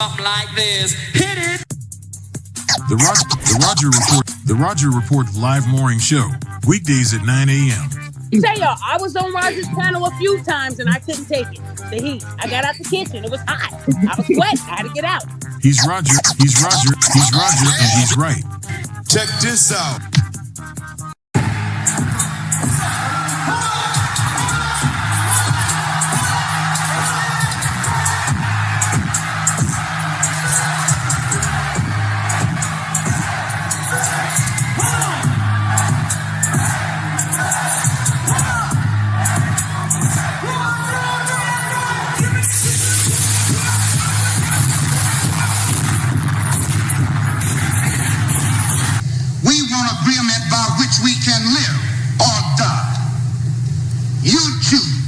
like this. Hit it. The Roger Report live morning show, weekdays at 9 a.m. Say y'all, I was on Roger's panel a few times and I couldn't take it. The heat. I got out the kitchen. It was hot. I was sweating. I had to get out. He's Roger, and he's right. Check this out. We can live or die. You choose.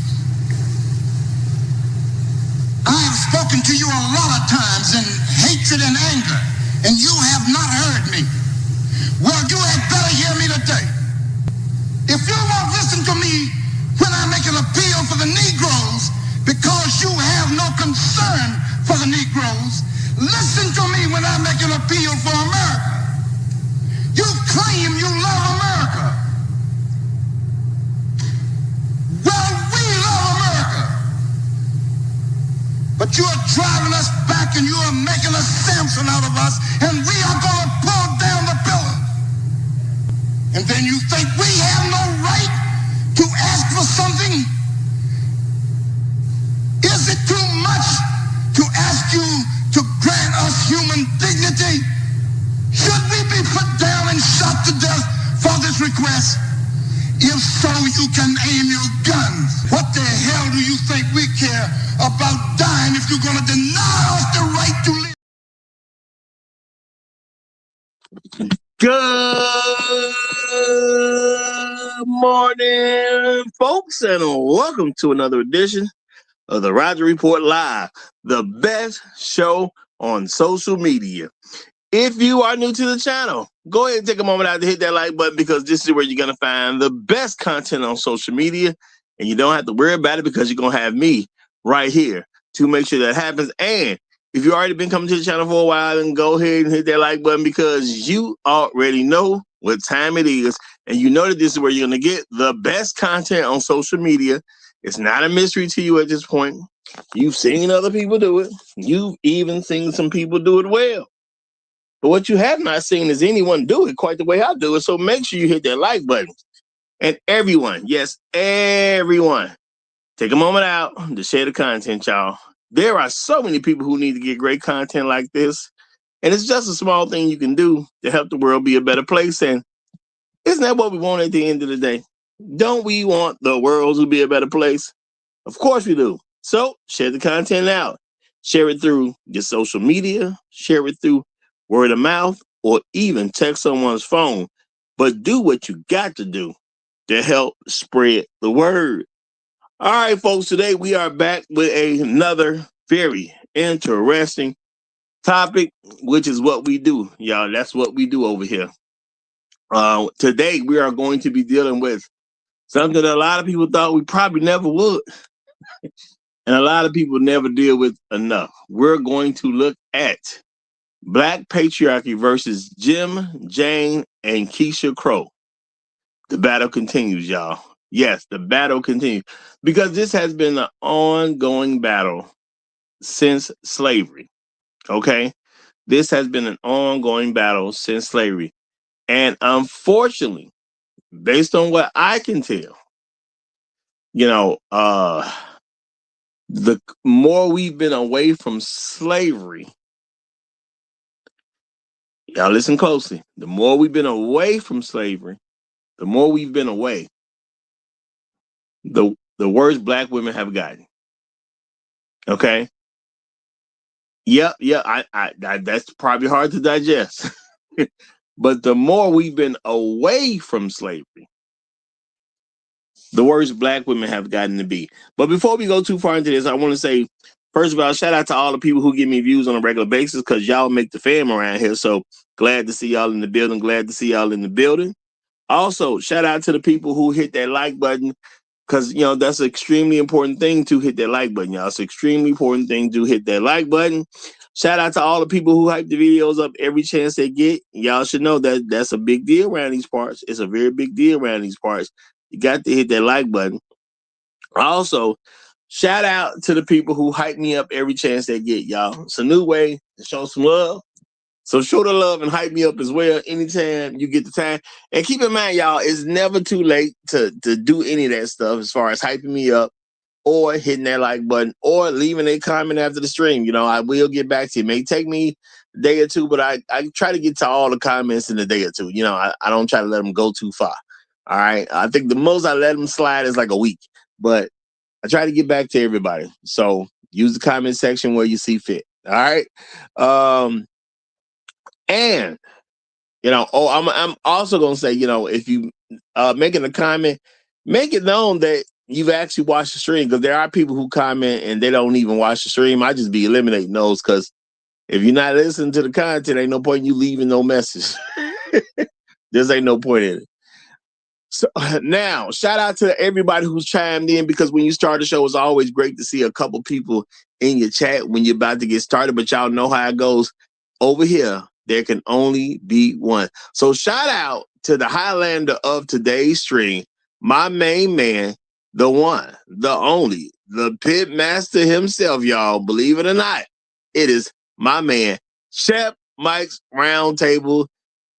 I have spoken to you a lot of times in hatred and anger, and you have not heard me. Well, you had better hear me today. If you won't listen to me when I make an appeal for the Negroes because you have no concern for the Negroes, listen to me when I make an appeal for America. You claim you love America. Well, we love America. But you are driving us back and you are making a Samson out of us, and we are going to pull down the pillars. And then you think we have no right to ask for something? Is it too much to ask you to grant us human dignity? Should we be put down and shot to death for this request? If so, you can aim your guns. What the hell do you think we care about dying if you're going to deny us the right to live? Good morning, folks, and welcome to another edition of the Roger Report Live, the best show on social media. If you are new to the channel, go ahead and take a moment out to hit that like button, because this is where you're going to find the best content on social media, and you don't have to worry about it because you're going to have me right here to make sure that happens. And if you've already been coming to the channel for a while, then go ahead and hit that like button, because you already know what time it is, and you know that this is where you're going to get the best content on social media. It's not a mystery to you at this point. You've seen other people do it. You've even seen some people do it well. But what you have not seen is anyone do it quite the way I do it. So make sure you hit that like button. And everyone, yes, everyone, take a moment out to share the content, y'all. There are so many people who need to get great content like this. And it's just a small thing you can do to help the world be a better place. And isn't that what we want at the end of the day? Don't we want the world to be a better place? Of course we do. So share the content out. Share it through your social media. Share it through word of mouth, or even text someone's phone. But do what you got to do to help spread the word. All right, folks, today we are back with another very interesting topic, which is what we do, y'all. That's what we do over here. Today we are going to be dealing with something that a lot of people thought we probably never would. And a lot of people never deal with enough. We're going to look at Black Patriarchy versus Jim, Jane, and Keisha Crow. The battle continues, y'all. Yes, the battle continues. Because this has been an ongoing battle since slavery. Okay? This has been an ongoing battle since slavery. And unfortunately, based on what I can tell, the more we've been away from slavery, y'all listen closely. The more we've been away from slavery, the more we've been away, the worse Black women have gotten. Okay? Yeah, that's probably hard to digest. But the more we've been away from slavery, the worse Black women have gotten to be. But before we go too far into this, I want to say, first of all, shout out to all the people who give me views on a regular basis, because y'all make the fam around here. So glad to see y'all in the building. Glad to see y'all in the building. Also, shout out to the people who hit that like button, because, that's an extremely important thing to hit that like button, y'all. It's an extremely important thing to hit that like button. Shout out to all the people who hype the videos up every chance they get. Y'all should know that that's a big deal around these parts. It's a very big deal around these parts. You got to hit that like button. Also, shout out to the people who hype me up every chance they get, y'all. It's a new way to show some love. So show the love and hype me up as well anytime you get the time. And keep in mind, y'all, it's never too late to do any of that stuff as far as hyping me up or hitting that like button or leaving a comment after the stream. You know, I will get back to you. It may take me a day or two, but I try to get to all the comments in a day or two. You know, I don't try to let them go too far. All right. I think the most I let them slide is like a week, but I try to get back to everybody. So use the comment section where you see fit. All right. And you know, I'm also gonna say, you know, if you making a comment, make it known that you've actually watched the stream, because there are people who comment and they don't even watch the stream. I just be eliminating those, because if you're not listening to the content, ain't no point in you leaving no message. There's ain't no point in it. So now, shout out to everybody who's chimed in, because when you start the show, it's always great to see a couple people in your chat when you're about to get started. But y'all know how it goes over here. There can only be one. So shout out to the Highlander of today's stream, my main man, the one, the only, the pit master himself, y'all. Believe it or not, it is my man, Chef Mike's Roundtable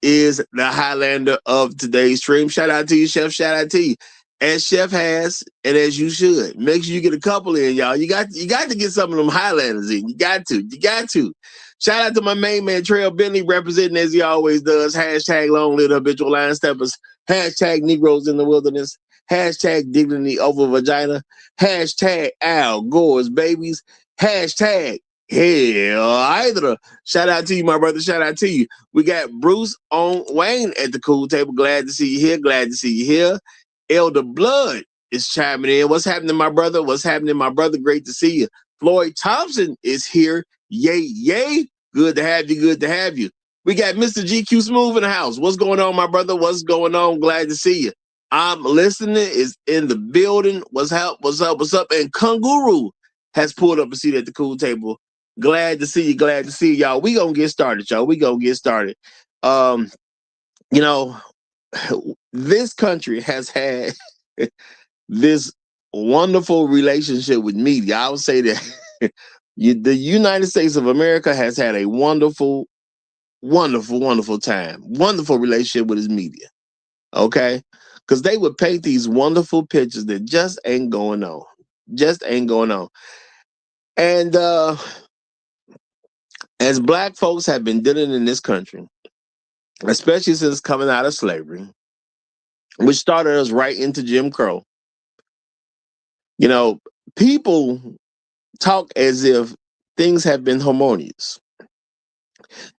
is the Highlander of today's stream. Shout out to you, Chef. Shout out to you. As Chef has, and as you should. Make sure you get a couple in, y'all. You got to get some of them Highlanders in. You got to. Shout out to my main man, Trail Bentley, representing as he always does. Hashtag long live habitual line steppers. Hashtag Negroes in the wilderness. Hashtag dignity over vagina. Hashtag Al Gore's babies. Hashtag Hell Hydra. Shout out to you, my brother. Shout out to you. We got Bruce on Wayne at the cool table. Glad to see you here. Glad to see you here. Elder Blood is chiming in. What's happening, my brother? What's happening, my brother? Great to see you. Floyd Thompson is here. Yay, yay. Good to have you. Good to have you. We got Mr. GQ Smooth in the house. What's going on, my brother? What's going on? Glad to see you. I'm listening. Is in the building. What's up? What's up? What's up? And Kunguru has pulled up a seat at the cool table. Glad to see you. Glad to see y'all. We gonna get started, y'all. We gonna get started. You know, this country has had this wonderful relationship with media. I would say that the United States of America has had a wonderful, wonderful, wonderful time. Wonderful relationship with its media. Okay? Because they would paint these wonderful pictures that just ain't going on. Just ain't going on. And as Black folks have been dealing in this country, especially since coming out of slavery, which started us right into Jim Crow, you know, people talk as if things have been harmonious,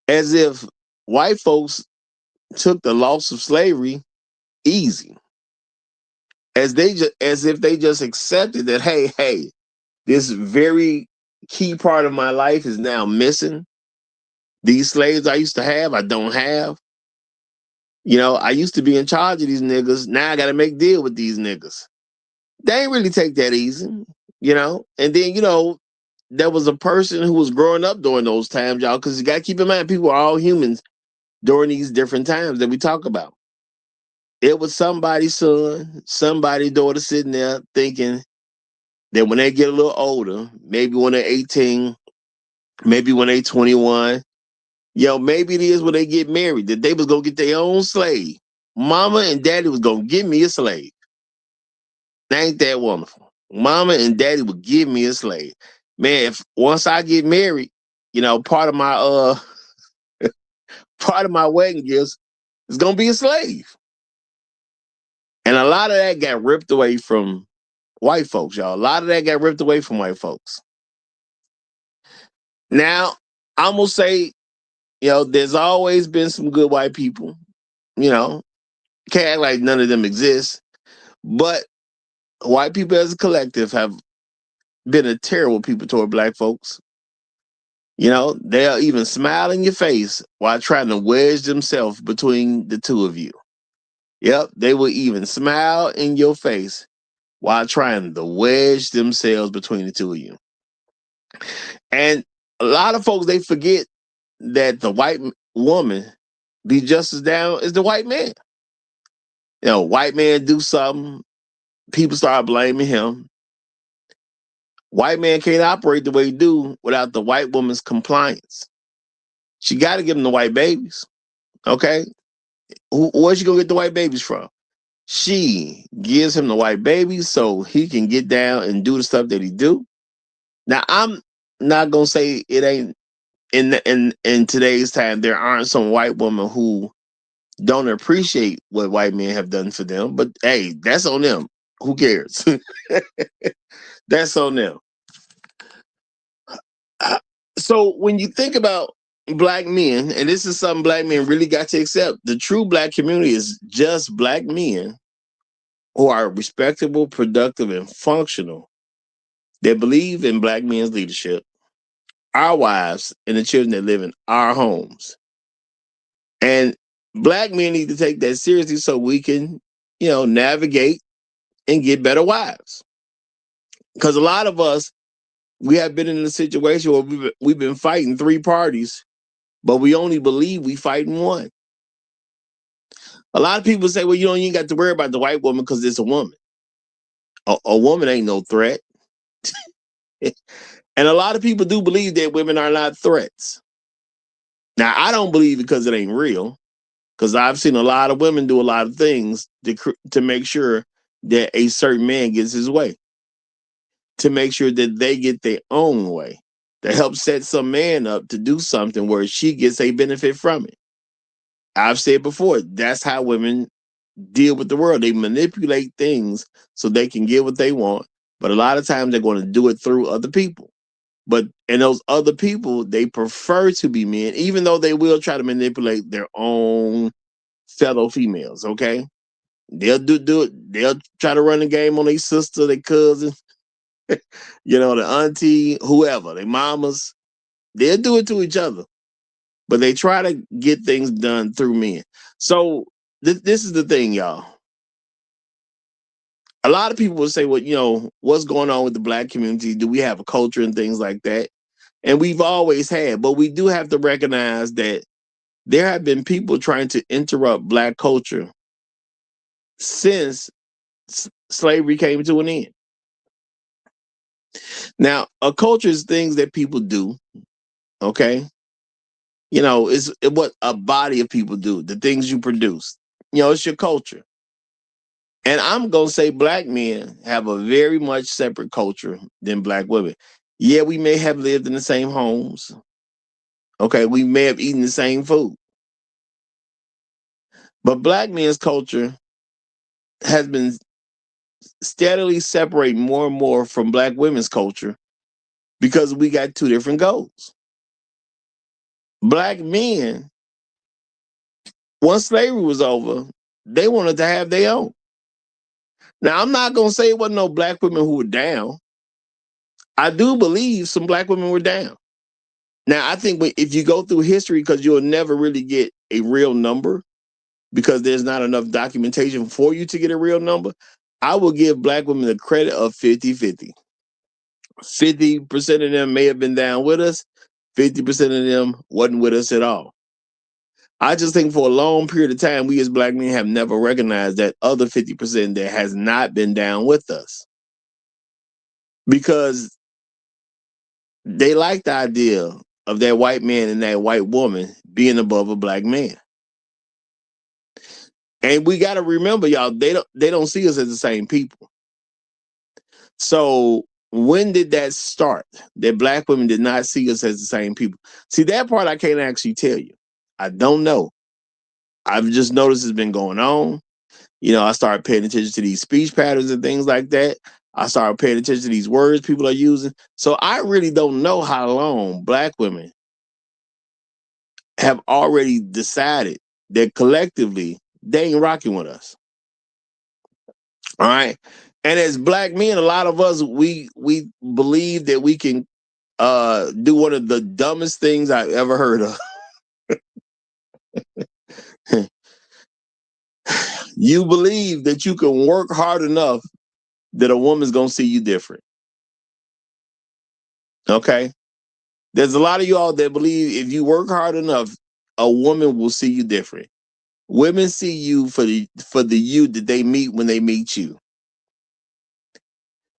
as if white folks took the loss of slavery easy, as if they just accepted that, hey, this very key part of my life is now missing. These slaves I used to have, I don't have. You know, I used to be in charge of these niggas. Now I got to make deal with these niggas. They ain't really take that easy, you know. And then, you know, there was a person who was growing up during those times, y'all, because you got to keep in mind, people are all humans during these different times that we talk about. It was somebody's son, somebody's daughter sitting there thinking that when they get a little older, maybe when they're 18, maybe when they're 21, maybe it is when they get married, that they was going to get their own slave. Mama and daddy was going to give me a slave. Ain't that wonderful? Mama and daddy would give me a slave. Man, if once I get married, you know, part of my wedding gifts is gonna be a slave. And a lot of that got ripped away from white folks, y'all. A lot of that got ripped away from white folks. Now, I'm gonna say, you know, there's always been some good white people, you know. Can't act like none of them exist. But white people as a collective have been a terrible people toward Black folks. You know, they'll even smile in your face while trying to wedge themselves between the two of you. Yep, they will even smile in your face while trying to wedge themselves between the two of you. And a lot of folks, they forget that the white woman be just as down as the white man. You know, white man do something, people start blaming him. White man can't operate the way he do without the white woman's compliance. She got to give him the white babies. Okay, where's she gonna get the white babies from? She gives him the white babies so he can get down and do the stuff that he do. Now, I'm not gonna say it ain't in today's time. There aren't some white women who don't appreciate what white men have done for them, but hey, that's on them. Who cares? That's on them. So when you think about black men, and this is something black men really got to accept, the true black community is just black men who are respectable, productive, and functional, that believe in black men's leadership, our wives, and the children that live in our homes. And black men need to take that seriously so we can, navigate and get better wives. Because a lot of us, we have been in a situation where we've been fighting three parties, but we only believe we fighting one. A lot of people say, well, you ain't got to worry about the white woman because it's a woman. A woman ain't no threat. And a lot of people do believe that women are not threats. Now, I don't believe it because it ain't real, because I've seen a lot of women do a lot of things to make sure that a certain man gets his way, to make sure that they get their own way, to help set some man up to do something where she gets a benefit from it. I've said before, that's how women deal with the world. They manipulate things so they can get what they want, but a lot of times they're going to do it through other people. And those other people, they prefer to be men, even though they will try to manipulate their own fellow females, okay? They'll do it. They'll try to run the game on their sister, their cousin, the auntie, whoever, their mamas. They'll do it to each other. But they try to get things done through men. So this is the thing, y'all. A lot of people will say, well, what's going on with the black community? Do we have a culture and things like that? And we've always had, but we do have to recognize that there have been people trying to interrupt black culture since slavery came to an end. Now, a culture is things that people do, okay? It's what a body of people do, the things you produce. It's your culture. And I'm going to say black men have a very much separate culture than black women. Yeah, we may have lived in the same homes. Okay, we may have eaten the same food. But black men's culture has been steadily separating more and more from black women's culture because we got two different goals. Black men, once slavery was over, they wanted to have their own. Now, I'm not going to say it wasn't no black women who were down. I do believe some black women were down. Now, I think if you go through history, because you'll never really get a real number because there's not enough documentation for you to get a real number, I will give black women the credit of 50-50. 50% of them may have been down with us. 50% of them wasn't with us at all. I just think for a long period of time, we as black men have never recognized that other 50% that has not been down with us. Because they like the idea of that white man and that white woman being above a black man. And we got to remember, y'all, they don't see us as the same people. So when did that start? That black women did not see us as the same people. See, that part I can't actually tell you. I don't know. I've just noticed it's been going on. I started paying attention to these speech patterns and things like that. I started paying attention to these words people are using. So I really don't know how long black women have already decided that collectively they ain't rocking with us. All right. And as black men, a lot of us, we believe that we can do one of the dumbest things I've ever heard of. You believe that you can work hard enough that a woman's going to see you different. Okay? There's a lot of y'all that believe if you work hard enough, a woman will see you different. Women see you for the you that they meet when they meet you.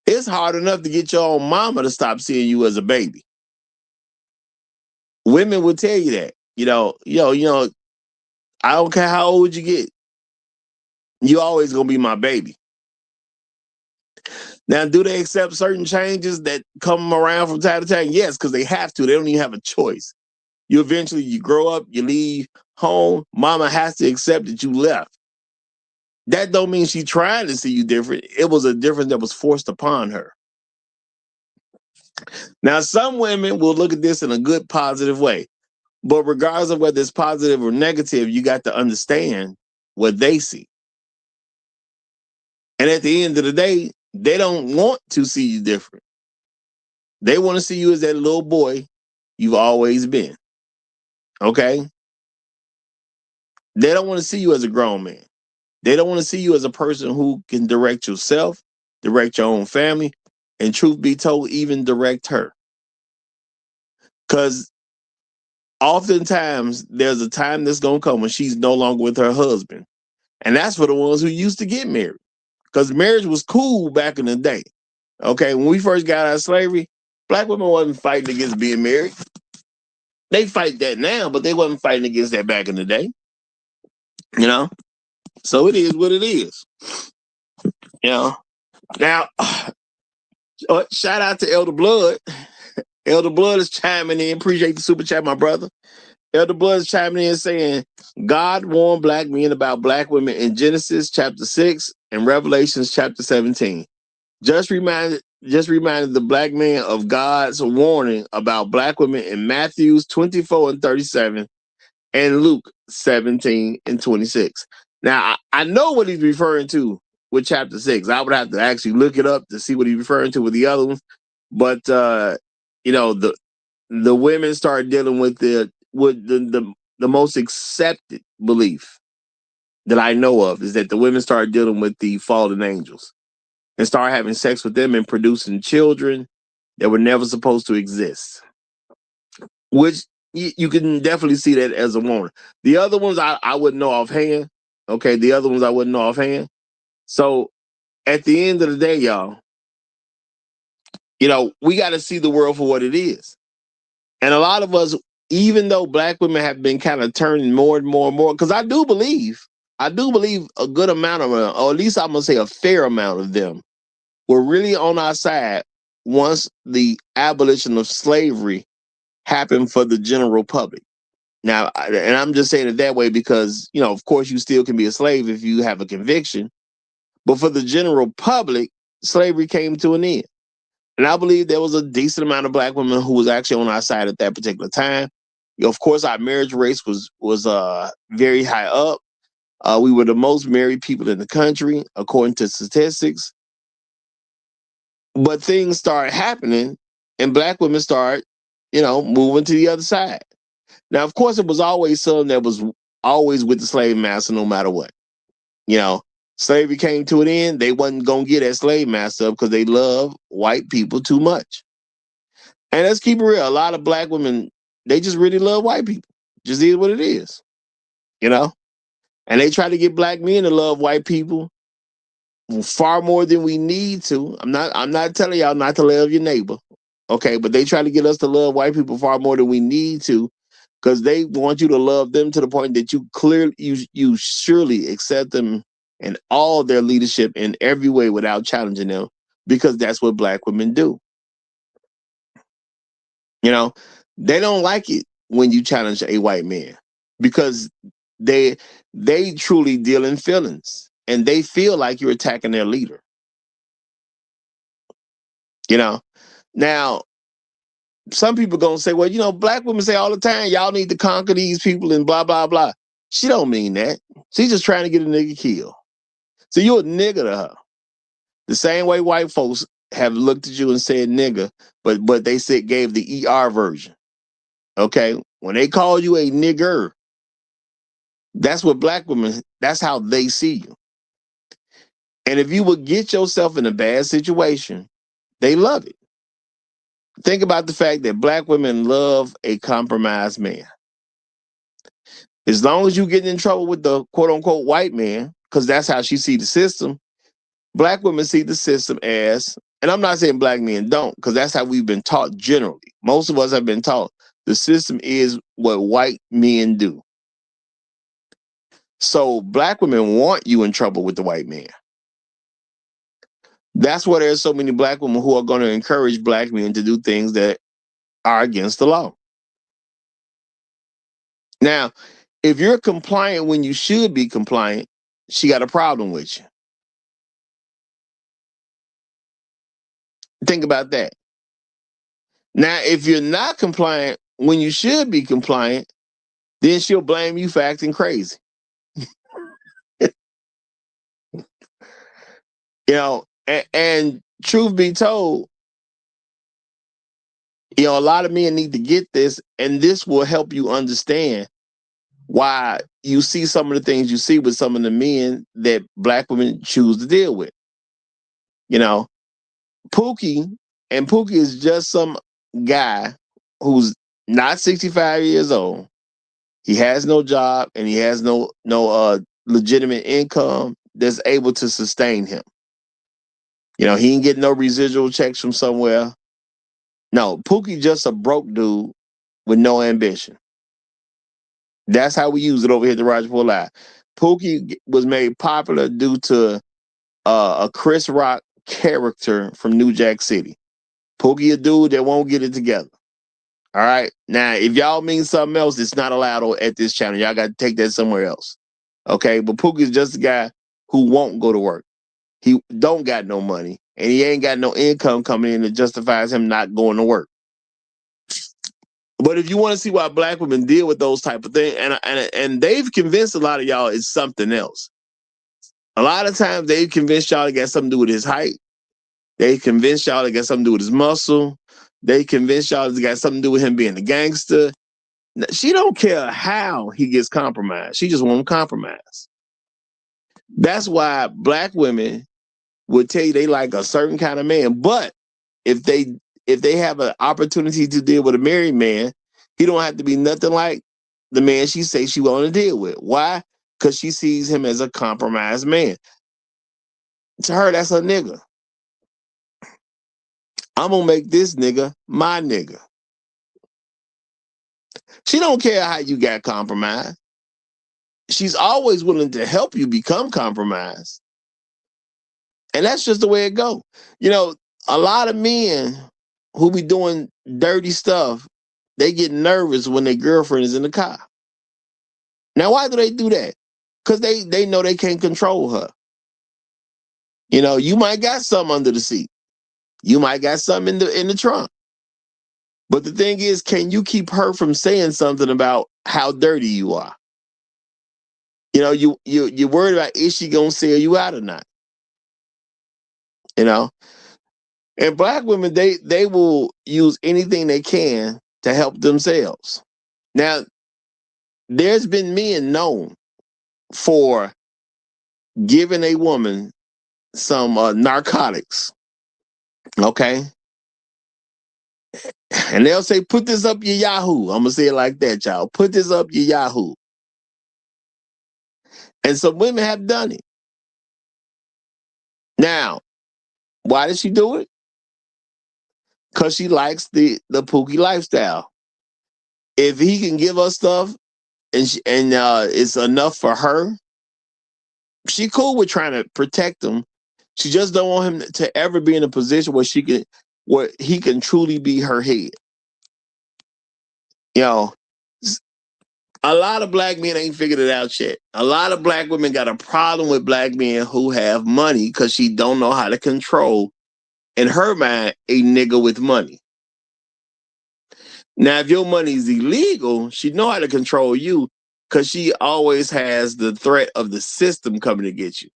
It's hard enough to get your own mama to stop seeing you as a baby. Women will tell you that. I don't care how old you get. You always gonna be my baby. Now, do they accept certain changes that come around from time to time? Yes, because they have to. They don't even have a choice. You grow up, you leave home. Mama has to accept that you left. That don't mean she's trying to see you different. It was a difference that was forced upon her. Now, some women will look at this in a good, positive way. But regardless of whether it's positive or negative, you got to understand what they see. And at the end of the day, they don't want to see you different. They want to see you as that little boy you've always been. Okay? They don't want to see you as a grown man. They don't want to see you as a person who can direct yourself, direct your own family, and truth be told, even direct her. Because oftentimes there's a time that's going to come when she's no longer with her husband. And that's for the ones who used to get married. Because marriage was cool back in the day. Okay, when we first got out of slavery, black women wasn't fighting against being married. They fight that now, but they wasn't fighting against that back in the day. So it is what it is. Now, shout out to Elder Blood. Elder Blood is chiming in. Appreciate the super chat, my brother. Elder Blood is chiming in saying, God warned black men about black women in Genesis chapter 6 and Revelations chapter 17. Just reminded the black man of God's warning about black women in Matthew 24 and 37 and Luke 17 and 26. Now, I know what he's referring to with chapter 6. I would have to actually look it up to see what he's referring to with the other ones. But, the women started dealing with the most accepted belief that I know of is that the women started dealing with the fallen angels and start having sex with them and producing children that were never supposed to exist. Which you can definitely see that as a woman. The other ones I wouldn't know offhand. Okay, the other ones I wouldn't know offhand. So at the end of the day, y'all, we got to see the world for what it is. And a lot of us, even though black women have been kind of turning more and more and more, because I do believe a good amount of them, or at least I'm going to say a fair amount of them, were really on our side once the abolition of slavery happened for the general public. Now, and I'm just saying it that way because, of course, you still can be a slave if you have a conviction. But for the general public, slavery came to an end. And I believe there was a decent amount of black women who was actually on our side at that particular time. Of course, our marriage rates was very high up. We were the most married people in the country, according to statistics. But things started happening and black women started, moving to the other side. Now, of course, it was always some that was always with the slave master no matter what. Slavery came to an end. They wasn't going to get that slave master up because they love white people too much. And let's keep it real. A lot of black women, they just really love white people. Just is what it is. And they try to get black men to love white people far more than we need to. I'm not telling y'all not to love your neighbor. Okay, but they try to get us to love white people far more than we need to because they want you to love them to the point that you surely accept them and all their leadership in every way without challenging them because that's what black women do. They don't like it when you challenge a white man because they truly deal in feelings and they feel like you're attacking their leader. Now, some people gonna say, well, black women say all the time, y'all need to conquer these people and blah, blah, blah. She don't mean that. She's just trying to get a nigga killed. So you're a nigga to her. The same way white folks have looked at you and said nigga, but they gave the ER version. Okay? When they call you a nigger, that's what black women, that's how they see you. And if you would get yourself in a bad situation, they love it. Think about the fact that black women love a compromised man. As long as you get in trouble with the quote unquote white man, because that's how she see the system, black women see the system as, and I'm not saying black men don't, because that's how we've been taught generally. Most of us have been taught the system is what white men do. So black women want you in trouble with the white man. That's why there's so many black women who are going to encourage black men to do things that are against the law. Now, if you're compliant when you should be compliant, she got a problem with you. Think about that. Now, if you're not compliant when you should be compliant, then she'll blame you for acting crazy. And truth be told, a lot of men need to get this, and this will help you understand why you see some of the things you see with some of the men that black women choose to deal with. Pookie is just some guy who's not 65 years old. He has no job and he has no legitimate income that's able to sustain him. He ain't getting no residual checks from somewhere. No, Pookie just a broke dude with no ambition. That's how we use it over here at the Roger Report Live. Pookie was made popular due to a Chris Rock character from New Jack City. Pookie a dude that won't get it together. All right. Now, if y'all mean something else, it's not allowed at this channel. Y'all got to take that somewhere else. Okay. But Pookie is just a guy who won't go to work. He don't got no money and he ain't got no income coming in that justifies him not going to work. But if you want to see why black women deal with those type of things, and they've convinced a lot of y'all it's something else. A lot of times they've convinced y'all it got something to do with his height. They convinced y'all it got something to do with his muscle. They convinced y'all it got something to do with him being a gangster. She don't care how he gets compromised. She just won't compromise. That's why black women would tell you they like a certain kind of man. But if they have an opportunity to deal with a married man, he don't have to be nothing like the man she says she want to deal with. Why? Because she sees him as a compromised man. To her, that's a nigga. I'm gonna make this nigga my nigga. She don't care how you got compromised. She's always willing to help you become compromised. And that's just the way it goes. A lot of men who be doing dirty stuff, they get nervous when their girlfriend is in the car. Now, why do they do that? Because they know they can't control her. You might got something under the seat. You might got something in the trunk. But the thing is, can you keep her from saying something about how dirty you are? You're worried about is she gonna sell you out or not? And black women, they will use anything they can to help themselves. Now, there's been men known for giving a woman some narcotics, okay? And they'll say, put this up your Yahoo. I'm gonna say it like that, y'all. Put this up your Yahoo. And some women have done it. Now, why does she do it? Because she likes the Pookie lifestyle. If he can give her stuff and it's enough for her, she cool with trying to protect him. She just don't want him to ever be in a position where he can truly be her head. A lot of black men ain't figured it out yet. A lot of black women got a problem with black men who have money because she don't know how to control, in her mind, a nigga with money. Now, if your money is illegal, she know how to control you because she always has the threat of the system coming to get you.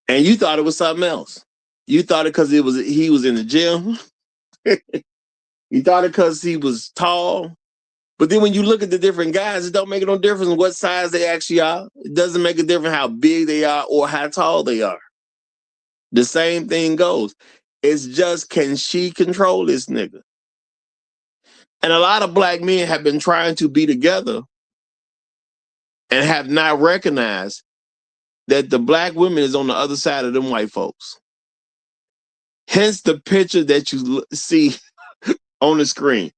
And you thought it was something else. You thought it because he was in the gym. You thought it because he was tall. But then when you look at the different guys, it don't make no difference what size they actually are. It doesn't make a difference how big they are or how tall they are. The same thing goes. It's just, can she control this nigga? And a lot of black men have been trying to be together and have not recognized that the black women is on the other side of them white folks. Hence the picture that you see on the screen.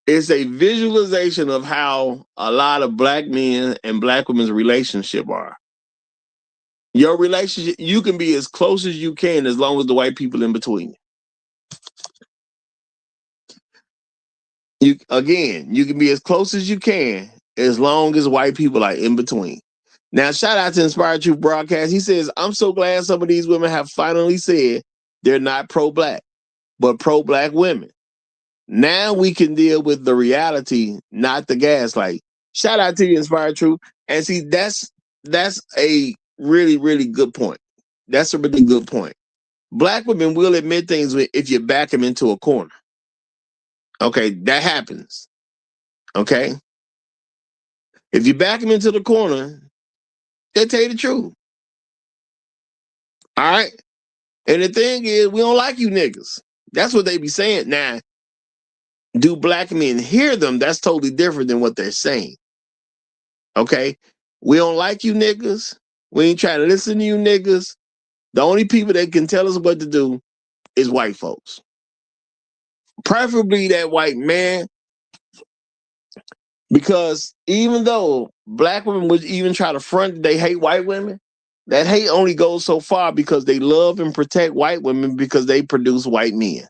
It's a visualization of how a lot of black men and black women's relationship are. Your relationship, you can be as close as you can as long as the white people in between. You can be as close as you can as long as white people are in between. Now, shout out to Inspired Truth Broadcast. He says, I'm so glad some of these women have finally said they're not pro-black, but pro-black women. Now we can deal with the reality, not the gaslight. Shout out to you, Inspired Truth. And see, that's a really, really good point. That's a really good point. Black women will admit things if you back them into a corner. Okay, that happens. Okay? If you back them into the corner, they'll tell you the truth. All right? And the thing is, we don't like you niggas. That's what they be saying. Now, do black men hear them? That's totally different than what they're saying. Okay? We don't like you niggas. We ain't trying to listen to you niggas. The only people that can tell us what to do is white folks. Preferably that white man. Because even though black women would even try to front that they hate white women, that hate only goes so far because they love and protect white women because they produce white men.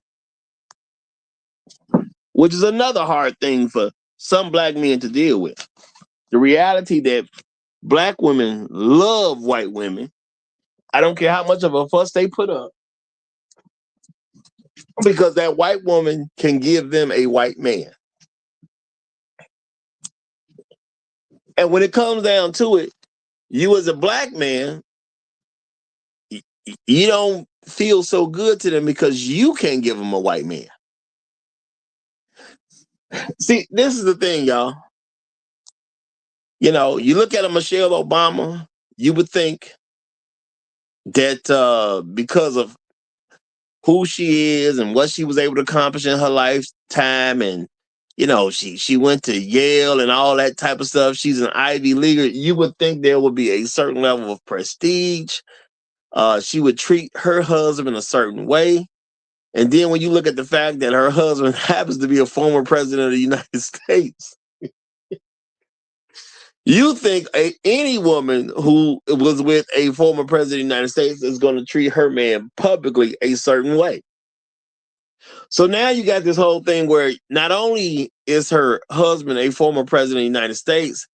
Which is another hard thing for some black men to deal with. The reality that black women love white women. I don't care how much of a fuss they put up. Because that white woman can give them a white man. And when it comes down to it, you as a black man, you don't feel so good to them because you can't give them a white man. See, this is the thing, y'all. You know, you look at a Michelle Obama, you would think that because of who she is and what she was able to accomplish in her lifetime, and you know, she went to Yale and all that type of stuff. She's an Ivy Leaguer. You would think there would be a certain level of prestige. She would treat her husband a certain way. And then when you look at the fact that her husband happens to be a former president of the United States, you think any woman who was with a former president of the United States is going to treat her man publicly a certain way. So now you got this whole thing where not only is her husband a former president of the United States,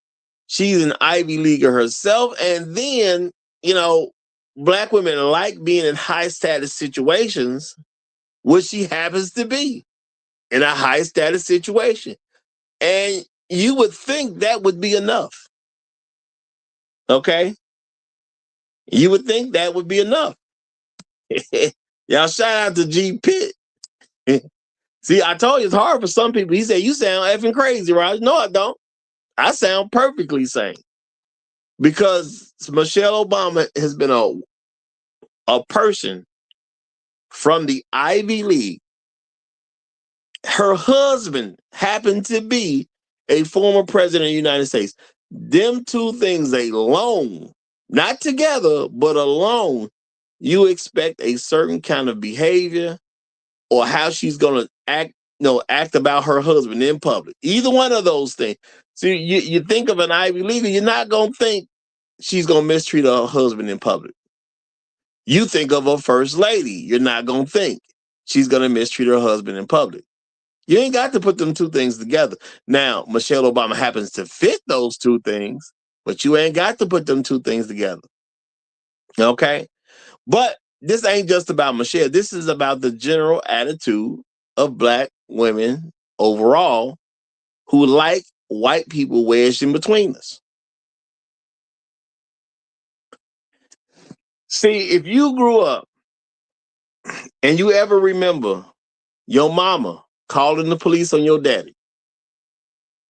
she's an Ivy Leaguer herself. And then, you know, black women like being in high status situations, which she happens to be in a high status situation. And you would think that would be enough. Okay? You would think that would be enough. Y'all shout out to G Pitt. See, I told you it's hard for some people. He said, you sound effing crazy, right? No, I don't. I sound perfectly sane. Because Michelle Obama has been a person from the Ivy League. Her husband happened to be a former president of the United States. Them two things alone, not together, but alone, you expect a certain kind of behavior or how she's going to act about her husband in public. Either one of those things. So you think of an Ivy Leaguer, you're not going to think she's going to mistreat her husband in public. You think of a first lady, you're not going to think she's going to mistreat her husband in public. You ain't got to put them two things together. Now, Michelle Obama happens to fit those two things, but you ain't got to put them two things together. Okay? But this ain't just about Michelle. This is about the general attitude of black women overall who like white people wedged in between us. See, if you grew up and you ever remember your mama calling the police on your daddy,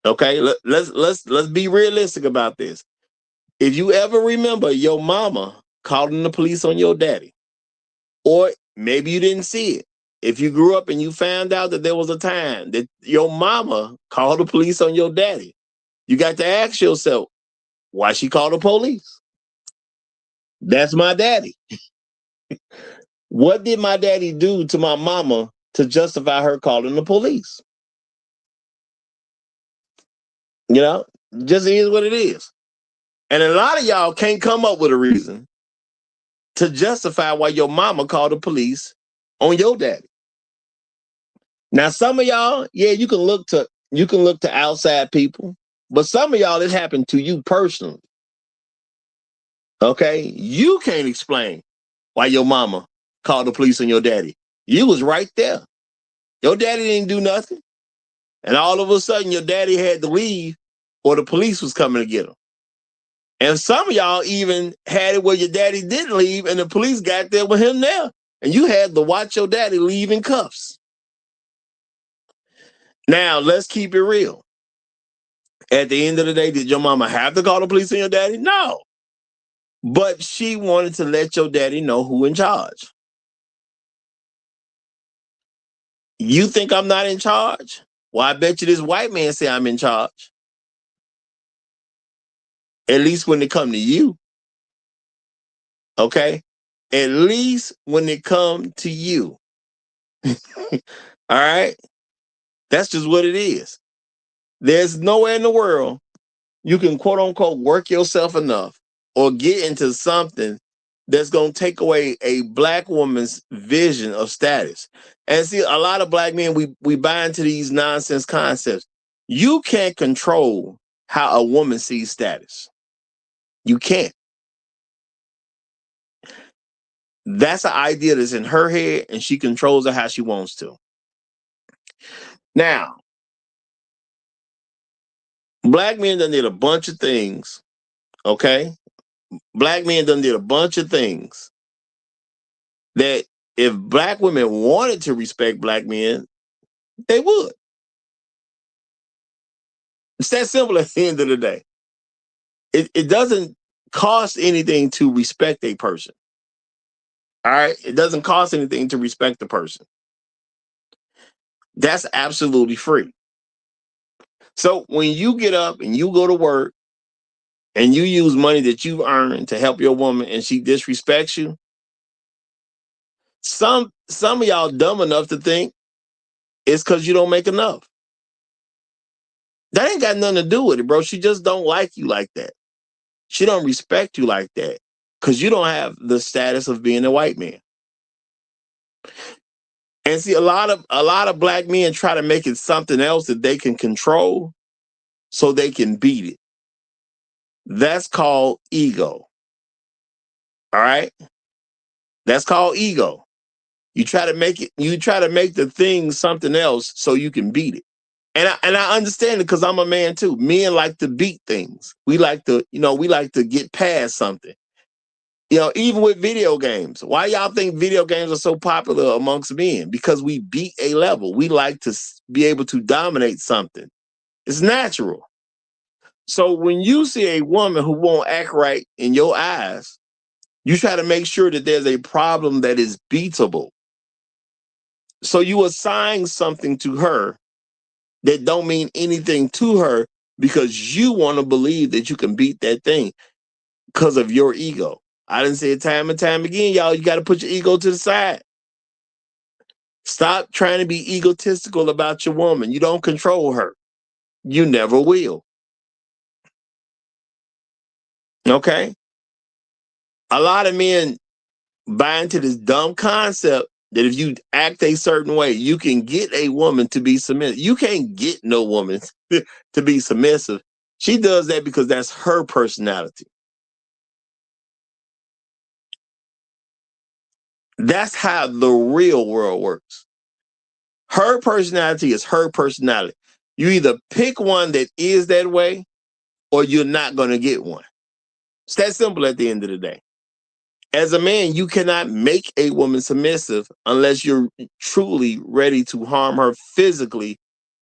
okay, let's be realistic about this. If you ever remember your mama calling the police on your daddy, or maybe you didn't see it, if you grew up and you found out that there was a time that your mama called the police on your daddy, you got to ask yourself, why she called the police? That's my daddy. What did my daddy do to my mama to justify her calling the police? You know, just is what it is. And a lot of y'all can't come up with a reason to justify why your mama called the police on your daddy. Now, some of y'all, yeah, you can look to outside people, but some of y'all, it happened to you personally. Okay, you can't explain why your mama called the police on your daddy. You was right there. Your daddy didn't do nothing, and all of a sudden, your daddy had to leave, or the police was coming to get him. And some of y'all even had it where your daddy didn't leave, and the police got there with him there, and you had to watch your daddy leave in cuffs. Now, let's keep it real. At the end of the day, did your mama have to call the police on your daddy? No. But she wanted to let your daddy know who in charge. You think I'm not in charge? Well, I bet you this white man say I'm in charge. At least when it come to you. Okay? At least when it come to you. All right? That's just what it is. There's nowhere in the world you can quote unquote work yourself enough or get into something that's going to take away a black woman's vision of status. And see, a lot of black men, we buy into these nonsense concepts. You can't control how a woman sees status. You can't. That's an idea that's in her head, and she controls it how she wants to. Now, black men done did a bunch of things, okay? Black men done did a bunch of things that if black women wanted to respect black men, they would. It's that simple at the end of the day. It doesn't cost anything to respect a person. All right? It doesn't cost anything to respect a person. That's absolutely free. So when you get up and you go to work and you use money that you earned to help your woman and she disrespects you, some of y'all dumb enough to think it's because you don't make enough. That ain't got nothing to do with it, bro. She just don't like you like that. She don't respect you like that because you don't have the status of being a white man. And see, a lot of black men try to make it something else that they can control so they can beat it. That's called ego. All right? That's called ego. You try to make the thing something else so you can beat it. And I understand it because I'm a man too. Men like to beat things. We like to get past something. Even with video games. Why y'all think video games are so popular amongst men? Because we beat a level. We like to be able to dominate something. It's natural. So when you see a woman who won't act right in your eyes, you try to make sure that there's a problem that is beatable. So you assign something to her that don't mean anything to her because you want to believe that you can beat that thing because of your ego. I done say it time and time again, y'all, you got to put your ego to the side. Stop trying to be egotistical about your woman. You don't control her. You never will. Okay? A lot of men buy into this dumb concept that if you act a certain way, you can get a woman to be submissive. You can't get no woman to be submissive. She does that because that's her personality. That's how the real world works. Her personality is her personality. You either pick one that is that way or you're not going to get one. It's that simple at the end of the day. As a man, you cannot make a woman submissive unless you're truly ready to harm her physically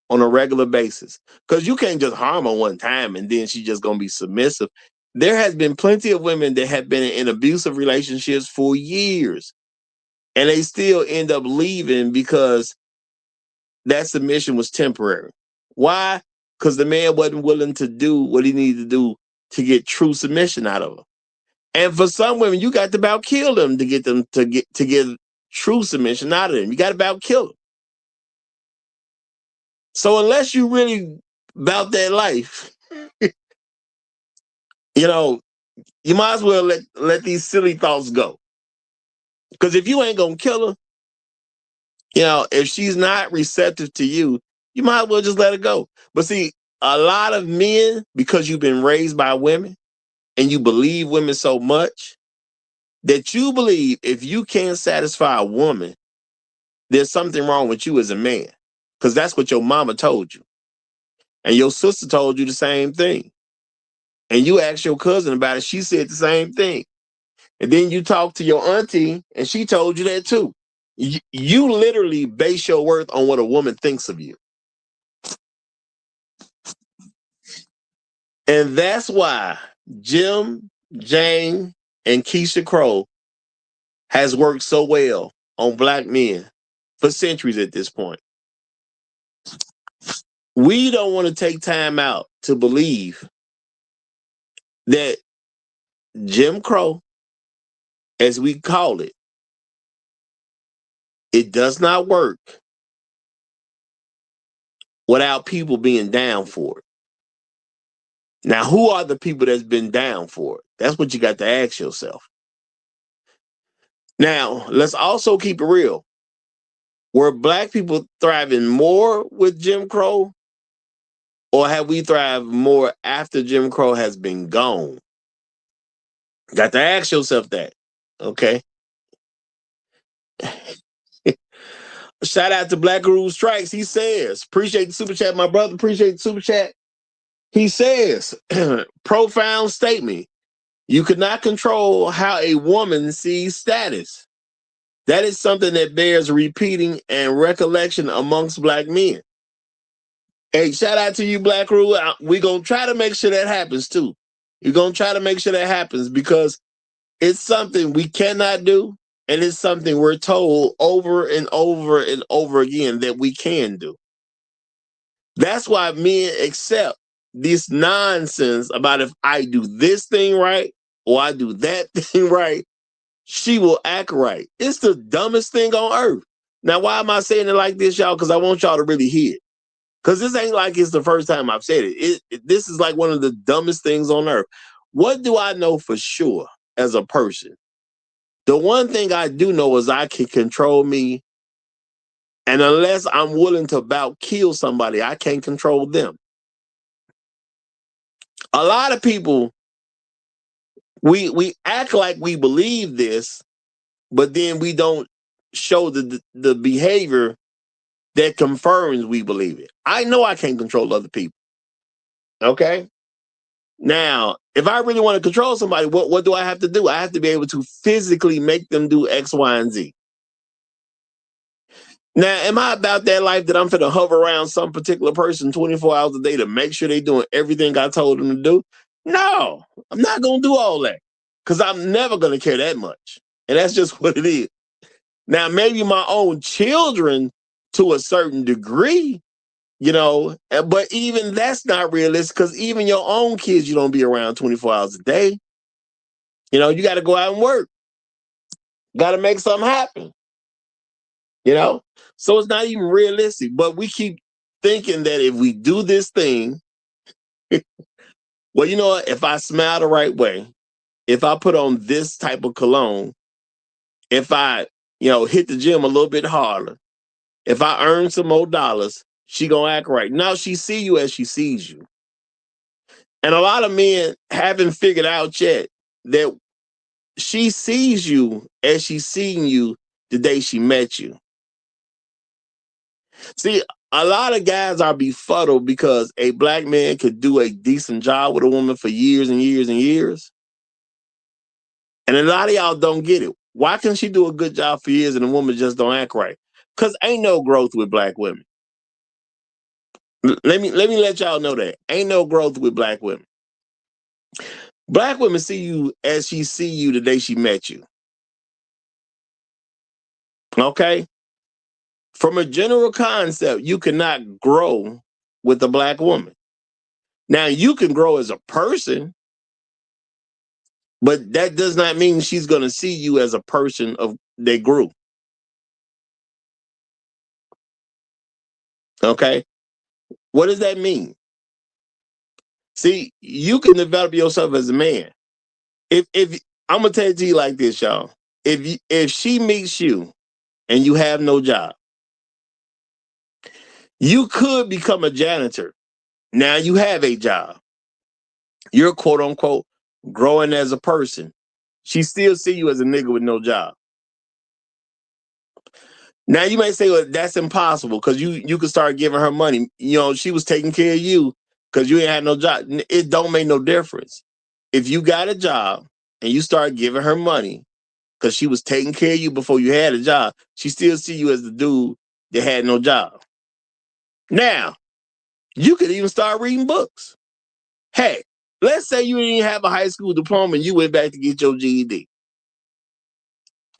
on a regular basis. Because you can't just harm her one time and then she's just going to be submissive. There has been plenty of women that have been in abusive relationships for years. And they still end up leaving because that submission was temporary. Why? Because the man wasn't willing to do what he needed to do to get true submission out of her. And for some women, you got to about kill them to get true submission out of them. You got to about kill them. So unless you really about that life, you know, you might as well let these silly thoughts go. Because if you ain't gonna kill her, you know, if she's not receptive to you, you might as well just let her go. But see, a lot of men, because you've been raised by women and you believe women so much, that you believe if you can't satisfy a woman, there's something wrong with you as a man. Because that's what your mama told you. And your sister told you the same thing. And you asked your cousin about it, she said the same thing. And then you talked to your auntie, and she told you that too. You literally base your worth on what a woman thinks of you. And that's why Jim, Jane, and Keisha Crow has worked so well on black men for centuries at this point. We don't want to take time out to believe that Jim Crow, as we call it, it does not work without people being down for it. Now, who are the people that's been down for it? That's what you got to ask yourself. Now, let's also keep it real. Were black people thriving more with Jim Crow, or have we thrived more after Jim Crow has been gone? Got to ask yourself that, okay? Shout out to Black Guru Strikes. He says, appreciate the super chat, my brother. Appreciate the super chat. He says, profound statement. You cannot control how a woman sees status. That is something that bears repeating and recollection amongst black men. Hey, shout out to you, Black Guru. We're going to try to make sure that happens too. You're going to try to make sure that happens because it's something we cannot do. And it's something we're told over and over and over again that we can do. That's why men accept this nonsense about if I do this thing right or I do that thing right, she will act right. It's the dumbest thing on earth. Now, why am I saying it like this, y'all? Because I want y'all to really hear it. Because this ain't like it's the first time I've said it. This is like one of the dumbest things on earth. What do I know for sure as a person? The one thing I do know is I can control me. And unless I'm willing to about kill somebody, I can't control them. A lot of people, we act like we believe this, but then we don't show the behavior that confirms we believe it. I know I can't control other people. Okay? Now, if I really want to control somebody, what do I have to do? I have to be able to physically make them do X, Y, and Z. Now, am I about that life that I'm finna hover around some particular person 24 hours a day to make sure they're doing everything I told them to do? No, I'm not going to do all that because I'm never going to care that much. And that's just what it is. Now, maybe my own children to a certain degree, you know, but even that's not realistic because even your own kids, you don't be around 24 hours a day. You know, you got to go out and work. Got to make something happen. You know, so it's not even realistic, but we keep thinking that if we do this thing, well, you know what? If I smile the right way, if I put on this type of cologne, if I, you know, hit the gym a little bit harder, if I earn some more dollars, she gonna act right. Now she see you as she sees you. And a lot of men haven't figured out yet that she sees you as she's seen you the day she met you. See, a lot of guys are befuddled because a black man could do a decent job with a woman for years and years and years. And a lot of y'all don't get it. Why can she do a good job for years and the woman just don't act right? Because ain't no growth with black women. Let me let y'all know that. Ain't no growth with black women. Black women see you as she see you the day she met you. Okay? From a general concept, you cannot grow with a black woman. Now, you can grow as a person, but that does not mean she's going to see you as a person that grew. Okay? What does that mean? See, you can develop yourself as a man. If I'm gonna tell it to you like this, y'all. If she meets you and you have no job, you could become a janitor. Now you have a job. You're quote unquote growing as a person. She still see you as a nigga with no job. Now you may say, well, that's impossible because you could start giving her money. You know, she was taking care of you because you ain't had no job. It don't make no difference. If you got a job and you start giving her money because she was taking care of you before you had a job, she still see you as the dude that had no job. Now, you could even start reading books. Hey, let's say you didn't have a high school diploma and you went back to get your GED.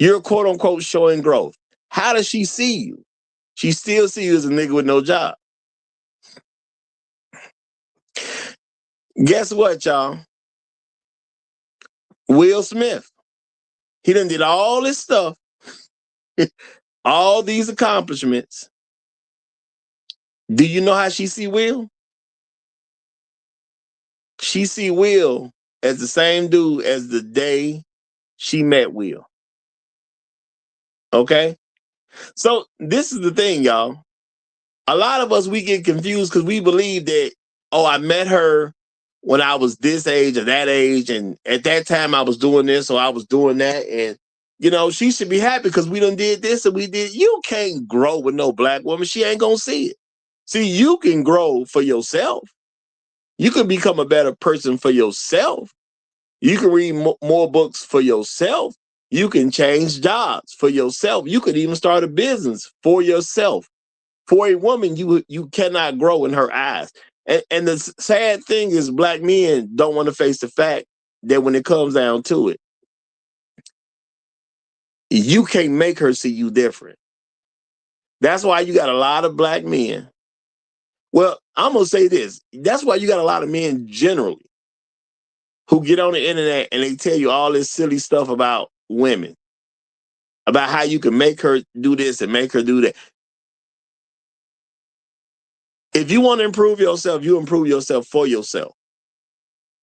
You're quote unquote showing growth. How does she see you? She still see you as a nigga with no job. Guess what, y'all? Will Smith. He done did all this stuff, all these accomplishments. Do you know how she see Will? She see Will as the same dude as the day she met Will. Okay? So this is the thing, y'all. A lot of us, we get confused because we believe that, oh, I met her when I was this age or that age, and at that time I was doing this or I was doing that, and you know, she should be happy because we done did this and we did. You can't grow with no black woman. She ain't gonna see it. See, you can grow for yourself. You can become a better person for yourself. You can read more books for yourself. You can change jobs for yourself. You could even start a business for yourself. For a woman, you cannot grow in her eyes. And the sad thing is black men don't want to face the fact that when it comes down to it, you can't make her see you different. That's why you got a lot of black men. Well, I'm going to say this. That's why you got a lot of men generally who get on the internet and they tell you all this silly stuff about women, about how you can make her do this and make her do that. If you want to improve yourself, you improve yourself for yourself.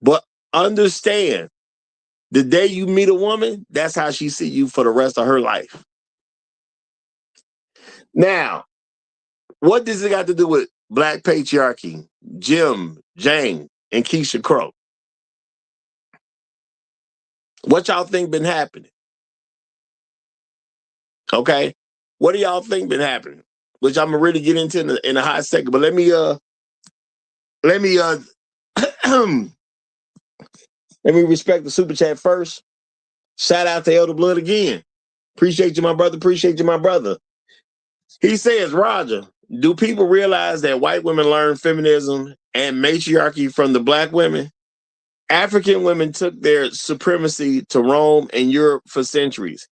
But understand, the day you meet a woman, that's how she see you for the rest of her life. Now, what does it got to do with Black Patriarchy, Jim, Jane, and Keisha Crow? What y'all think been happening? Okay? What do y'all think been happening? Which I'm gonna really get into in a hot second. But let me let me respect the super chat first. Shout out to Elder Blood again. Appreciate you, my brother. Appreciate you, my brother. He says, Roger, do people realize that white women learn feminism and matriarchy from the black women? African women took their supremacy to Rome and Europe for centuries.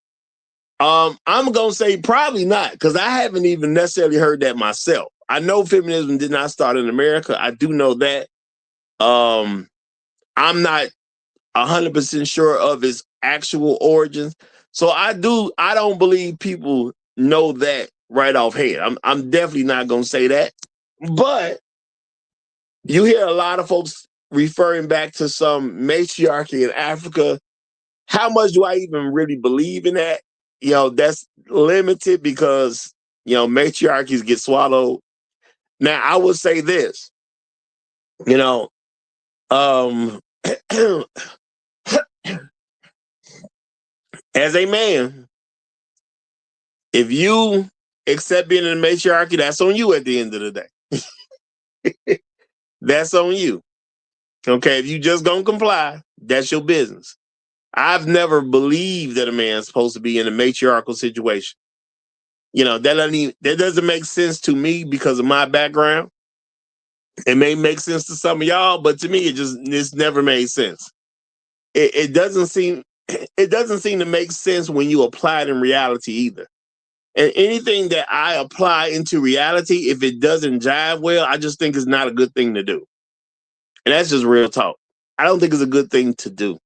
I'm gonna say probably not, because I haven't even necessarily heard that myself. I know feminism did not start in America. I do know that. I'm not 100% sure of its actual origins. So I don't believe people know that right off hand. I'm definitely not gonna say that. But you hear a lot of folks referring back to some matriarchy in Africa. How much do I even really believe in that? You know, that's limited because, you know, matriarchies get swallowed. Now, I would say this, you know, as a man, if you accept being in a matriarchy, that's on you at the end of the day. That's on you. Okay, if you just gonna comply, that's your business. I've never believed that a man's supposed to be in a matriarchal situation. You know, that doesn't make sense to me because of my background. It may make sense to some of y'all, but to me, it's never made sense. It doesn't seem to make sense when you apply it in reality either. And anything that I apply into reality, if it doesn't jive well, I just think it's not a good thing to do. And that's just real talk. I don't think it's a good thing to do.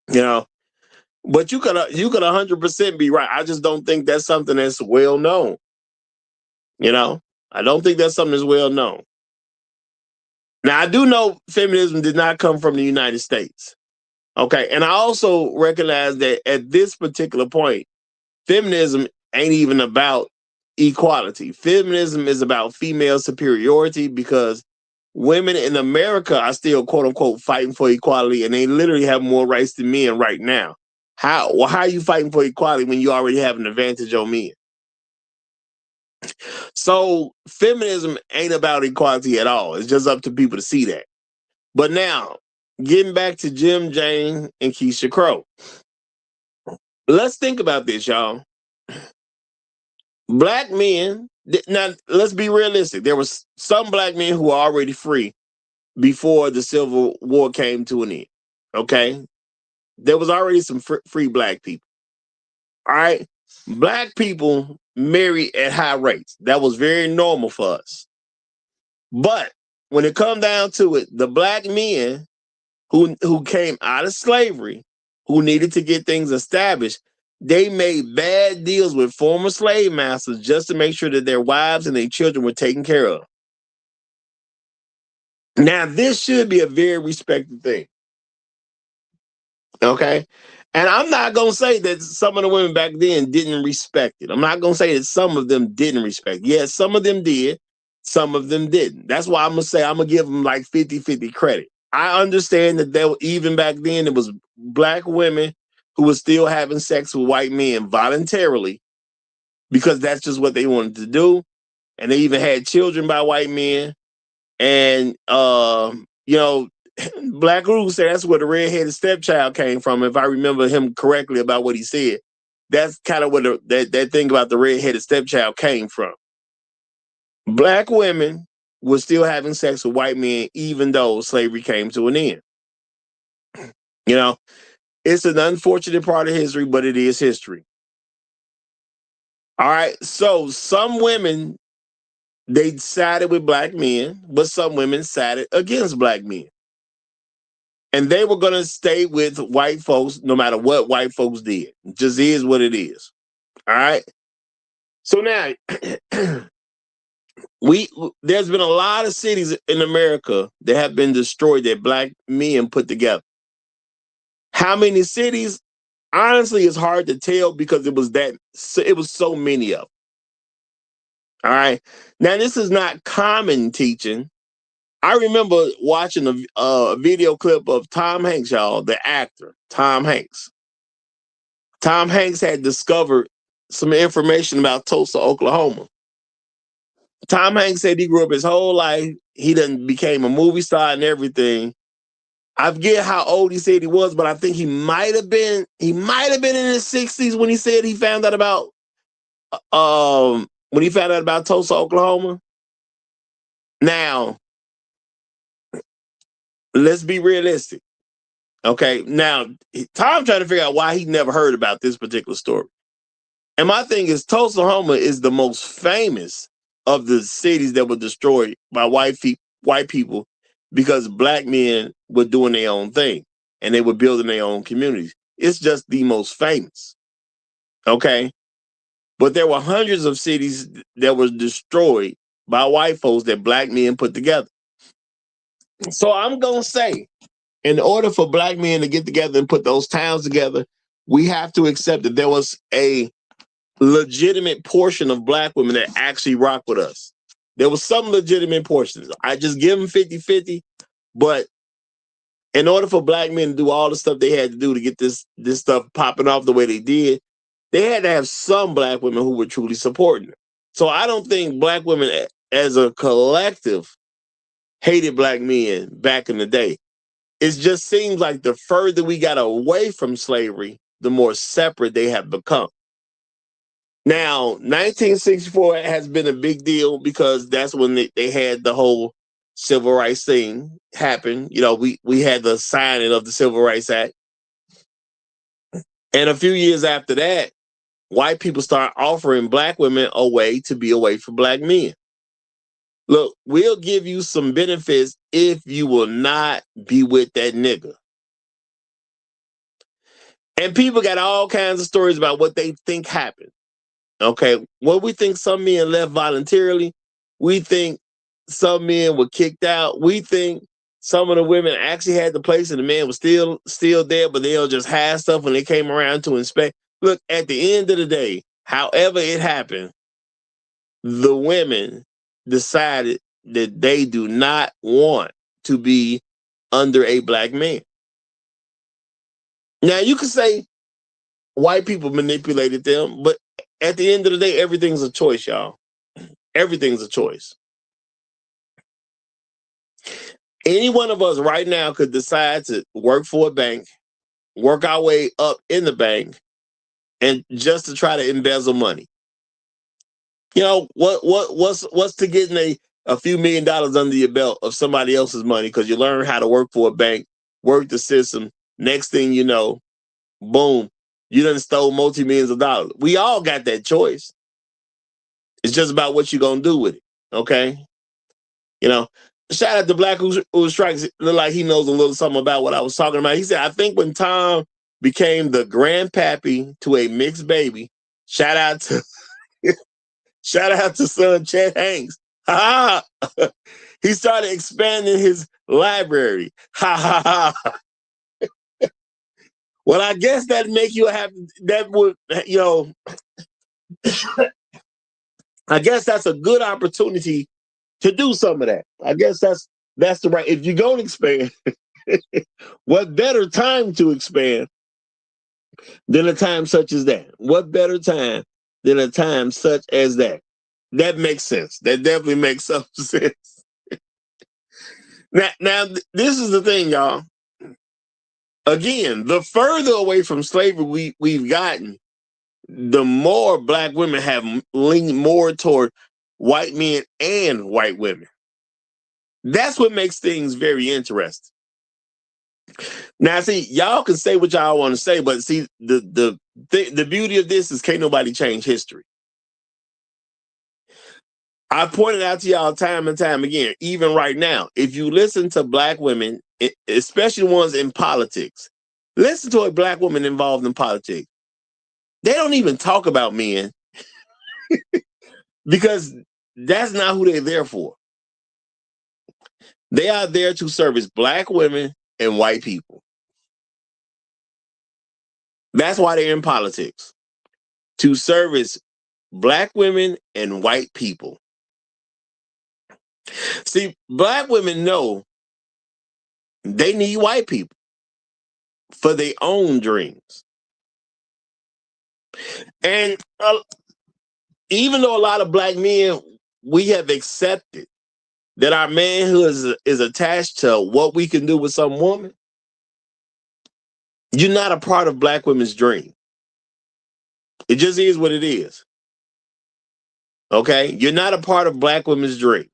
You know, but you could 100% be right. I just don't think that's something that's well known. You know, I don't think that's something that's well known. Now, I do know feminism did not come from the United States. Okay. And I also recognize that at this particular point, feminism ain't even about equality. Feminism is about female superiority because women in America are still, quote unquote, fighting for equality, and they literally have more rights than men right now. How are you fighting for equality when you already have an advantage on men? So feminism ain't about equality at all. It's just up to people to see that. But now, getting back to Jim Jane and Keisha Crow. Let's think about this, y'all. Black men, now let's be realistic. There was some black men who were already free before the Civil War came to an end. Okay? There was already some free black people. All right? Black people married at high rates. That was very normal for us. But when it come down to it, the black men who came out of slavery, who needed to get things established, they made bad deals with former slave masters just to make sure that their wives and their children were taken care of. Now, this should be a very respected thing. Okay? And I'm not going to say that some of the women back then didn't respect it. I'm not going to say that some of them didn't respect it. Yes, some of them did. Some of them didn't. That's why I'm going to say I'm going to give them like 50-50 credit. I understand that there, even back then, it was black women who were still having sex with white men voluntarily because that's just what they wanted to do. And they even had children by white men. And, you know, Black Guru said that's where the redheaded stepchild came from, if I remember him correctly about what he said. That's kind of where that thing about the redheaded stepchild came from. Black women were still having sex with white men even though slavery came to an end. You know, it's an unfortunate part of history, but it is history. All right, so some women, they sided with black men, but some women sided against black men. And they were going to stay with white folks no matter what white folks did. It just is what it is. All right. So now, there's been a lot of cities in America that have been destroyed that black men put together. How many cities? Honestly, it's hard to tell because it was so many of them. All right. Now, this is not common teaching. I remember watching a video clip of Tom Hanks, y'all, the actor, Tom Hanks. Tom Hanks had discovered some information about Tulsa, Oklahoma. Tom Hanks said he grew up his whole life. He done became a movie star and everything. I forget how old he said he was, but I think he might have been in his 60s when he said he found out about Tulsa, Oklahoma. Now, let's be realistic. Okay, now Tom trying to figure out why he never heard about this particular story. And my thing is, Tulsa, Oklahoma is the most famous of the cities that were destroyed by white people because black men were doing their own thing and they were building their own communities. It's just the most famous. Okay, but there were hundreds of cities that were destroyed by white folks that black men put together. So I'm gonna say, in order for black men to get together and put those towns together, we have to accept that there was a legitimate portion of black women that actually rock with us. There was some legitimate portions. I just give them 50-50, but in order for black men to do all the stuff they had to do to get this stuff popping off the way they did, they had to have some black women who were truly supporting them. So I don't think black women as a collective hated black men back in the day. It just seems like the further we got away from slavery, the more separate they have become. Now, 1964 has been a big deal because that's when they had the whole civil rights thing happen. You know, we had the signing of the Civil Rights Act. And a few years after that, white people start offering black women a way to be away from black men. Look, we'll give you some benefits if you will not be with that nigga. And people got all kinds of stories about what they think happened. Okay, well, we think some men left voluntarily. We think some men were kicked out. We think some of the women actually had the place and the man was still there, but they'll just hide stuff when they came around to inspect. Look, at the end of the day, however it happened, the women decided that they do not want to be under a black man. Now, you could say white people manipulated them, but at the end of the day, everything's a choice, y'all. Everything's a choice. Any one of us right now could decide to work for a bank, work our way up in the bank, and just to try to embezzle money. You know, what's to getting a few $1 million under your belt of somebody else's money because you learn how to work for a bank, work the system. Next thing you know, boom, you done stole multi-millions of dollars. We all got that choice. It's just about what you're going to do with it, okay? You know, shout out to Black who Strikes. Look like he knows a little something about what I was talking about. He said, I think when Tom became the grandpappy to a mixed baby, shout out to son Chet Hanks. Ha ha. He started expanding his library. Ha ha ha. Well, I guess that'd make you happy. That would, you know, I guess that's a good opportunity to do some of that. I guess that's the right. If you're going to expand, what better time to expand than a time such as that? What better time than a time such as that? That makes sense. That definitely makes some sense. Now, this is the thing, y'all. Again, the further away from slavery we've gotten, the more black women have leaned more toward white men and white women. That's what makes things very interesting. Now, see, y'all can say what y'all want to say, but see, the beauty of this is can't nobody change history. I pointed out to y'all time and time again, even right now, if you listen to black women, especially ones in politics, listen to a black woman involved in politics. They don't even talk about men because that's not who they're there for. They are there to service black women and white people. That's why they're in politics, to service black women and white people. See, black women know they need white people for their own dreams. And even though a lot of black men, we have accepted that our manhood is attached to what we can do with some woman, you're not a part of black women's dream. It just is what it is. Okay? You're not a part of black women's dream.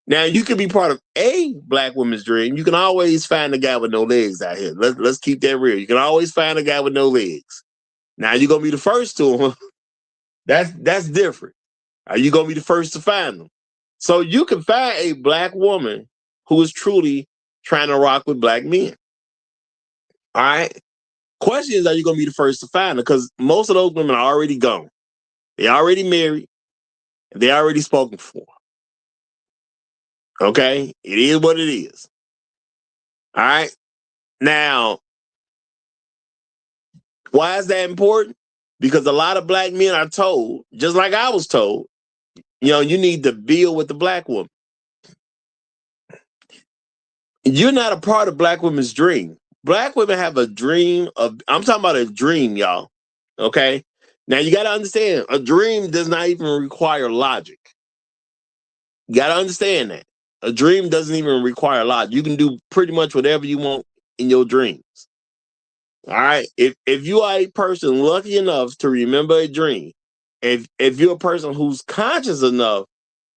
Now, you can be part of a black woman's dream. You can always find a guy with no legs out here. Let's keep that real. You can always find a guy with no legs. Now, you're going to be the first to him. That's different. Are you going to be the first to find them? So you can find a black woman who is truly trying to rock with black men. All right? Question is, are you going to be the first to find her? Because most of those women are already gone. They're already married. They're already spoken for. Okay? It is what it is. All right? Now, why is that important? Because a lot of black men are told, just like I was told, you know, you need to build with the black woman. You're not a part of black women's dream. Black women have a dream I'm talking about a dream, y'all. Okay? Now, you got to understand, a dream does not even require logic. You got to understand that. A dream doesn't even require logic. You can do pretty much whatever you want in your dreams. All right? If you are a person lucky enough to remember a dream, if you're a person who's conscious enough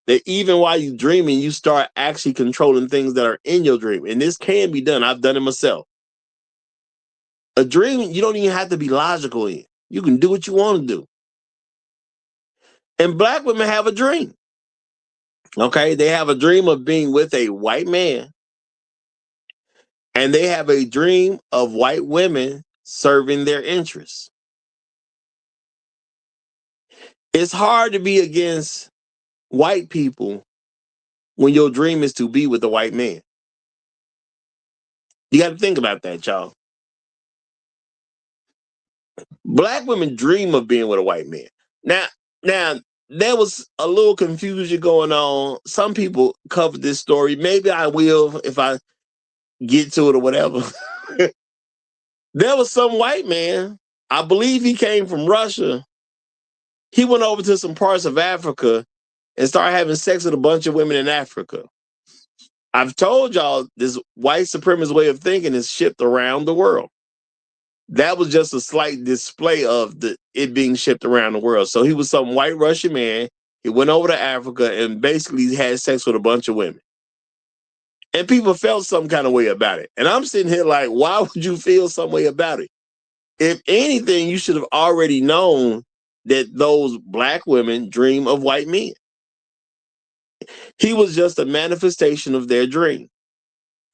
that even while you're dreaming, you start actually controlling things that are in your dream. And this can be done. I've done it myself. A dream, you don't even have to be logical in. You can do what you want to do. And black women have a dream. Okay, they have a dream of being with a white man, and they have a dream of white women serving their interests. It's hard to be against white people when your dream is to be with a white man. You got to think about that, y'all. Black women dream of being with a white man. Now, there was a little confusion going on. Some people covered this story. Maybe I will if I get to it or whatever. There was some white man, I believe he came from Russia. He went over to some parts of Africa and started having sex with a bunch of women in Africa. I've told y'all this white supremacist way of thinking is shipped around the world. That was just a slight display of it being shipped around the world. So he was some white Russian man. He went over to Africa and basically had sex with a bunch of women. And people felt some kind of way about it. And I'm sitting here like, why would you feel some way about it? If anything, you should have already known that those black women dream of white men. He was just a manifestation of their dream.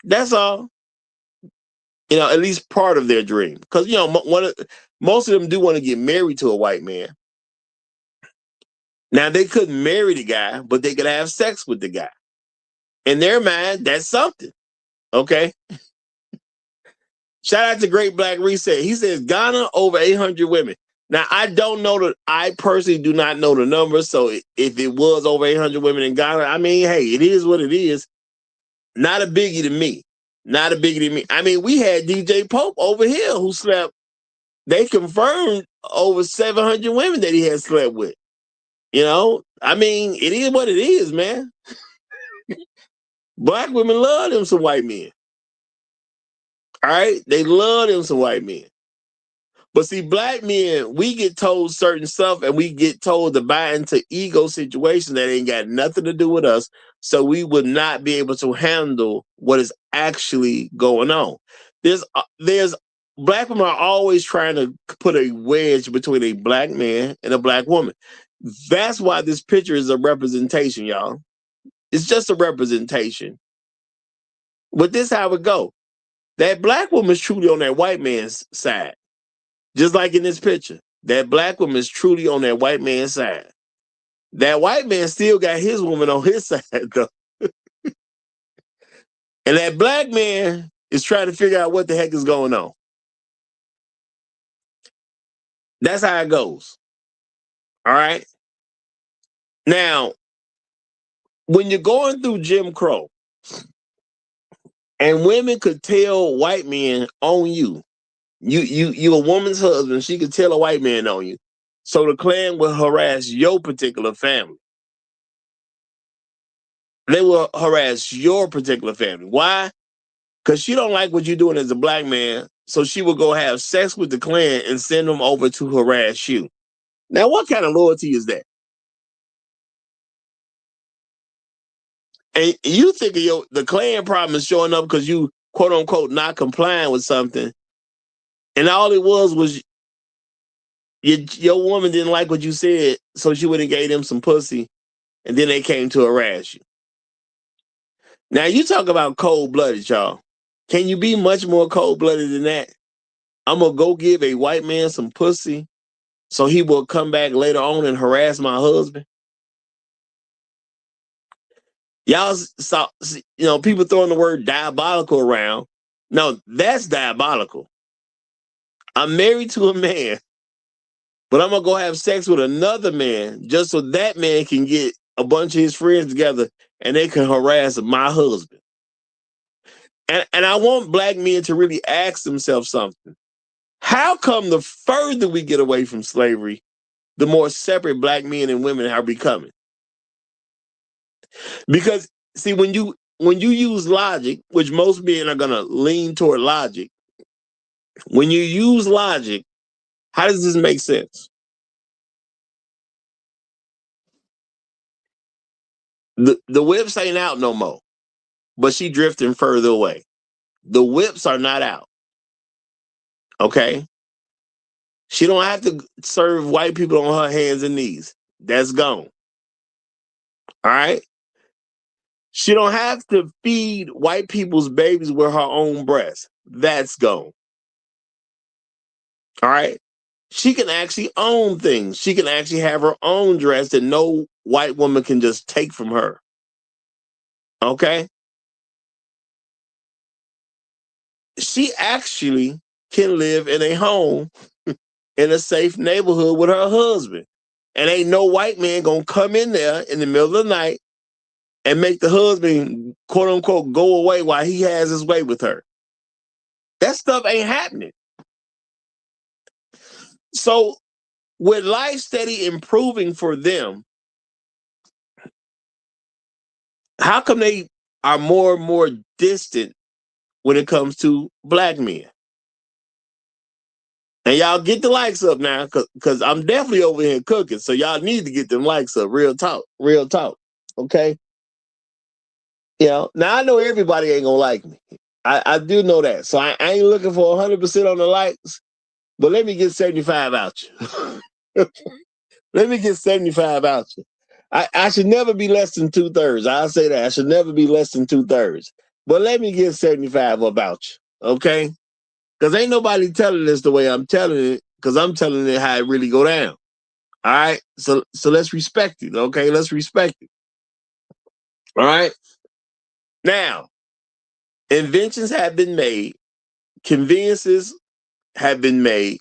That's all. At least part of their dream. Because, most of them do want to get married to a white man. Now, they couldn't marry the guy, but they could have sex with the guy. In their mind, that's something. Okay? Shout out to Great Black Reset. He says Ghana over 800 women. Now, I personally do not know the number. So if it was over 800 women in Ghana, I mean, hey, it is what it is. Not a biggie to me. Not a biggie to me. I mean, we had DJ Pope over here who slept. They confirmed over 700 women that he had slept with. I mean, it is what it is, man. Black women love them some white men. All right? They love them some white men. But see, black men, we get told certain stuff and we get told to buy into ego situations that ain't got nothing to do with us. So we would not be able to handle what is actually going on. There's black women are always trying to put a wedge between a black man and a black woman. That's why this picture is a representation, y'all. It's just a representation. But this is how it go. That black woman is truly on that white man's side. Just like in this picture, that black woman is truly on that white man's side. That white man still got his woman on his side, though. And that black man is trying to figure out what the heck is going on. That's how it goes. All right? Now, when you're going through Jim Crow, and women could tell white men on you, you a woman's husband, she could tell a white man on you. So the Klan will harass your particular family. They will harass your particular family. Why? Because she don't like what you're doing as a black man, so she will go have sex with the Klan and send them over to harass you. Now, what kind of loyalty is that? And you think the Klan problem is showing up because you, quote unquote, not complying with something, and all it was your woman didn't like what you said, so she went and gave them some pussy, and then they came to harass you. Now, you talk about cold-blooded, y'all. Can you be much more cold-blooded than that? I'm going to go give a white man some pussy so he will come back later on and harass my husband? Y'all saw, people throwing the word diabolical around. No, that's diabolical. I'm married to a man, but I'm going to go have sex with another man just so that man can get a bunch of his friends together and they can harass my husband. And I want black men to really ask themselves something. How come the further we get away from slavery, the more separate black men and women are becoming? Because, see, when you use logic, which most men are going to lean toward logic, when you use logic, how does this make sense? The whips ain't out no more, but she drifting further away. The whips are not out. Okay? She don't have to serve white people on her hands and knees. That's gone. All right? She don't have to feed white people's babies with her own breast. That's gone. All right? She can actually own things. She can actually have her own dress that no white woman can just take from her. Okay? She actually can live in a home in a safe neighborhood with her husband. And ain't no white man gonna come in there in the middle of the night and make the husband, quote unquote, go away while he has his way with her. That stuff ain't happening. So with life steady improving for them, how come they are more and more distant when it comes to black men? And y'all get the likes up now, because I'm definitely over here cooking. So y'all need to get them likes up. Real talk. Real talk. Okay? You know, now I know everybody ain't gonna like me. I do know that. So I ain't looking for 100% on the likes, but let me get 75 out you. Let me get 75 out you. I should never be less than 2/3. I'll say that. I should never be less than 2/3. But let me get 75 about you. Okay? Because ain't nobody telling this the way I'm telling it, because I'm telling it how it really go down. All right? So let's respect it. Okay? Let's respect it. All right? Now, inventions have been made. Conveniences have been made.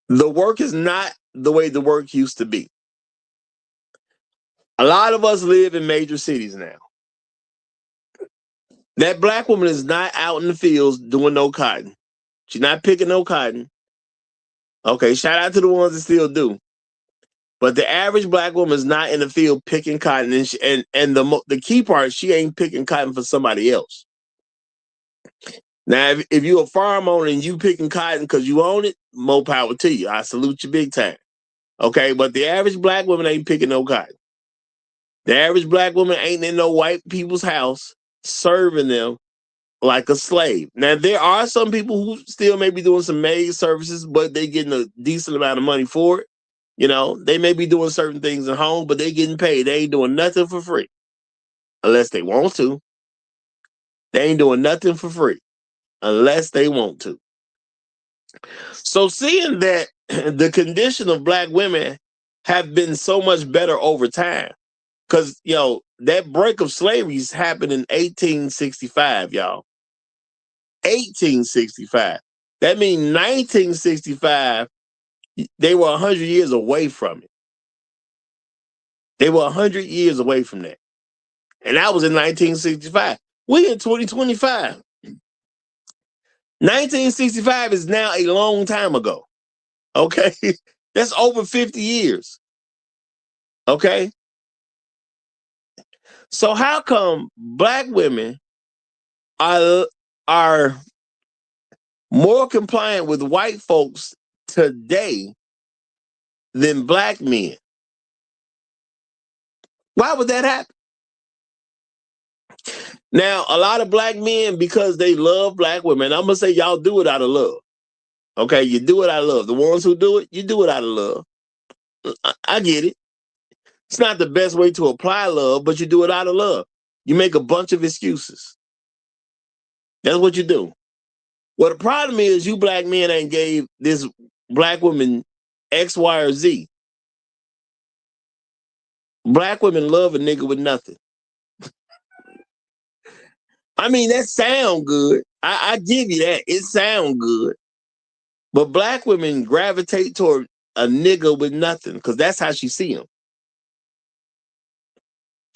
The work is not the way the work used to be. A lot of us live in major cities now. That black woman is not out in the fields doing no cotton. She's not picking no cotton. Okay, shout out to the ones that still do. But the average black woman is not in the field picking cotton, and the key part, she ain't picking cotton for somebody else. Now, if you're a farm owner and you picking cotton because you own it, more power to you. I salute you big time. Okay, but the average black woman ain't picking no cotton. The average black woman ain't in no white people's house serving them like a slave. Now, there are some people who still may be doing some maid services, but they getting a decent amount of money for it. You know, they may be doing certain things at home, but they getting paid. They ain't doing nothing for free. Unless they want to. They ain't doing nothing for free. Unless they want to. So seeing that the condition of black women have been so much better over time, because, that break of slavery happened in 1865, y'all. 1865. That means 1965, they were 100 years away from it. They were 100 years away from that. And that was in 1965. We in 2025. 1965 is now a long time ago. Okay? That's over 50 years. Okay? So how come black women are more compliant with white folks today than black men? Why would that happen? Now, a lot of black men, because they love black women, I'm going to say y'all do it out of love. Okay, you do it out of love. The ones who do it, you do it out of love. I get it. It's not the best way to apply love, but you do it out of love. You make a bunch of excuses. That's what you do. Well, the problem is you black men ain't gave this black woman X, Y, or Z. Black women love a nigga with nothing. I mean, that sound good. I give you that. It sound good. But black women gravitate toward a nigga with nothing because that's how she see him.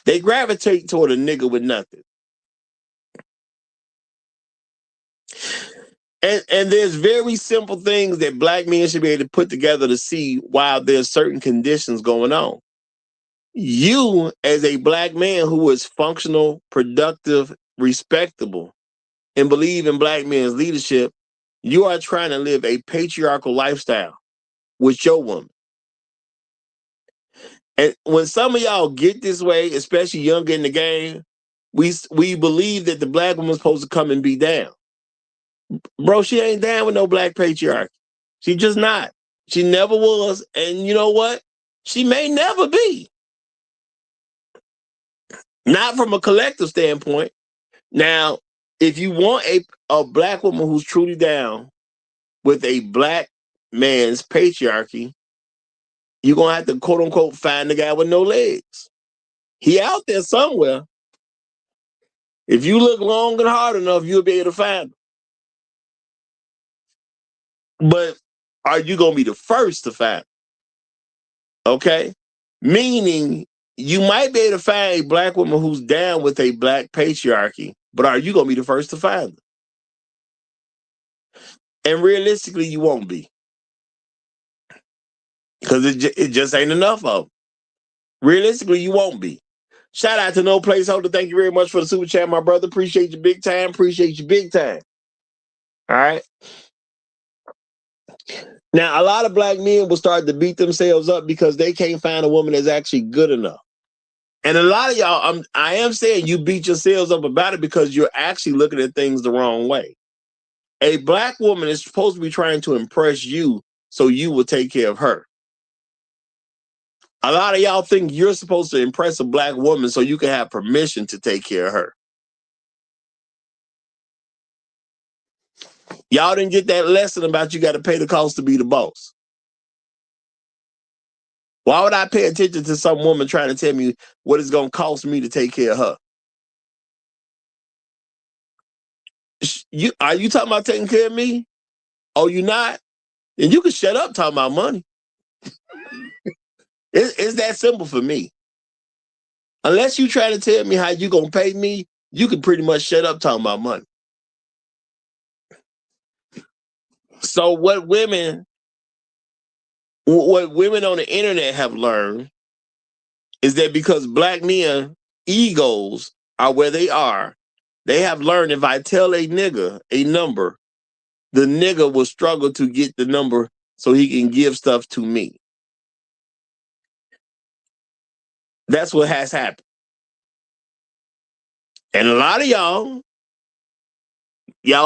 They gravitate toward a nigga with nothing. And there's very simple things that black men should be able to put together to see while there's certain conditions going on. You, as a black man who is functional, productive, respectable, and believe in black men's leadership, you are trying to live a patriarchal lifestyle with your woman. And when some of y'all get this way, especially younger in the game, we believe that the black woman's supposed to come and be down. Bro, she ain't down with no black patriarchy. She just not. She never was. And you know what? She may never be. Not from a collective standpoint. Now, if you want a black woman who's truly down with a black man's patriarchy, you're going to have to, quote unquote, find the guy with no legs. He out there somewhere. If you look long and hard enough, you'll be able to find him. But are you going to be the first to find him? Okay? Meaning, you might be able to find a black woman who's down with a black patriarchy, but are you going to be the first to find them? And realistically, you won't be. Because it just ain't enough of them. Realistically, you won't be. Shout out to No Placeholder. Thank you very much for the super chat, my brother. Appreciate you big time. Appreciate you big time. All right. Now, a lot of black men will start to beat themselves up because they can't find a woman that's actually good enough. And a lot of y'all, I am saying you beat yourselves up about it because you're actually looking at things the wrong way. A black woman is supposed to be trying to impress you so you will take care of her. A lot of y'all think you're supposed to impress a black woman so you can have permission to take care of her. Y'all didn't get that lesson about you got to pay the cost to be the boss. Why would I pay attention to some woman trying to tell me what it's going to cost me to take care of her? Are you talking about taking care of me? Oh, you not? Then you can shut up talking about money. It's that simple for me. Unless you try to tell me how you going to pay me, you can pretty much shut up talking about money. So what women on the internet have learned is that because black men egos are where they are, they have learned if I tell a nigga a number, the nigga will struggle to get the number so he can give stuff to me. That's what has happened. And a lot of y'all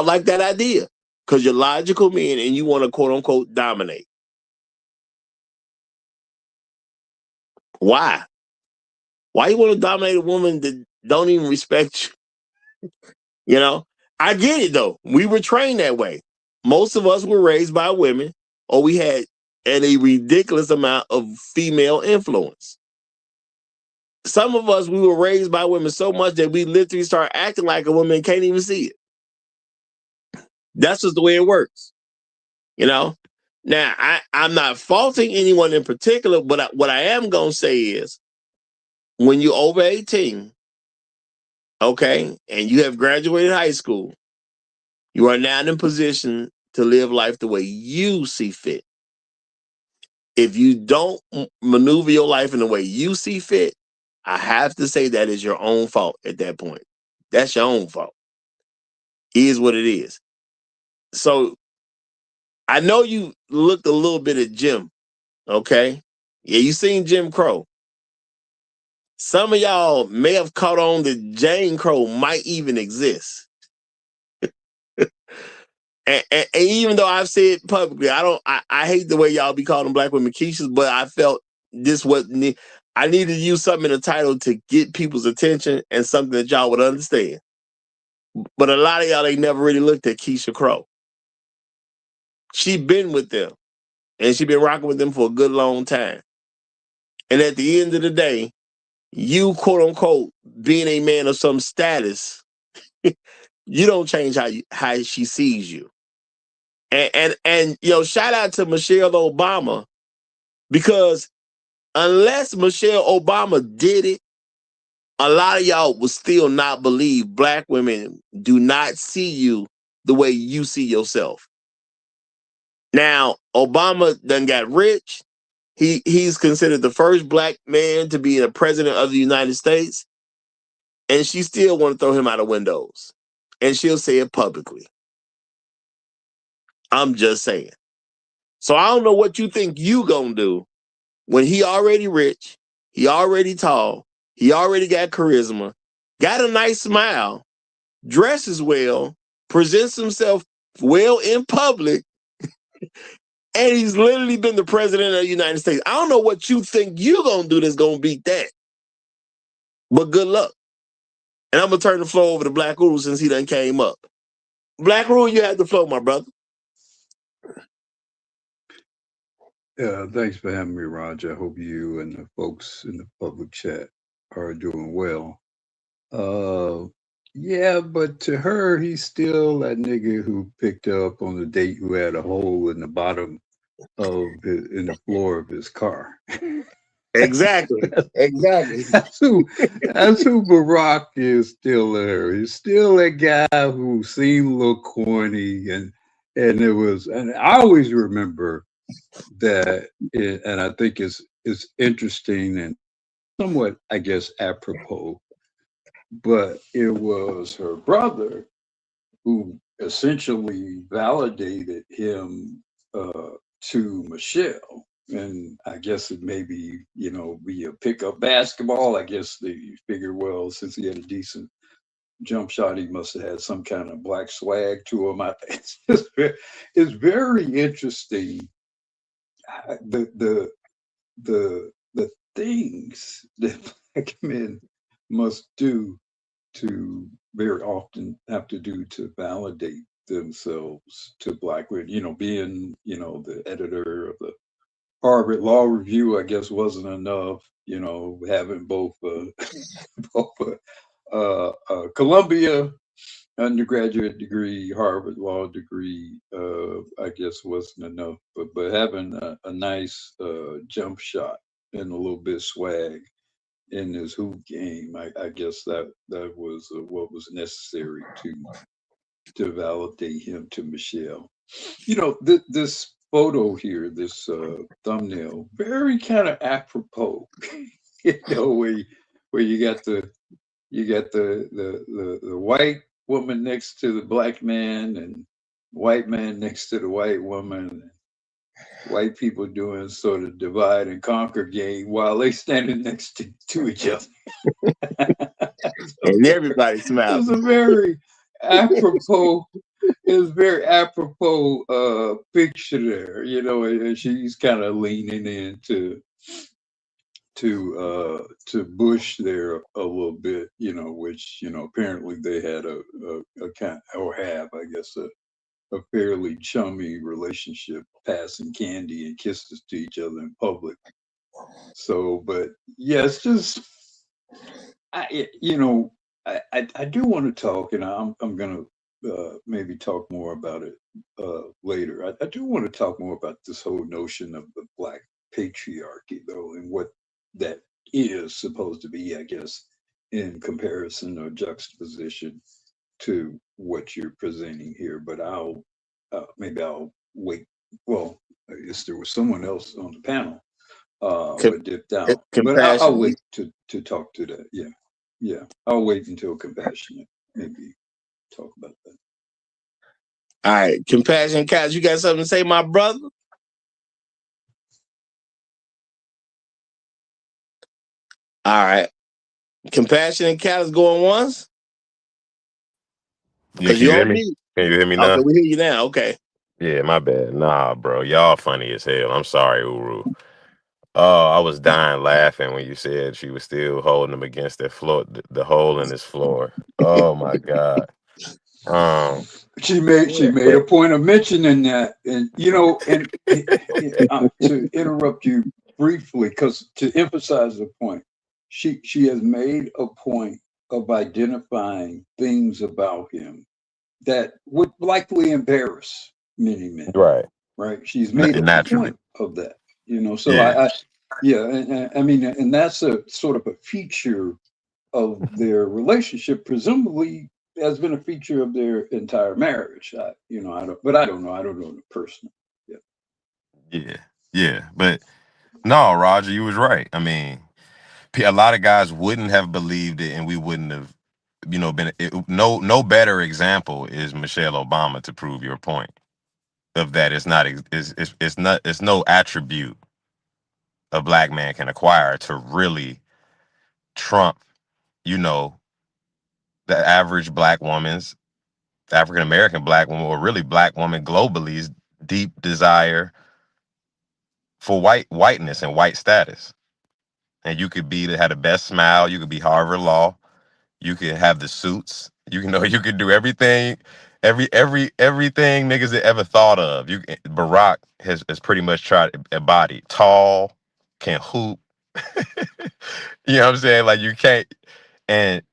like that idea because you're logical men and you want to quote unquote dominate. Why? Why you want to dominate a woman that don't even respect you? You know, I get it though. We were trained that way. Most of us were raised by women, or we had a ridiculous amount of female influence. Some of us, we were raised by women so much that we literally start acting like a woman and can't even see it. That's just the way it works. You know? Now, I'm not faulting anyone in particular, but what I am going to say is when you're over 18, okay, and you have graduated high school, you are now in position to live life the way you see fit. If you don't maneuver your life in the way you see fit, I have to say that is your own fault at that point. That's your own fault. It is what it is. So I know you looked a little bit at Jim, okay? Yeah, you seen Jim Crow. Some of y'all may have caught on that Jane Crow might even exist. And even though I've said publicly, I hate the way y'all be calling black women Keishas, but I felt I needed to use something in the title to get people's attention and something that y'all would understand. But a lot of y'all ain't never really looked at Keisha Crow. She been with them, and she been rocking with them for a good long time. And at the end of the day, you quote unquote being a man of some status, you don't change how she sees you. And shout out to Michelle Obama, because unless Michelle Obama did it, a lot of y'all will still not believe black women do not see you the way you see yourself. Now, Obama done got rich. He's considered the first black man to be a president of the United States. And she still want to throw him out of windows. And she'll say it publicly. I'm just saying. So I don't know what you think you gonna do when he already rich, he already tall, he already got charisma, got a nice smile, dresses well, presents himself well in public, And he's literally been the president of the United States. I don't know what you think you're going to do that's going to beat that. But good luck. And I'm going to turn the floor over to Black Uru since he done came up. Black Uru, you have the floor, my brother. Thanks for having me, Roger. I hope you and the folks in the public chat are doing well. Yeah, but to her, he's still that nigga who picked her up on the date who had a hole in the bottom in the floor of his car. Exactly. That's who Barack is still there. He's still that guy who seemed a little corny, and I always remember that, and I think it's interesting and somewhat, I guess, apropos. But it was her brother who essentially validated him to Michelle. And I guess it may be, be a pickup basketball. I guess they figured, well, since he had a decent jump shot, he must have had some kind of black swag to him. It's very interesting. The things that black men must do to very often have to do to validate themselves to black women, being, the editor of the Harvard Law Review, I guess wasn't enough, having both Columbia undergraduate degree, Harvard Law degree, I guess wasn't enough, but having a nice jump shot and a little bit swag in his hoop game, I guess that was what was necessary to validate him to Michelle. This photo here, this thumbnail, very kind of apropos. Where you got the white woman next to the black man, and white man next to the white woman. White people doing sort of divide and conquer game while they standing next to each other. And everybody smiles. It's a very apropos. It's very apropos picture there, and she's kind of leaning into Bush there a little bit, which apparently they had a kind, or have, I guess, a fairly chummy relationship, passing candy and kisses to each other in public. So, but yeah, it's just, I do want to talk, and I'm going to maybe talk more about it later. I do want to talk more about this whole notion of the Black patriarchy, though, and what that is supposed to be, I guess, in comparison or juxtaposition to what you're presenting here. But maybe I'll wait. Well, I guess there was someone else on the panel but dipped out. But I'll wait to talk to that. Yeah. I'll wait until compassionate. Maybe talk about that. All right, Compassion Cats, you got something to say, my brother? All right, Compassion Cats going once. Yeah, can you hear me? Can you hear me now? Okay, we hear you now. Okay. Yeah, my bad. Nah, bro, y'all funny as hell. I'm sorry, Uru. I was dying laughing when you said she was still holding him against that floor, the hole in his floor. Oh my God. She made a point of mentioning that, and to interrupt you briefly, because to emphasize the point, she has made a point of identifying things about him that would likely embarrass many men. Right. She's made a point of that. So yeah. I mean, and that's a sort of a feature of their relationship, presumably has been a feature of their entire marriage. I don't know the person. Yeah. But no, Roger, you was right. I mean, a lot of guys wouldn't have believed it, and we wouldn't have, been no better example is Michelle Obama to prove your point of that. It's no attribute a black man can acquire to really trump, the average black woman's, African American black woman, or really black woman globally's deep desire for whiteness and white status. And you could have the best smile. You could be Harvard Law. You could have the suits. You could do everything, everything niggas had ever thought of. Barack has pretty much tried to embody. Tall, can hoop. You know what I'm saying? Like you can't. And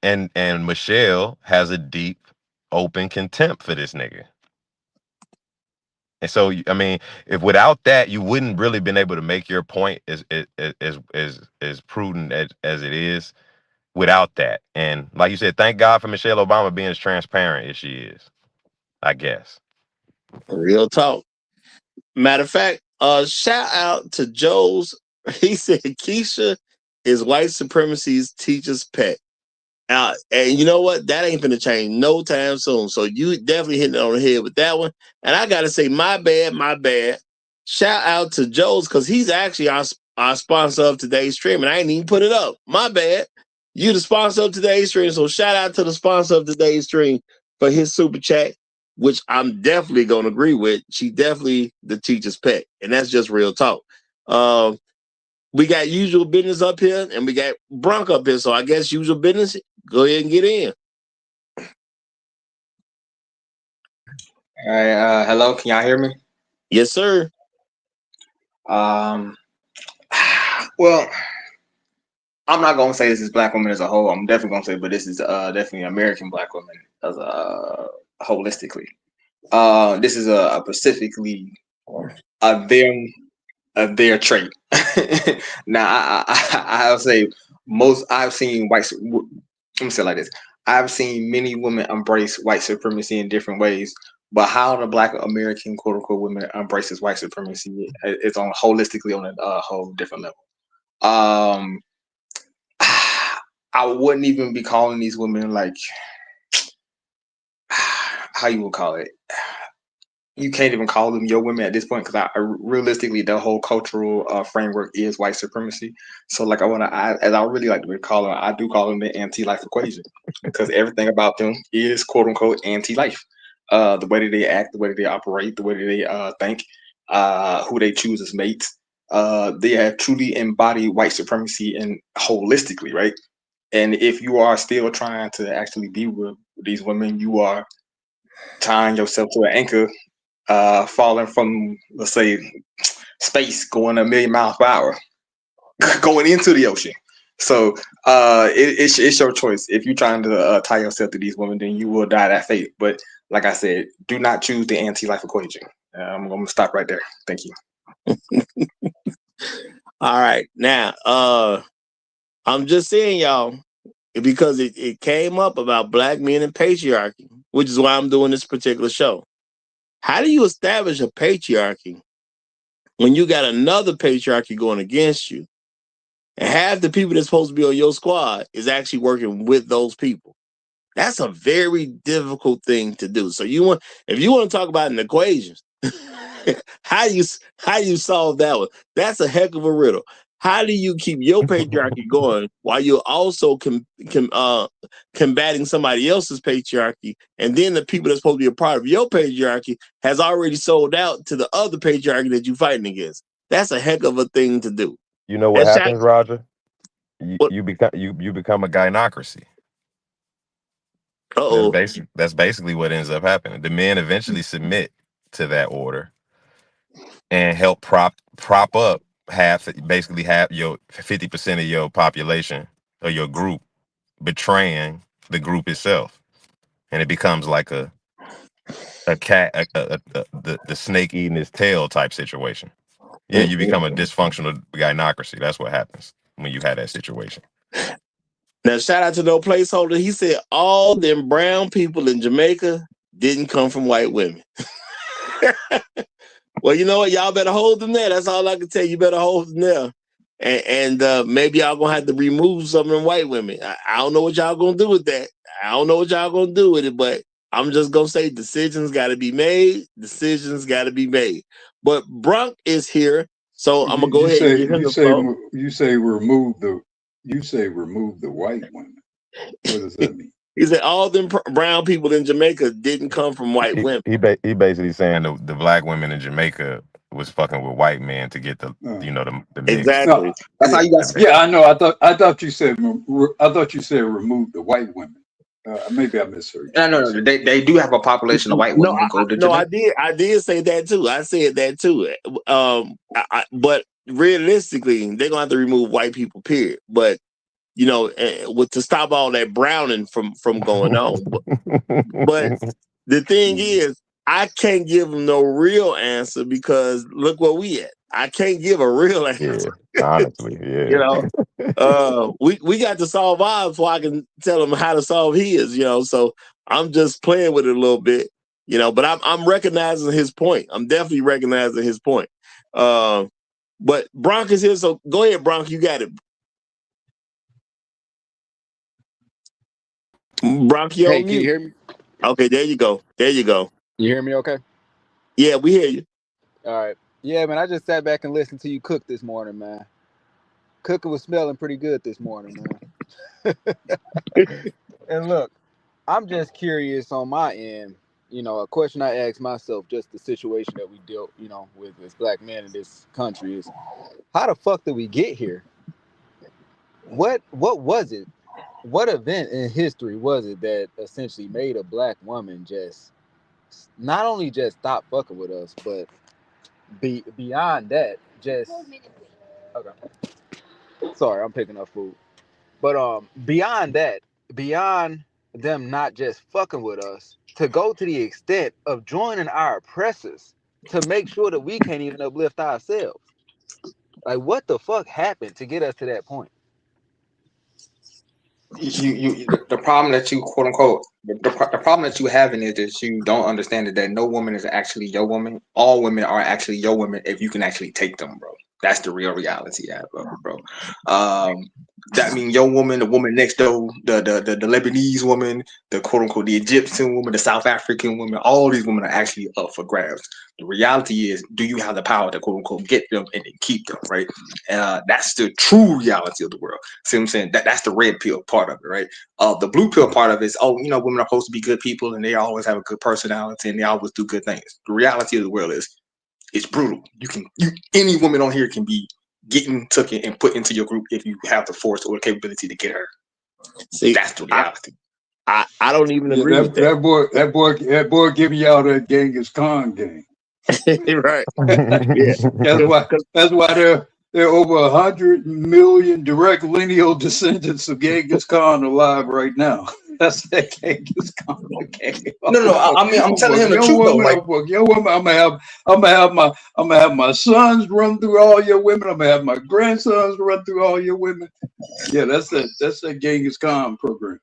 Michelle has a deep, open contempt for this nigga. And so, I mean, if without that, you wouldn't really been able to make your point as prudent as it is without that. And like you said, thank God for Michelle Obama being as transparent as she is, I guess. Real talk. Matter of fact, shout out to Joe's. He said Keisha is white supremacy's teacher's pet. And you know what? That ain't gonna change no time soon. So you definitely hitting it on the head with that one. And I gotta say, my bad. Shout out to Joe's because he's actually our sponsor of today's stream, and I ain't even put it up. My bad. You the sponsor of today's stream, so shout out to the sponsor of today's stream for his super chat, which I'm definitely gonna agree with. She definitely the teacher's pet, and that's just real talk. We got usual business up here, and we got Bronk up here. So I guess usual business. Go ahead and get in. All right. Hello. Can y'all hear me? Yes, sir. Well, I'm not gonna say this is black women as a whole. I'm definitely gonna say, but this is definitely American black women as holistically. This is specifically their trait. Now, I'll say most. I've seen white. Let me say it like this. I've seen many women embrace white supremacy in different ways, but how the Black American quote unquote women embraces white supremacy is on holistically on a whole different level. I wouldn't even be calling these women like how you would call it. You can't even call them your women at this point because realistically, the whole cultural framework is white supremacy. So, like, as I really like to call them, I do call them the anti-life equation because everything about them is quote unquote anti-life. The way that they act, the way that they operate, the way that they think, who they choose as mates. They have truly embodied white supremacy and holistically, right? And if you are still trying to actually be with these women, you are tying yourself to an anchor. Falling from, let's say, space, going 1,000,000 miles per hour, going into the ocean. So it's your choice. If you're trying to tie yourself to these women, then you will die that fate. But like I said, do not choose the anti-life equation. I'm going to stop right there. Thank you. All right. Now, I'm just saying, y'all, because it came up about black men and patriarchy, which is why I'm doing this particular show. How do you establish a patriarchy when you got another patriarchy going against you? And half the people that's supposed to be on your squad is actually working with those people. That's a very difficult thing to do. So if you want to talk about an equation, how do you solve that one? That's a heck of a riddle. How do you keep your patriarchy going while you're also combating somebody else's patriarchy? And then the people that's supposed to be a part of your patriarchy has already sold out to the other patriarchy that you're fighting against. That's a heck of a thing to do. You know what happens, Roger? You become a gynocracy. That's basically what ends up happening. The men eventually submit to that order and help prop up basically half your 50% of your population or your group betraying the group itself, and it becomes like a cat, the snake eating its tail type situation. Yeah, you become a dysfunctional gynocracy. That's what happens when you have that situation. Now, shout out to No Placeholder. He said all them brown people in Jamaica didn't come from white women. Well, you know what? Y'all better hold them there. That's all I can tell you. You better hold them there. And maybe y'all going to have to remove some of them white women. I don't know what y'all going to do with that. I don't know what y'all going to do with it, but I'm just going to say decisions got to be made. Decisions got to be made. But Brunk is here, so I'm going to go ahead and give him the floor. You say remove the white women. What does that mean? He said all them brown people in Jamaica didn't come from white women. He basically saying the black women in Jamaica was fucking with white men to get the the mix. Exactly. No, That's how you got. yeah, I know. I thought you said remove the white women. Maybe I misheard you. No. They do have a population of white women who go to Jamaica. I did say that too. I said that too. But realistically, they're gonna have to remove white people. Period. But to stop all that browning from going on. But the thing is, I can't give them no real answer because look where we at. I can't give a real answer. Yeah, honestly, yeah. We got to solve ours before I can tell him how to solve his. So I'm just playing with it a little bit. But I'm recognizing his point. I'm definitely recognizing his point. But Bronk is here, so go ahead, Bronk. You got it. Bronk, you Hey, on can you mute. hear me? Okay, there you go. You hear me okay? Yeah, we hear you. All right. Yeah, man, I just sat back and listened to you cook this morning, man. Cooking was smelling pretty good this morning, man. And look, I'm just curious on my end, a question I asked myself, just the situation that we dealt, with as black men in this country is, how the fuck did we get here? What was it? What event in history was it that essentially made a black woman just not only just stop fucking with us, but beyond that, just okay. Sorry, I'm picking up food. But beyond that, beyond them not just fucking with us, to go to the extent of joining our oppressors to make sure that we can't even uplift ourselves. Like, what the fuck happened to get us to that point? The problem that you quote unquote the problem that you having is that you don't understand that no woman is actually your woman. All women are actually your women if you can actually take them, bro. That's the real reality of it, bro. That means your woman, the woman next door, the Lebanese woman, the quote unquote the Egyptian woman, the South African woman, all these women are actually up for grabs. The reality is, do you have the power to quote unquote get them and then keep them, right? That's the true reality of the world. See what I'm saying? That's the red pill part of it, right? The blue pill part of it is, women are supposed to be good people and they always have a good personality and they always do good things. The reality of the world is, it's brutal. Any woman on here can be getting taken and put into your group if you have the force or the capability to get her. See, that's the reality. I don't even agree with that. That boy giving y'all that Genghis Khan game. Right. Yeah. That's why there are over 100 million direct lineal descendants of Genghis Khan alive right now. That's that Genghis Khan game. No. I mean, I'm telling him the truth though. Like, your woman, I'm gonna have my sons run through all your women. I'm gonna have my grandsons run through all your women. Yeah, that's that Genghis Khan program.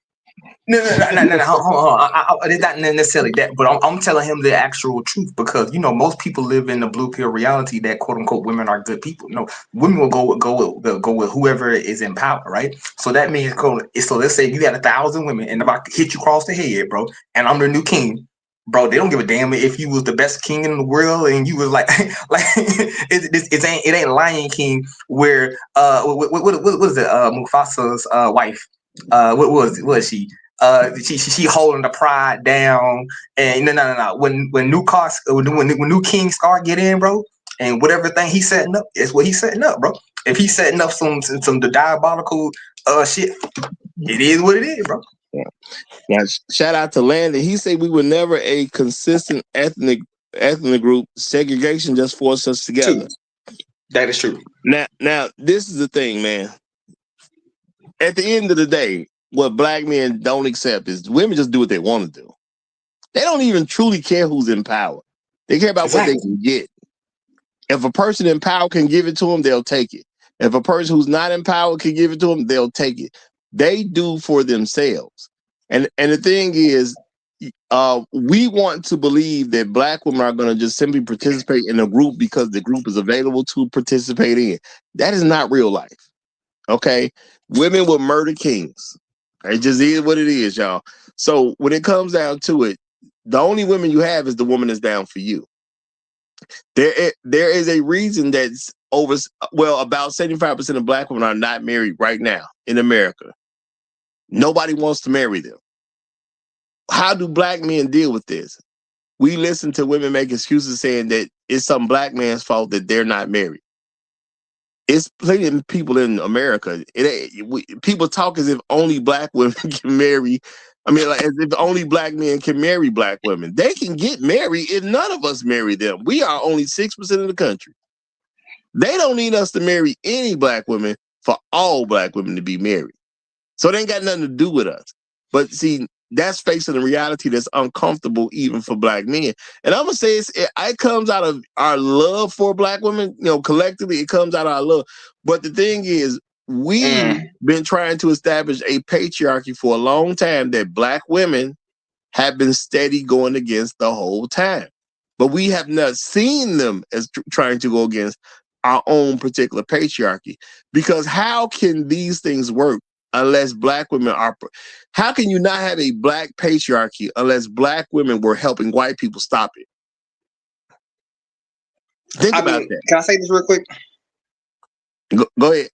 No. Hold on. It's not necessarily that, but I'm telling him the actual truth because most people live in the blue pill reality that quote unquote women are good people. No, women will go with whoever is in power, right? So that means so let's say you had 1,000 women, and if I hit you across the head, bro, and I'm the new king. Bro, they don't give a damn if you was the best king in the world and you was like it ain't Lion King where what is it Mufasa's wife what was she? She holding the pride down, and no. When new King Scar get in, bro, and whatever thing he's setting up, it's what he's setting up, bro. If he's setting up some diabolical shit, it is what it is, bro. Yeah. Now, shout out to Landon. He said we were never a consistent ethnic group. Segregation just forced us together. That is true. Now, this is the thing, man. At the end of the day, what black men don't accept is women just do what they want to do. They don't even truly care who's in power. They care about what they can get. If a person in power can give it to them, they'll take it. If a person who's not in power can give it to them, they'll take it. They do for themselves. And the thing is, we want to believe that black women are going to just simply participate in a group because the group is available to participate in. That is not real life. Okay? Women will murder kings. It just is what it is, y'all. So when it comes down to it, the only women you have is the woman that's down for you. There is a reason that's about 75% of black women are not married right now in America. Nobody wants to marry them. How do black men deal with this? we listen to women make excuses saying that it's some black man's fault that they're not married. It's plenty of people in America. People talk as if only black women can marry. I mean, like as if only black men can marry black women. They can get married if none of us marry them. We are only 6% of the country. They don't need us to marry any black women for all black women to be married. So it ain't got nothing to do with us. But see, that's facing a reality that's uncomfortable even for black men. And I'm gonna say it comes out of our love for black women. Collectively, it comes out of our love. But the thing is, we've been trying to establish a patriarchy for a long time that black women have been steady going against the whole time. But we have not seen them as trying to go against our own particular patriarchy. Because how can these things work unless black women are... How can you not have a black patriarchy unless black women were helping white people stop it? Think about that. Can I say this real quick? Go ahead.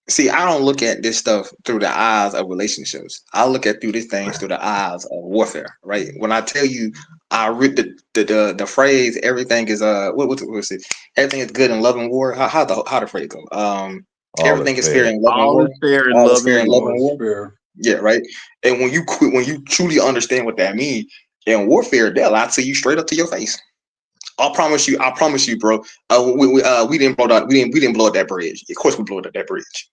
See, I don't look at this stuff through the eyes of relationships. I look at these things through the eyes of warfare, right? When I tell you, I read the phrase, everything is what's it? Everything is good in love and war. How the phrase go? Everything is fair in love and war. All is fair in love and war. Yeah, right. And when you truly understand what that means in warfare, they'll lie to you straight up to your face. I promise you, bro. We didn't blow up that bridge. Of course, we blew up that bridge.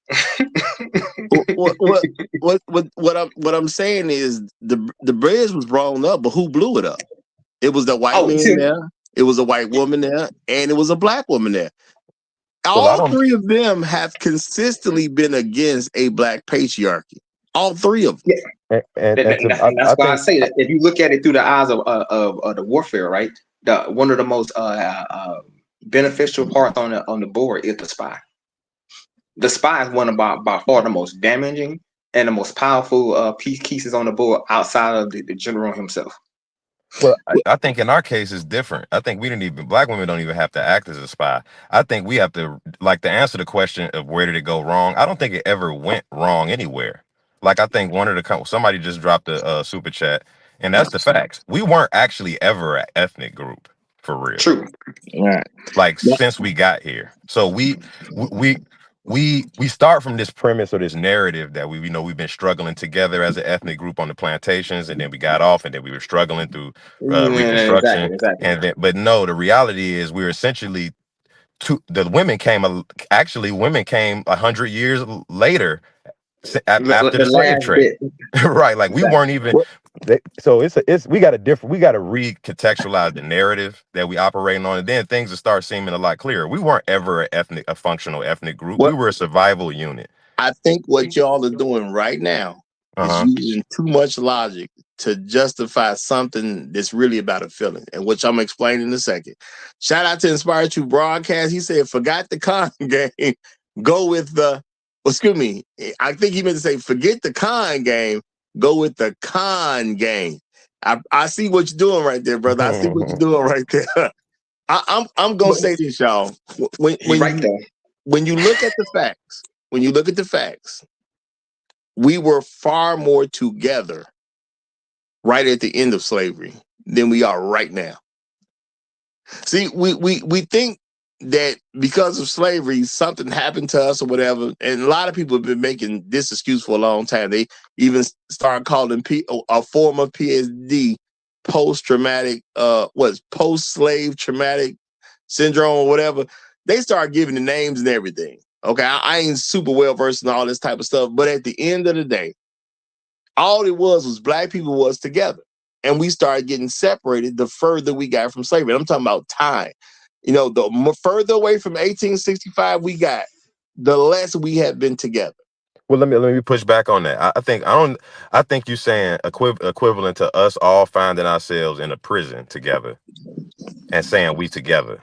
What I'm saying is the bridge was blown up, but who blew it up? It was the white man there. It was a white woman there, and it was a black woman there. All three of them have consistently been against a black patriarchy. All three of them. Yeah. That's why I say that if you look at it through the eyes of the warfare, right? One of the most beneficial parts on the board is the spy. The spy is one of by far the most damaging and the most powerful pieces on the board outside of the general himself. Well, I think in our case it's different. I think black women don't even have to act as a spy. I think we have to, to answer the question of where did it go wrong. I don't think it ever went wrong anywhere. Like, I think somebody just dropped a super chat, and that's the facts. We weren't actually ever an ethnic group. For real. True. Right. Since we got here. So we start from this premise or this narrative that we've been struggling together as an ethnic group on the plantations, and then we got off, and then we were struggling through Reconstruction. Exactly. And but no, the reality is we're essentially women came 100 years later after the slave trade. Right. Like, we weren't even... So we got to recontextualize the narrative that we operating on, and then things will start seeming a lot clearer. We weren't ever a functional ethnic group. We were a survival unit. I think what y'all are doing right now is using too much logic to justify something that's really about a feeling, and which I'm gonna explain in a second. Shout out to Inspired to Broadcast. He said, "Forgot the con game, go with the." Excuse me. I think he meant to say, "Forget the con game. Go with the con game." I see what you're doing right there, brother. I see what you're doing right there. I'm gonna say this, y'all. When you look at the facts, we were far more together right at the end of slavery than we are right now. See, we think that because of slavery, something happened to us or whatever. And a lot of people have been making this excuse for a long time. They even started calling a form of PSD post-traumatic, post-slave traumatic syndrome or whatever. They start giving the names and everything. Okay, I ain't super well versed in all this type of stuff. But at the end of the day, all it was black people was together. And we started getting separated the further we got from slavery. I'm talking about time. The further away from 1865 we got, the less we have been together. Well, let me push back on that. I think you're saying equivalent to us all finding ourselves in a prison together and saying we together.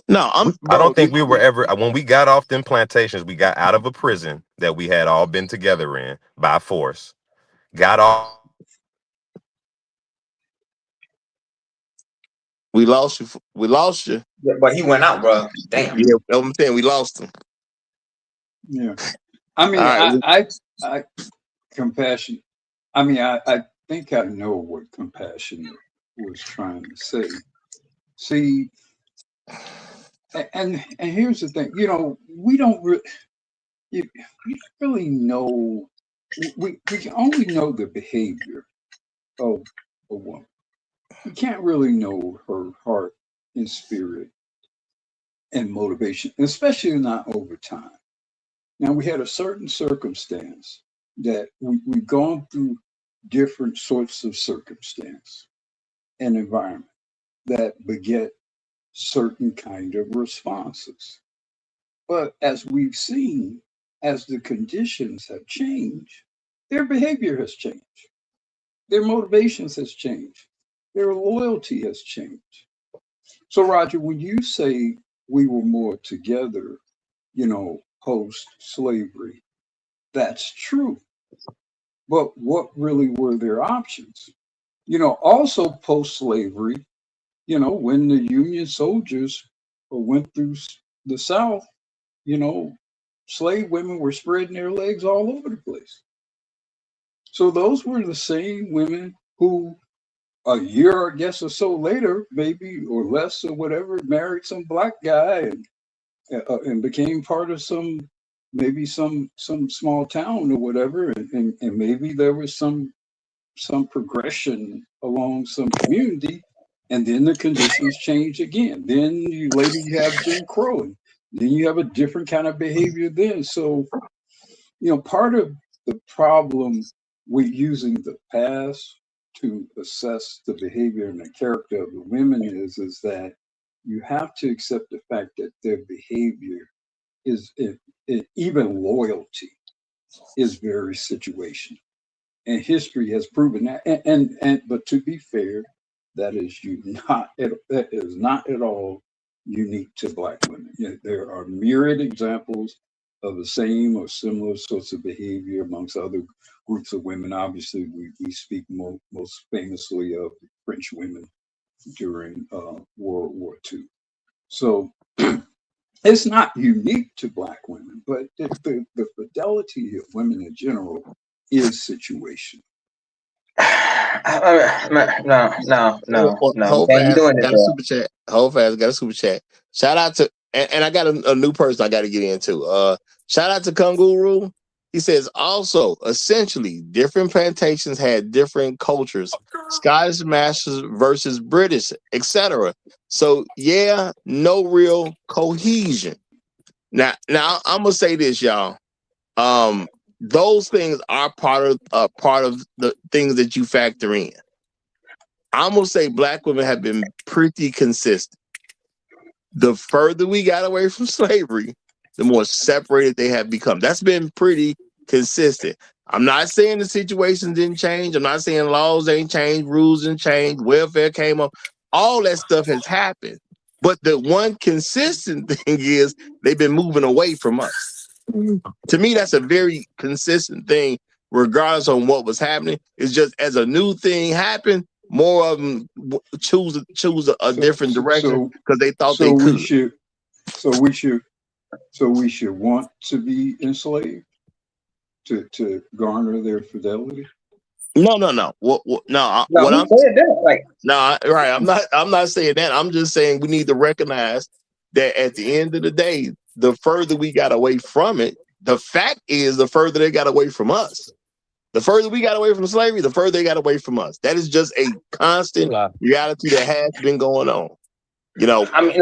No, I don't think we were ever, when we got off them plantations, we got out of a prison that we had all been together in by force. Got off. We lost you. Yeah, but he went out, bro. Damn. Yeah, I'm saying we lost him. Yeah. I mean, I compassion. I mean, I think I know what compassion was trying to say. See, and here's the thing, we don't really know. We can only know the behavior of a woman. We can't really know her heart and spirit and motivation, especially not over time. Now, we had a certain circumstance that we've gone through different sorts of circumstance and environment that beget certain kind of responses. But as we've seen, as the conditions have changed, their behavior has changed. Their motivations has changed. Their loyalty has changed. So, Roger, when you say we were more together, post slavery, that's true. But what really were their options? Also post slavery, when the Union soldiers went through the South, slave women were spreading their legs all over the place. So those were the same women who a year, I guess, or so later, maybe, or less or whatever, married some black guy and became part of maybe some small town or whatever, and maybe there was some progression along some community, and then the conditions change again. Then later you have Jim Crow, and then you have a different kind of behavior then. So, part of the problem with using the past to assess the behavior and the character of the women is that you have to accept the fact that their behavior is, even loyalty, is very situational. And history has proven that. But to be fair, that is not at all unique to Black women. There are myriad examples of the same or similar sorts of behavior amongst other groups of women. Obviously, we speak most famously of the French women during World War II. So it's not unique to Black women, but the fidelity of women in general is situational. No. Whole Man, you fast doing this, got a super chat. Whole fast got a super chat. Shout out to and I got a new person I got to get into. Shout out to Kunguru. He says also essentially different plantations had different cultures, Scottish masters versus British, etc. So yeah, no real cohesion. Now I'm gonna say this, y'all. Those things are part of the things that you factor in. I'm gonna say Black women have been pretty consistent. The further we got away from slavery, the more separated they have become. That's been pretty consistent. I'm not saying the situations didn't change. I'm not saying laws ain't changed, rules didn't change, welfare came up. All that stuff has happened. But the one consistent thing is they've been moving away from us. To me, that's a very consistent thing, regardless on what was happening. It's just as a new thing happened, more of them choose a different direction because they thought they could. We should want to be enslaved to garner their fidelity. No. What I'm saying that, like, no, right. I'm not saying that. I'm just saying we need to recognize that at the end of the day, the further we got away from it, the fact is the further they got away from us. The further we got away from slavery, the further they got away from us. That is just a constant reality that has been going on. I mean,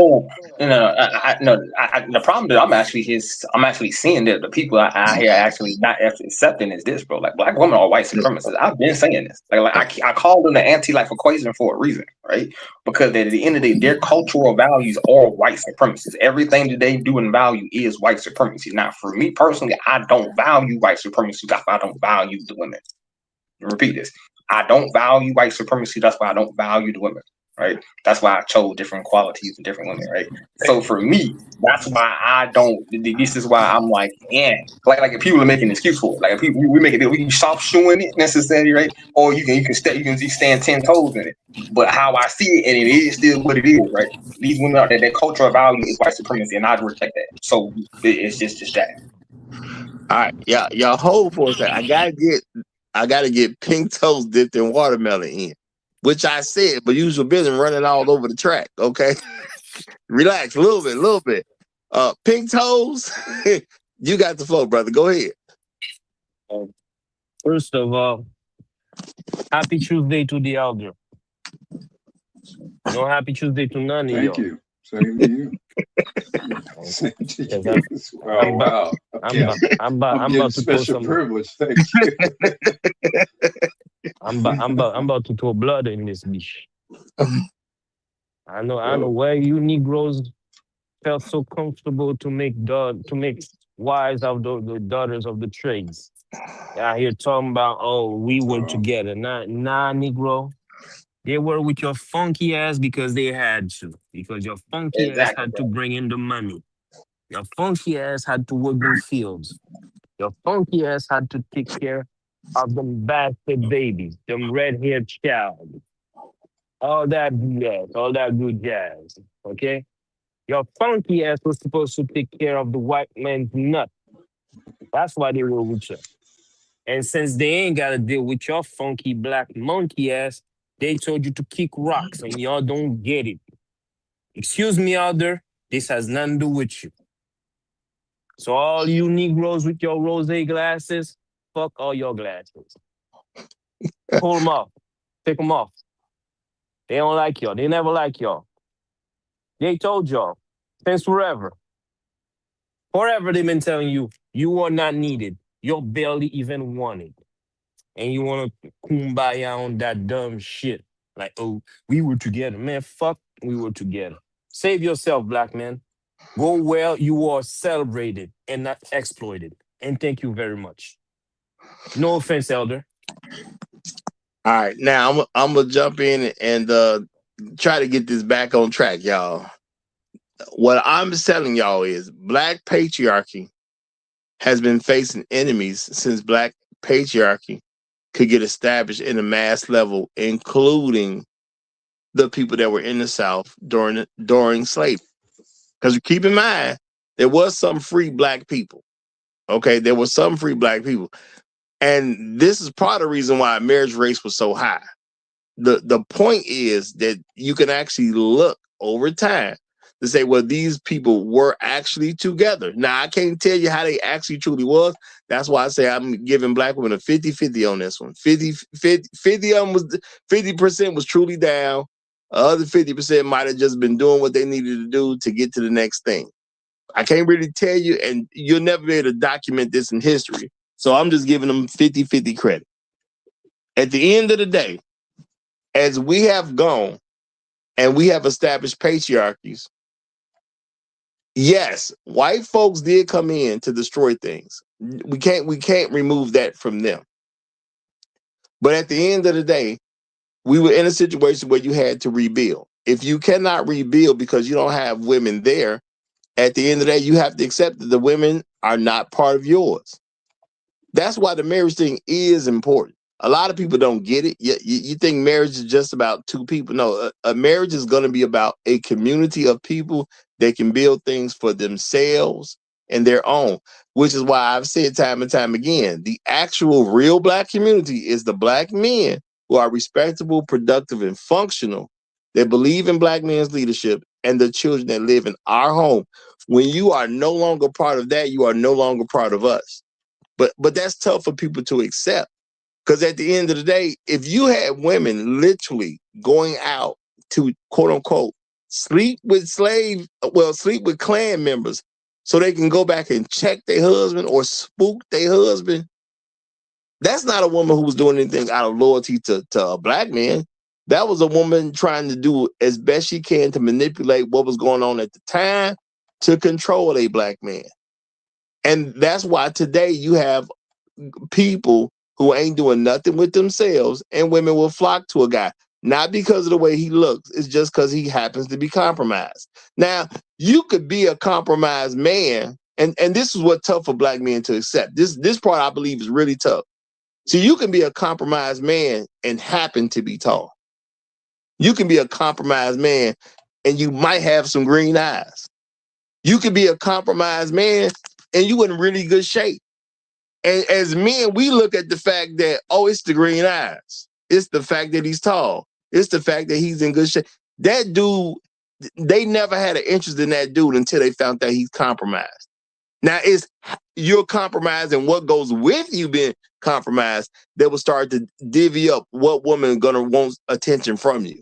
the problem that I'm actually seeing that the people I hear actually not actually accepting is this, bro. Like, Black women are white supremacists. I've been saying this. Like I call them the anti-life equation for a reason, right? Because at the end of the day, their cultural values are white supremacists. Everything that they do and value is white supremacy. Now, for me personally, I don't value white supremacy. That's why I don't value the women. Repeat this. I don't value white supremacy. That's why I don't value the women. Right. That's why I chose different qualities of different women. Right. So for me, that's why I don't. This is why I'm like, yeah. Like if people are making an excuse for it, like if we make it, we can soft shoeing it necessary, right? Or you can stand 10 toes in it. But how I see it, and it is still what it is, right? These women out there, their cultural value is white supremacy, and I reject that. So it's just that. All right, y'all hold for a second. I gotta get pink toast dipped in watermelon in. which I said, but use your business running all over the track. Okay, relax a little bit. Pink toes, you got the flow, brother. Go ahead. First of all, happy Tuesday to the elder. No happy Tuesday to none of Thank y'all. you. Same to you. Same to 'Cause you. Oh, wow. I'm Yeah, I'm getting about to throw special some. privilege. Thank you. I'm about to throw blood in this bitch. I know Well, where you Negroes felt so comfortable to make wives of the daughters of the trades. Out here talking about, oh, we were uh, together. Nah, Negro. They were with your funky ass because they had to. Because your funky ass Exactly, had to bro. bring in the money. Your funky ass had to work them fields. Your funky ass had to take care of them bastard babies, them red-haired child. All that BS, all that good jazz. Okay? Your funky ass was supposed to take care of the white man's nut. That's why they were with you. And since they ain't got to deal with your funky black monkey ass, they told you to kick rocks and y'all don't get it. Excuse me out there, this has nothing to do with you. So all you Negroes with your rose glasses, fuck all your glasses. Pull them off. Take them off. They don't like y'all. They never like y'all. They told y'all since forever. Forever they've been telling you, you are not needed. You're barely even wanted. And you want to kumbaya on that dumb shit. Like, oh, we were together. Man, fuck, we were together. Save yourself, black man. Go where you are celebrated and not exploited. And thank you very much. No offense, elder. All right, now I'm gonna jump in and try to get this back on track, y'all. What I'm telling y'all is black patriarchy has been facing enemies since black patriarchy could get established in a mass level, including the people that were in the South during slavery. Because keep in mind, there was some free black people. Okay, there were some free black people. And this is part of the reason why marriage rates was so high. The point is that you can actually look over time to say, well, these people were actually together. Now, I can't tell you how they actually truly was. That's why I say I'm giving black women a 50-50 on this one. 50 of them was 50% was truly down. Other 50% might have just been doing what they needed to do to get to the next thing. I can't really tell you, and you'll never be able to document this in history. So I'm just giving them 50-50 credit. At the end of the day, as we have gone and we have established patriarchies, yes, white folks did come in to destroy things. We can't remove that from them. But at the end of the day, we were in a situation where you had to rebuild. If you cannot rebuild because you don't have women there, at the end of the day, you have to accept that the women are not part of yours. That's why the marriage thing is important. A lot of people don't get it. You think marriage is just about two people. No, a marriage is going to be about a community of people that can build things for themselves and their own, which is why I've said time and time again, the actual real black community is the black men who are respectable, productive, and functional, that believe in black men's leadership, and the children that live in our home. When you are no longer part of that, you are no longer part of us. But that's tough for people to accept. Because at the end of the day, if you had women literally going out to, quote unquote, sleep with clan members so they can go back and check their husband or spook their husband, that's not a woman who was doing anything out of loyalty to a black man. That was a woman trying to do as best she can to manipulate what was going on at the time to control a black man. And that's why today you have people who ain't doing nothing with themselves, and women will flock to a guy, not because of the way he looks. It's just because he happens to be compromised. Now, you could be a compromised man, and this is what's tough for black men to accept. This part I believe is really tough. So you can be a compromised man and happen to be tall. You can be a compromised man and you might have some green eyes. You could be a compromised man and you in really good shape. And as men, we look at the fact that, oh, it's the green eyes. It's the fact that he's tall. It's the fact that he's in good shape. That dude, they never had an interest in that dude until they found that he's compromised. Now, it's you're compromised, and what goes with you being compromised that will start to divvy up what woman gonna want attention from you.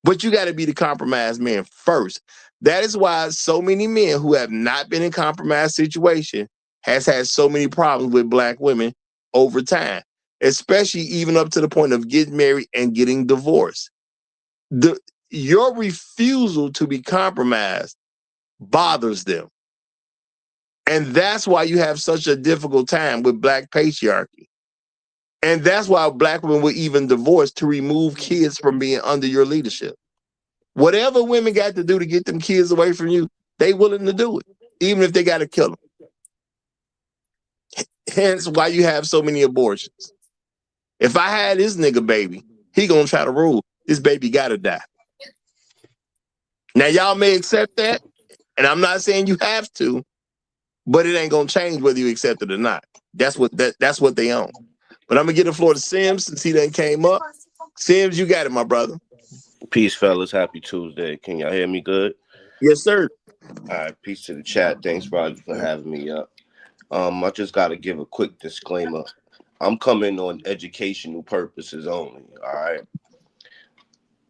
But you got to be the compromised man first. That is why so many men who have not been in compromised situation has had so many problems with black women over time, especially even up to the point of getting married and getting divorced. Your refusal to be compromised bothers them. And that's why you have such a difficult time with black patriarchy. And that's why black women will even divorce to remove kids from being under your leadership. Whatever women got to do to get them kids away from you, they willing to do it, even if they got to kill them. Hence why you have so many abortions. If I had this nigga baby, he gonna try to rule. This baby gotta die. Now y'all may accept that, and I'm not saying you have to, but it ain't gonna change whether you accept it or not. That's what they own. But I'm gonna get the floor to Sims since he done came up. Sims, you got it, my brother. Peace, fellas. Happy Tuesday. Can y'all hear me good? Yes, sir. All right. Peace to the chat. Thanks, Roger, for having me up. I just got to give a quick disclaimer. I'm coming on educational purposes only. All right.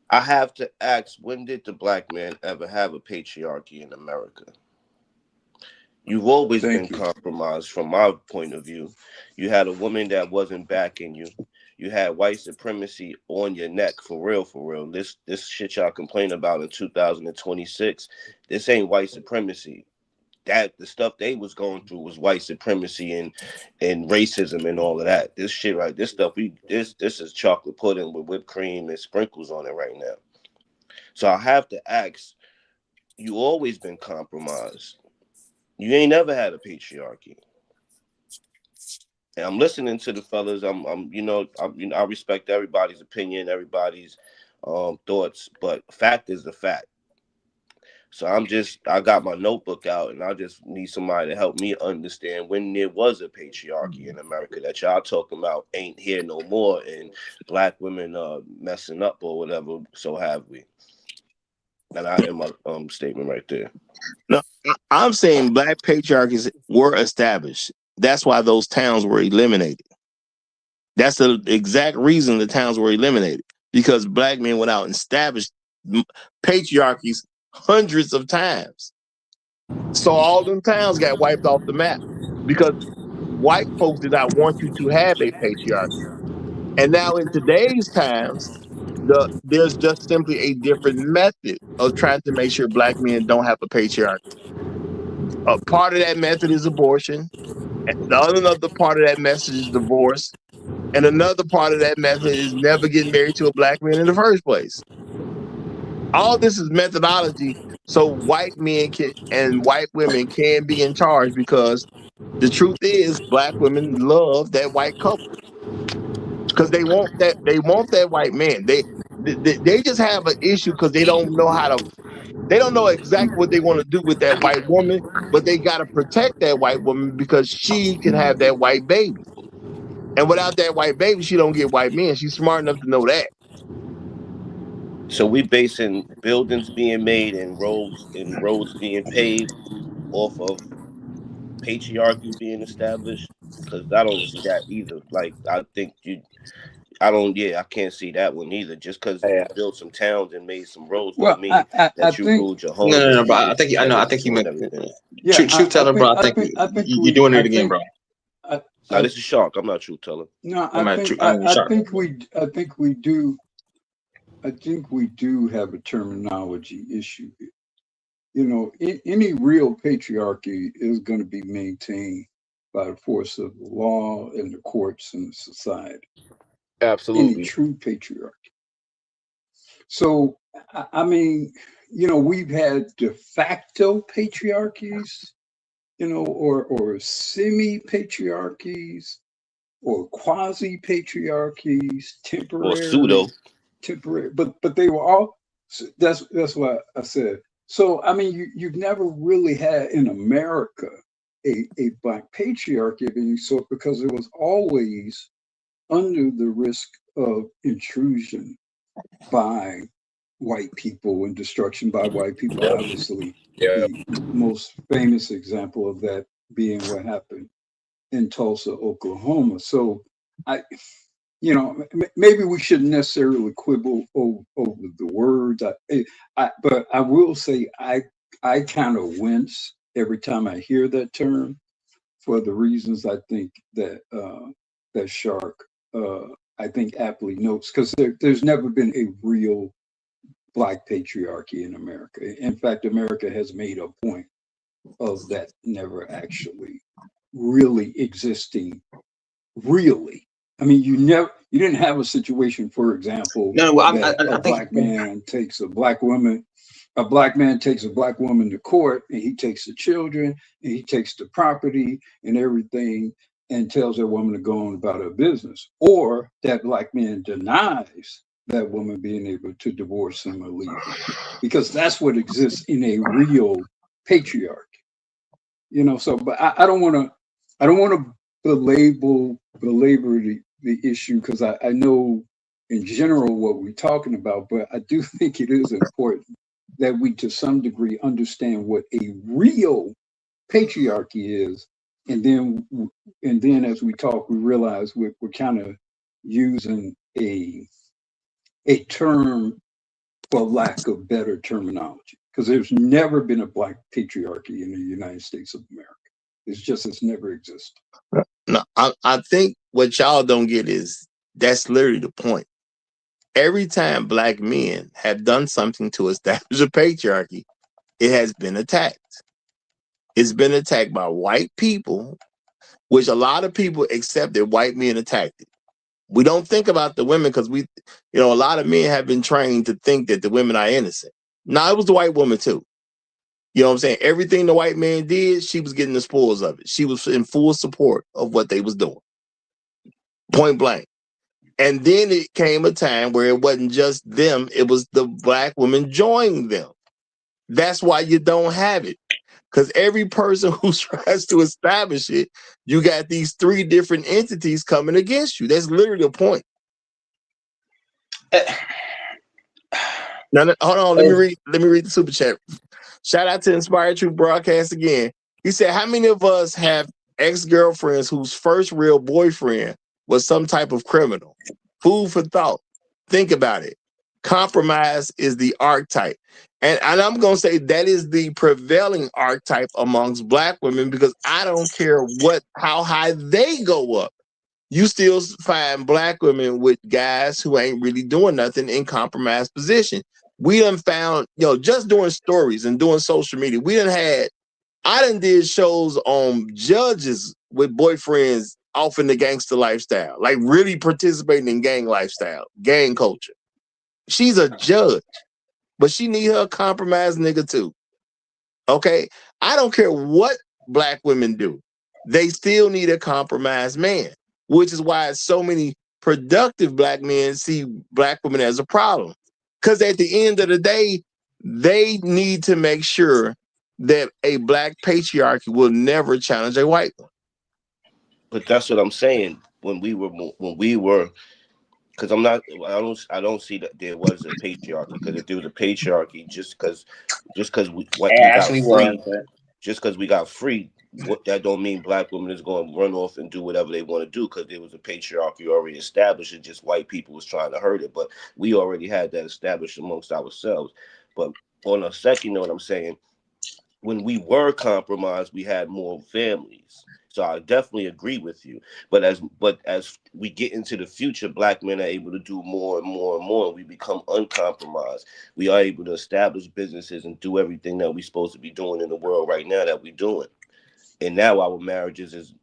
I have to ask, when did the black man ever have a patriarchy in America? You've always been compromised from my point of view. You had a woman that wasn't backing you. You had white supremacy on your neck, for real, for real. This shit y'all complain about in 2026, this ain't white supremacy. That the stuff they was going through was white supremacy and racism and all of that. This shit right, this stuff this is chocolate pudding with whipped cream and sprinkles on it right now. So I have to ask, you always been compromised. You ain't never had a patriarchy. And I'm listening to the fellas. I respect everybody's opinion, everybody's thoughts, but fact is the fact. So I got my notebook out, and I just need somebody to help me understand when there was a patriarchy in America that y'all talking about ain't here no more, and black women messing up or whatever. So have we? And I end my statement right there. No, I'm saying black patriarchies were established. That's why those towns were eliminated. That's the exact reason the towns were eliminated, because black men went out and established patriarchies hundreds of times. So all them towns got wiped off the map because white folks did not want you to have a patriarchy. And now in today's times, there's just simply a different method of trying to make sure black men don't have a patriarchy. A part of that method is abortion. Another part of that message is divorce. And another part of that method is never getting married to a black man in the first place. All this is methodology so white men and white women can be in charge, because the truth is black women love that white couple because they want that white man. They just have an issue because they don't know exactly what they want to do with that white woman, but they got to protect that white woman because she can have that white baby. And without that white baby, she don't get white men. She's smart enough to know that. So we basing buildings being made and roads being paved off of patriarchy being established, because I don't see that either. Like I can't see that one either. Just because you built some towns and made some roads don't mean that you ruled your home. No, bro. I think you meant everything. Truth teller, bro. I think you're doing it again, bro. Now this is Shark. I'm not truth teller. No, I think we do. I think we do have a terminology issue. You know, any real patriarchy is going to be maintained by the force of the law and the courts and the society. Absolutely. Any true patriarchy. So, I mean, you know, we've had de facto patriarchies, you know, or semi-patriarchies, or quasi-patriarchies, temporary, or pseudo, but they were all. That's what I said. So I mean, you've never really had in America a black patriarchy of any sort, because it was always under the risk of intrusion by white people and destruction by white people. Obviously, the most famous example of that being what happened in Tulsa, Oklahoma. So I, maybe we shouldn't necessarily quibble over the words. But I will say I kind of wince every time I hear that term for the reasons I think that Shark I think aptly notes, because there's never been a real Black patriarchy in America. In fact, America has made a point of that never actually really existing. Really, I mean, you didn't have a situation, for example, No, well, that a I think black man takes a black woman, a black man takes a black woman to court, and he takes the children, and he takes the property and everything, and tells that woman to go on about her business, or that black man denies that woman being able to divorce him or leave him, because that's what exists in a real patriarchy. So, but I don't want to, belabor the issue, because I know in general what we're talking about, but I do think it is important that we to some degree understand what a real patriarchy is, and then as we talk, we realize we're kind of using a term for lack of better terminology, because there's never been a Black patriarchy in the United States of America. It's never existed. No, I think what y'all don't get is that's literally the point. Every time Black men have done something to establish a patriarchy, it has been attacked. It's been attacked by white people, which a lot of people accept that white men attacked it. We don't think about the women because a lot of men have been trained to think that the women are innocent. No, it was the white woman too. You know what I'm saying? Everything the white man did, she was getting the spoils of it. She was in full support of what they was doing. Point blank. And then it came a time where it wasn't just them, it was the Black women joining them. That's why you don't have it. Because every person who tries to establish it, you got these three different entities coming against you. That's literally the point. Now, hold on. Let me read the super chat. Shout out to Inspired Truth Broadcast again. He said, how many of us have ex-girlfriends whose first real boyfriend was some type of criminal? Food for thought. Think about it. Compromise is the archetype. And I'm going to say that is the prevailing archetype amongst Black women, because I don't care how high they go up. You still find Black women with guys who ain't really doing nothing in compromised position. We done found, just doing stories and doing social media, I done did shows on judges with boyfriends off in the gangster lifestyle, like really participating in gang lifestyle, gang culture. She's a judge, but she need her compromised nigga too. Okay? I don't care what Black women do. They still need a compromised man, which is why so many productive Black men see Black women as a problem. Because at the end of the day, they need to make sure that a Black patriarchy will never challenge a white one. But that's what I'm saying. When we were, because I don't see that there was a patriarchy. Because if there was a patriarchy, just because we got free, just because we got free, that don't mean Black women is going to run off and do whatever they want to do because there was a patriarchy already established, and just white people was trying to hurt it. But we already had that established amongst ourselves. But on a second note, I'm saying, when we were compromised, we had more families. So I definitely agree with you. But as we get into the future, Black men are able to do more and more and more. And we become uncompromised. We are able to establish businesses and do everything that we're supposed to be doing in the world right now that we're doing. And now our marriages is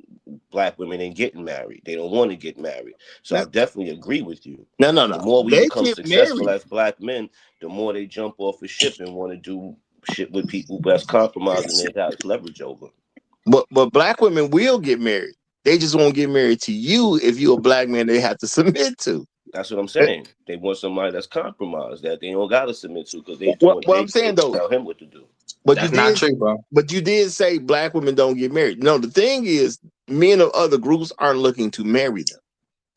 Black women ain't getting married. They don't want to get married. So I definitely agree with you. No. The more we They become get successful married. as Black men, the more they jump off a ship and want to do shit with people that's compromising they got leverage over. But Black women will get married. They just won't get married to you if you're a Black man they have to submit to. That's what I'm saying. They want somebody that's compromised that they don't got to submit to because What I'm saying though, tell him what to do. But that's not true, bro. But you did say Black women don't get married. No, the thing is, men of other groups aren't looking to marry them.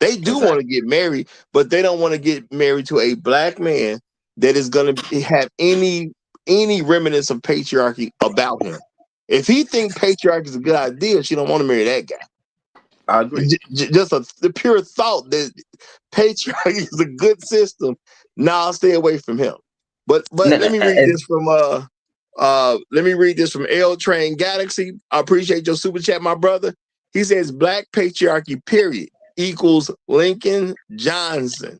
They do want to get married, but they don't want to get married to a black man that is going to have any remnants of patriarchy about him. If he think patriarchy is a good idea, she don't want to marry that guy. I agree. Just the pure thought that patriarchy is a good system. Nah, I'll stay away from him. But let me read this from L Train Galaxy. I appreciate your super chat, my brother. He says black patriarchy period equals Lincoln Johnson.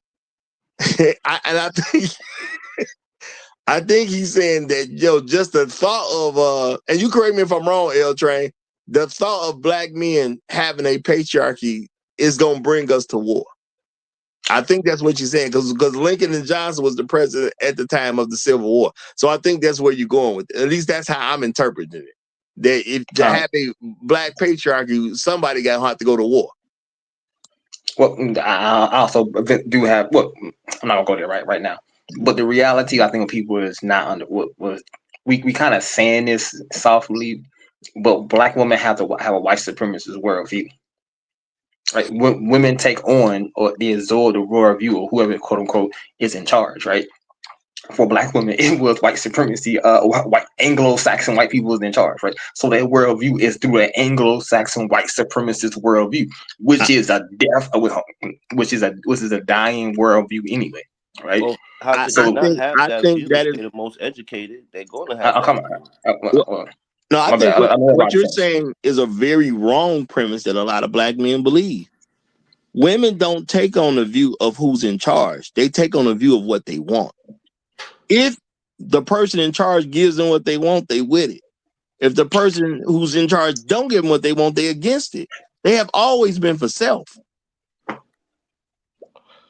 I think he's saying that just the thought of and you correct me if I'm wrong, L Train, the thought of black men having a patriarchy is gonna bring us to war. I think that's what you're saying, because Lincoln and Johnson was the president at the time of the Civil War. So I think that's where you're going with it. At least that's how I'm interpreting it. That if to have a black patriarchy, somebody got to have to go to war. Well, I also do have. Well, I'm not gonna go there right now. But the reality, I think, of people is not under what was we kind of saying this softly, but black women have a white supremacist worldview. Right, women take on or they absorb the worldview of whoever quote unquote is in charge. Right, for black women, it was white supremacy, white Anglo-Saxon white people was in charge. Right, so their worldview is through an Anglo-Saxon white supremacist worldview, which is a which is a dying worldview anyway. Right, well, how could they not have that view? They're the most educated. They're going to have that. No, I think what you're saying is a very wrong premise that a lot of black men believe. Women don't take on the view of who's in charge. They take on a view of what they want. If the person in charge gives them what they want, they with it. If the person who's in charge don't give them what they want, they against it. They have always been for self.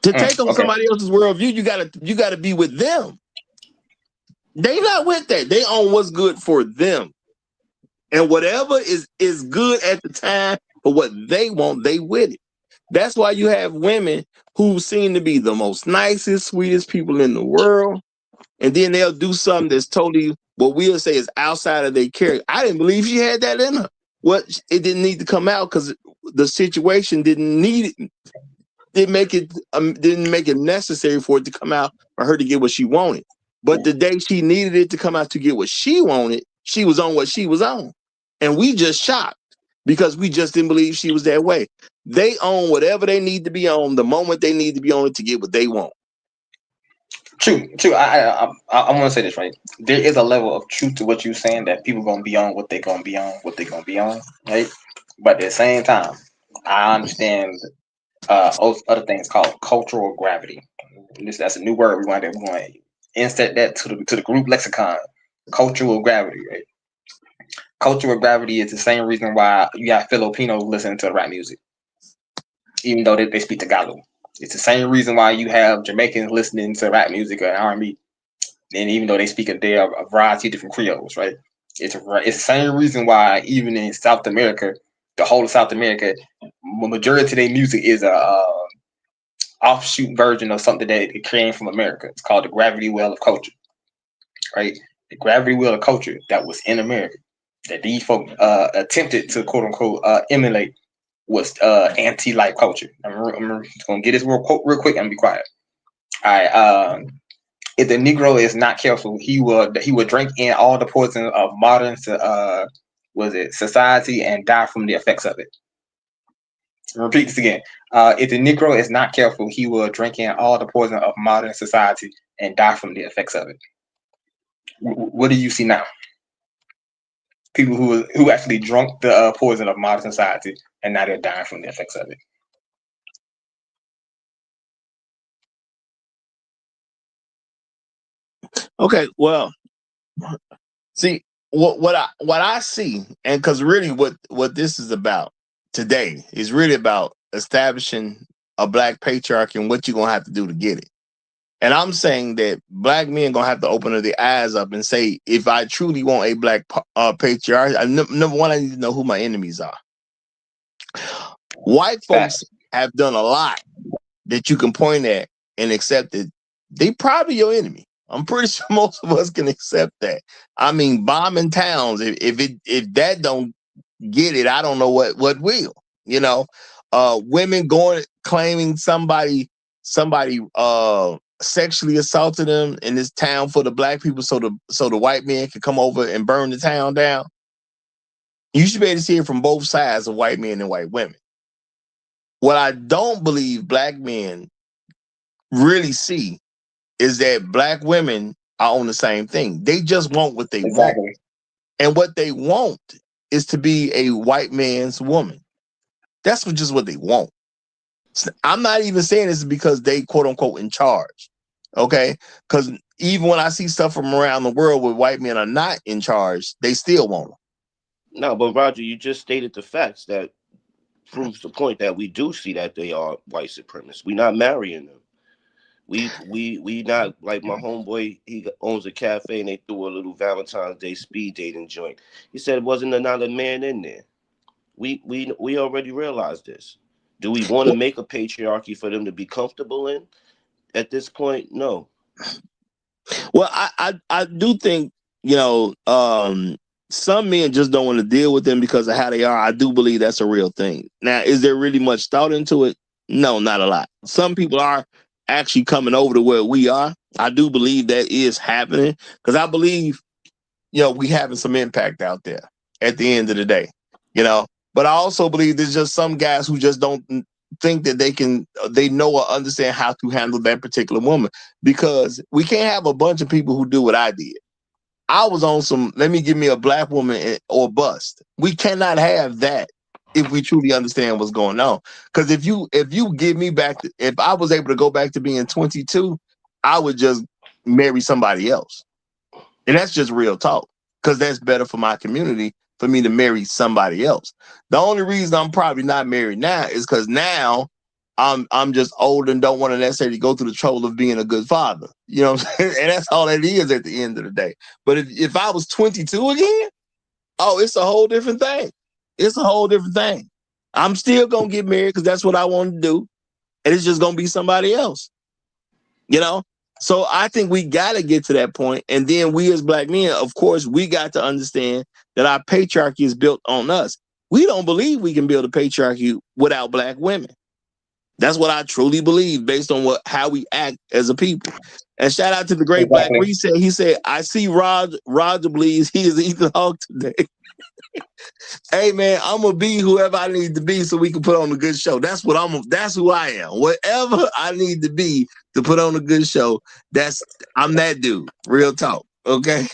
To take on somebody else's worldview, you gotta be with them. They not with that. They own what's good for them. And whatever is good at the time for what they want, they with it. That's why you have women who seem to be the most nicest, sweetest people in the world. And then they'll do something that's totally what we'll say is outside of their character. I didn't believe she had that in her. It didn't need to come out because the situation didn't need it. Didn't make it necessary for it to come out for her to get what she wanted. But the day she needed it to come out to get what she wanted, she was on what she was on. And we just shocked because we just didn't believe she was that way. They own whatever they need to be on the moment they need to be on it to get what they want. True. I want to say this, right? There is a level of truth to what you're saying that people going to be on what they're going to be on, right? But at the same time, I understand other things called cultural gravity. That's a new word we want to insert that to the group lexicon. Cultural gravity, right? Cultural gravity is the same reason why you got Filipinos listening to rap music, even though they speak Tagalog. It's the same reason why you have Jamaicans listening to rap music or R&B, and even though they speak a variety of different Creoles, right? It's the same reason why even in South America, the whole of South America, majority of their music is a offshoot version of something that it came from America. It's called the gravity well of culture, right? The gravity well of culture that was in America that these folk attempted to quote unquote emulate was anti-life culture. I'm gonna get this real quick and be quiet. All right. If the Negro is not careful, he will drink in all the poison of modern society and die from the effects of it. Repeat this again. If the Negro is not careful, he will drink in all the poison of modern society and die from the effects of it. What do you see now? People who actually drunk the poison of modern society and now they're dying from the effects of it. Okay, well, see what I see, and because really what this is about today is really about establishing a black patriarchy and what you're gonna have to do to get it. And I'm saying that black men gonna have to open their eyes up and say, if I truly want a black patriarchy, number one, I need to know who my enemies are. White folks have done a lot that you can point at and accept that they probably your enemy. I'm pretty sure most of us can accept that. I mean, bombing towns, if that don't get it, I don't know what will. You know, women going claiming somebody sexually assaulted them in this town for the black people, so the white men can come over and burn the town down. You should be able to see it from both sides of white men and white women. What I don't believe black men really see is that black women are on the same thing. They just want what they want. And what they want is to be a white man's woman. That's just what they want. I'm not even saying this because they quote unquote in charge. Okay? Because even when I see stuff from around the world where white men are not in charge, they still want them. No, but Roger, you just stated the facts that proves the point that we do see that they are white supremacists. We're not marrying them. We not like my homeboy. He owns a cafe and they threw a little Valentine's Day speed dating joint. He said it wasn't another man in there. We already realized this. Do we want to make a patriarchy for them to be comfortable in? At this point, no. Well, I do think, some men just don't want to deal with them because of how they are. I do believe that's a real thing. Now, is there really much thought into it? No, not a lot. Some people are actually coming over to where we are. I do believe that is happening because I believe, we having some impact out there at the end of the day, But I also believe there's just some guys who just don't think that they know or understand how to handle that particular woman, because we can't have a bunch of people who do what I did. I was on some, let me give me a black woman or bust. We cannot have that if we truly understand what's going on. Because if you give me back, if I was able to go back to being 22, I would just marry somebody else. And that's just real talk, because that's better for my community for me to marry somebody else. The only reason I'm probably not married now is because now I'm just old and don't want to necessarily go through the trouble of being a good father. You know what I'm saying? And that's all it is at the end of the day. But if I was 22 again, oh, it's a whole different thing. It's a whole different thing. I'm still going to get married because that's what I want to do. And it's just going to be somebody else. So I think we got to get to that point. And then we as black men, of course, we got to understand that our patriarchy is built on us. We don't believe we can build a patriarchy without black women. That's what I truly believe based on how we act as a people. And shout out to the great Black Reset. He said, I see Roger believes he is Ethan Hawke today. Hey man, I'm gonna be whoever I need to be so we can put on a good show. That's who I am. Whatever I need to be to put on a good show, I'm that dude. Real talk. Okay.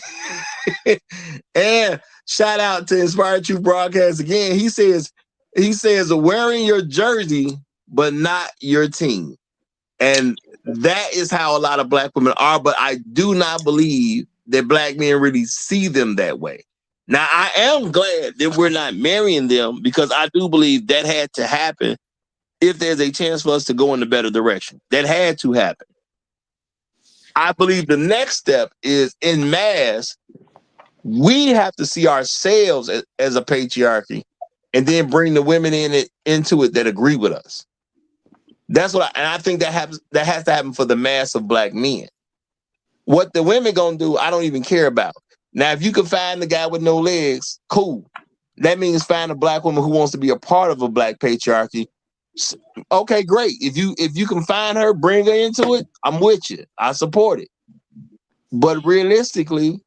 And shout out to Inspired Truth Broadcast again. He says wearing your jersey but not your team. And that is how a lot of black women are, but I do not believe that black men really see them that way. Now, I am glad that we're not marrying them, because I do believe that had to happen if there's a chance for us to go in a better direction. That had to happen. I believe the next step is, en masse, we have to see ourselves as a patriarchy and then bring the women into it that agree with us. That's what I think that has to happen for the mass of black men. What the women gonna do, I don't even care about. Now, if you can find the guy with no legs, cool. That means find a black woman who wants to be a part of a black patriarchy. Okay, great. If you can find her, bring her into it, I'm with you. I support it. But realistically,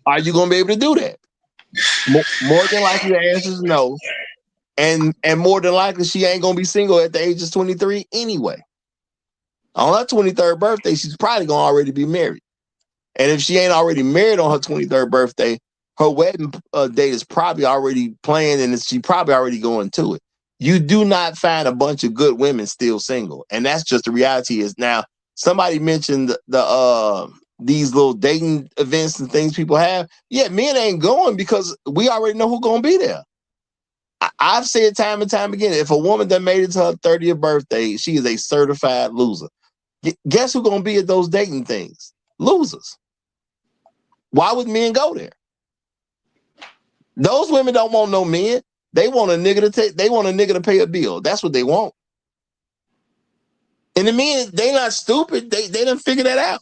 are you gonna be able to do that? More than likely, the answer is no. And more than likely, she ain't gonna be single at the age of 23 anyway. On her 23rd birthday, she's probably gonna already be married. And if she ain't already married on her 23rd birthday, her wedding date is probably already planned, and she probably already going to it. You do not find a bunch of good women still single, and that's just the reality. Is now somebody mentioned these little dating events and things people have. Yeah, men ain't going because we already know who's gonna be there. I've said time and time again, if a woman that made it to her 30th birthday, she is a certified loser. Guess who's going to be at those dating things? Losers. Why would men go there? Those women don't want no men. They want a nigga to pay a bill. That's what they want. And the men, they not stupid. They done figure that out.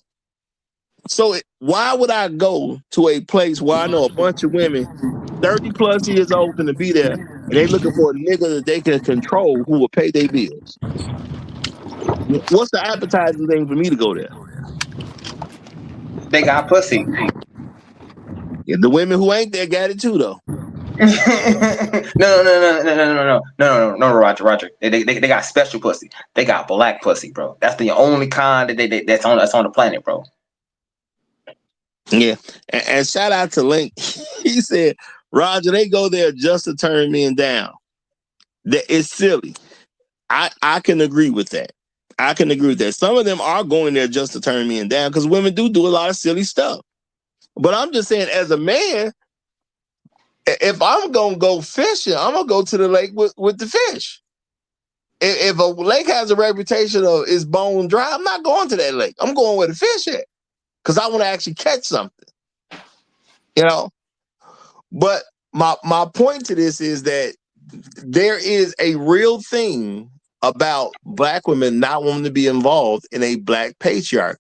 So why would I go to a place where I know a bunch of women 30 plus years old going to be there, and they looking for a nigga that they can control who will pay their bills. What's the appetizing thing for me to go there? They got pussy. Yeah, the women who ain't there got it too, though. No, Roger. They got special pussy. They got black pussy, bro. That's the only kind that that's on the planet, bro. Yeah, and shout out to Link. He said, Roger, they go there just to turn men down. It's silly. I can agree with that. I can agree with that. Some of them are going there just to turn men down because women do a lot of silly stuff. But I'm just saying, as a man, if I'm gonna go fishing, I'm gonna go to the lake with the fish. If a lake has a reputation of it's bone dry, I'm not going to that lake. I'm going where the fish at because I want to actually catch something. You know. But my point to this is that there is a real thing about black women not wanting to be involved in a black patriarchy.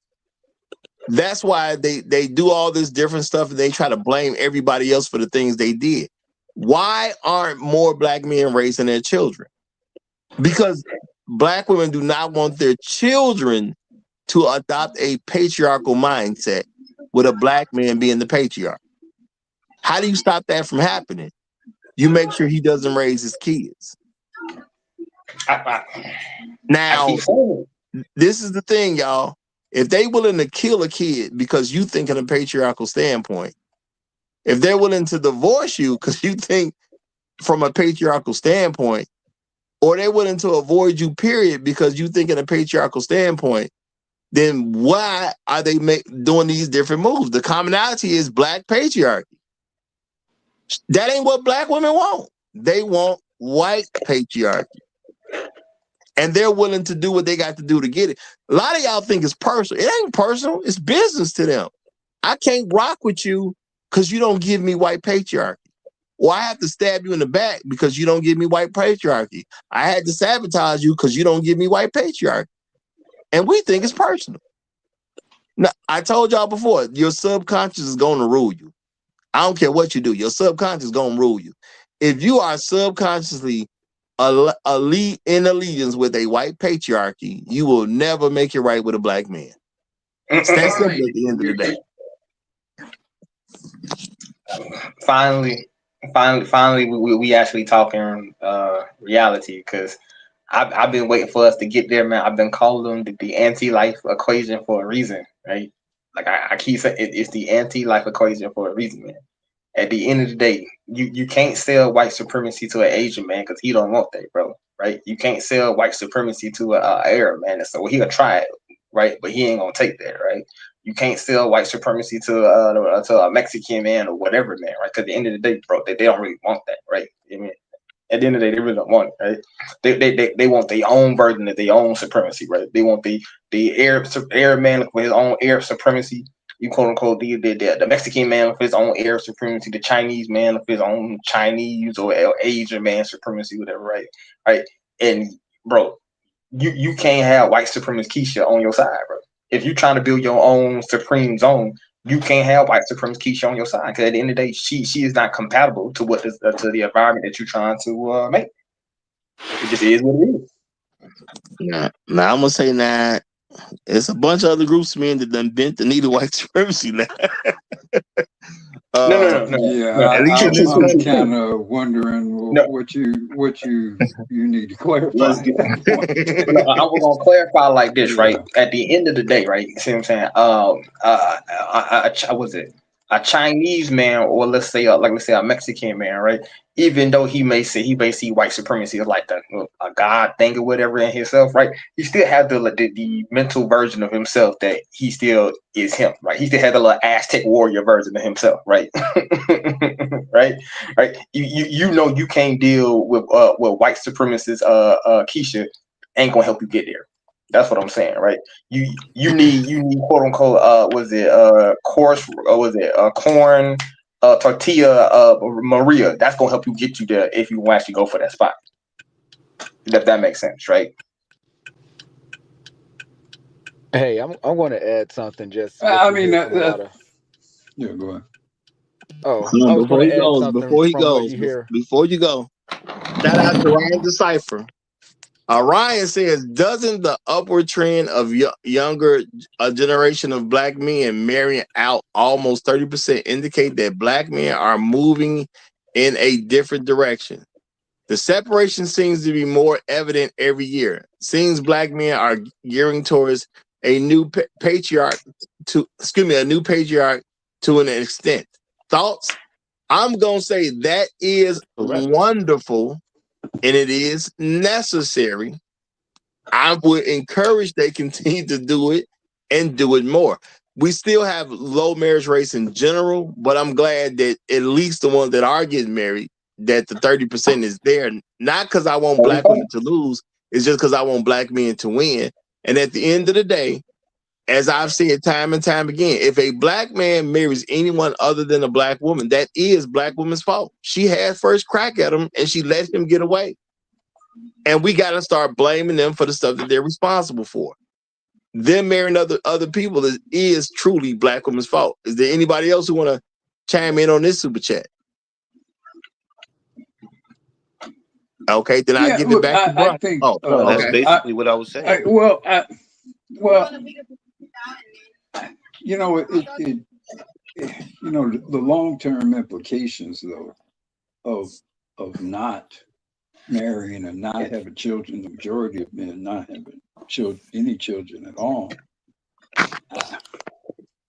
That's why they do all this different stuff and they try to blame everybody else for the things they did. Why aren't more black men raising their children? Because black women do not want their children to adopt a patriarchal mindset with a black man being the patriarch. How do you stop that from happening? You make sure he doesn't raise his kids. Now, this is the thing, y'all. If they willing to kill a kid because you think in a patriarchal standpoint, if they're willing to divorce you because you think from a patriarchal standpoint, or they're willing to avoid you, period, because you think in a patriarchal standpoint, then why are they doing these different moves? The commonality is black patriarchy. That ain't what black women want. They want white patriarchy. And they're willing to do what they got to do to get it. A lot of y'all think it's personal. It ain't personal. It's business to them. I can't rock with you because you don't give me white patriarchy. Or I have to stab you in the back because you don't give me white patriarchy. I had to sabotage you because you don't give me white patriarchy. And we think it's personal. Now, I told y'all before, your subconscious is going to rule you. I don't care what you do. Your subconscious is going to rule you. If you are subconsciously in allegiance with a white patriarchy, you will never make it right with a black man. It's that simple at the end of the day. Finally, we actually talking reality because I've been waiting for us to get there, man. I've been calling them the anti-life equation for a reason, right? Like I keep saying, it's the anti-life equation for a reason, man. At the end of the day, you can't sell white supremacy to an Asian man because he don't want that, bro. Right? You can't sell white supremacy to an Arab man, so he'll try it, right? But he ain't gonna take that, right? You can't sell white supremacy to a Mexican man or whatever man, right? Because at the end of the day, bro, they don't really want that, right? I mean, at the end of the day, they really don't want it, right? They want their own version of their own supremacy, right? They want the Arab man with his own Arab supremacy. You quote unquote the Mexican man with his own Arab supremacy, the Chinese man with his own Chinese or Asian man supremacy, whatever, right? Right. And bro, you can't have white supremacist Keisha on your side, bro. If you're trying to build your own supreme zone, you can't have white supremacist Keisha on your side because at the end of the day, she is not compatible to what is, to the environment that you're trying to make. It just is what it is. Now I'm gonna say that it's a bunch of other groups of men that done bent the knee to white supremacy now. No. Yeah, I'm kind of wondering what you need to clarify. I was gonna clarify like this, right? At the end of the day, right? You see what I'm saying? Was it a Chinese man, or let's say a Mexican man, right? Even though he may see white supremacy as like a god thing or whatever in himself, right? He still has the mental version of himself that he still is him, right? He still has a little Aztec warrior version of himself, right? right. You know you can't deal with white supremacist Keisha ain't gonna help you get there. That's what I'm saying, right? You need quote unquote corn tortilla Maria. That's gonna help you get you there if you actually go for that spot. If that makes sense, right? Hey, I'm going to add something. Just I mean, yeah, go ahead. Oh, I was going to add something before he from goes, what you hear. before you go. Shout out to Ryan Decipher. Ryan says, doesn't the upward trend of younger generation of black men marrying out almost 30% indicate that black men are moving in a different direction? The separation seems to be more evident every year. Seems black men are gearing towards a new patriarch to an extent. Thoughts? I'm gonna say that is wonderful and it is necessary. I would encourage they continue to do it and do it more. We still have low marriage rates in general, but I'm glad that at least the ones that are getting married, that the 30% is there. Not because I want black women to lose, it's just because I want black men to win. And at the end of the day, as I've said time and time again, if a black man marries anyone other than a black woman, that is black woman's fault. She had first crack at him and she let him get away. And we got to start blaming them for the stuff that they're responsible for. Them marrying other people is truly black women's fault. Is there anybody else who want to chime in on this super chat? Okay, then I give it back to Brian. I think, that's basically what I was saying. Well, you know, you know, the long-term implications though of not marrying and not having children, the majority of men not having any children at all.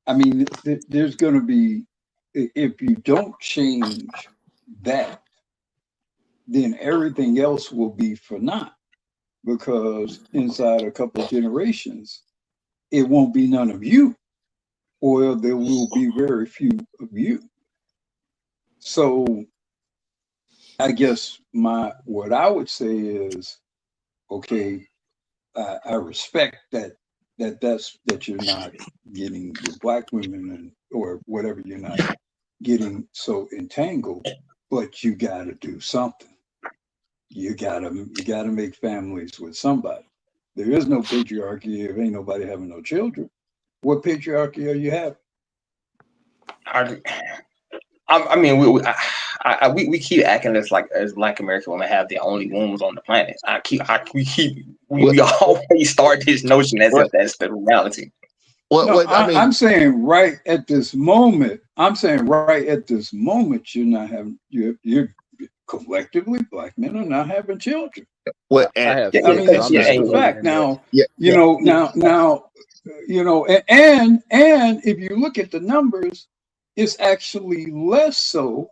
I mean, there's going to be, if you don't change that, then everything else will be for naught, because inside a couple of generations, it won't be none of you, or there will be very few of you. So I guess what I would say is, okay, I respect that you're not getting the black women or whatever, you're not getting so entangled, but you got to do something. You gotta make families with somebody. There is no patriarchy if ain't nobody having no children. What patriarchy are you having? I mean, we keep acting as Black American women have the only wombs on the planet. We always start this notion as if that's the reality. I'm saying right at this moment. You're not having. You're collectively, black men are not having children. Well, that's a fact. Now, now, and if you look at the numbers, it's actually less so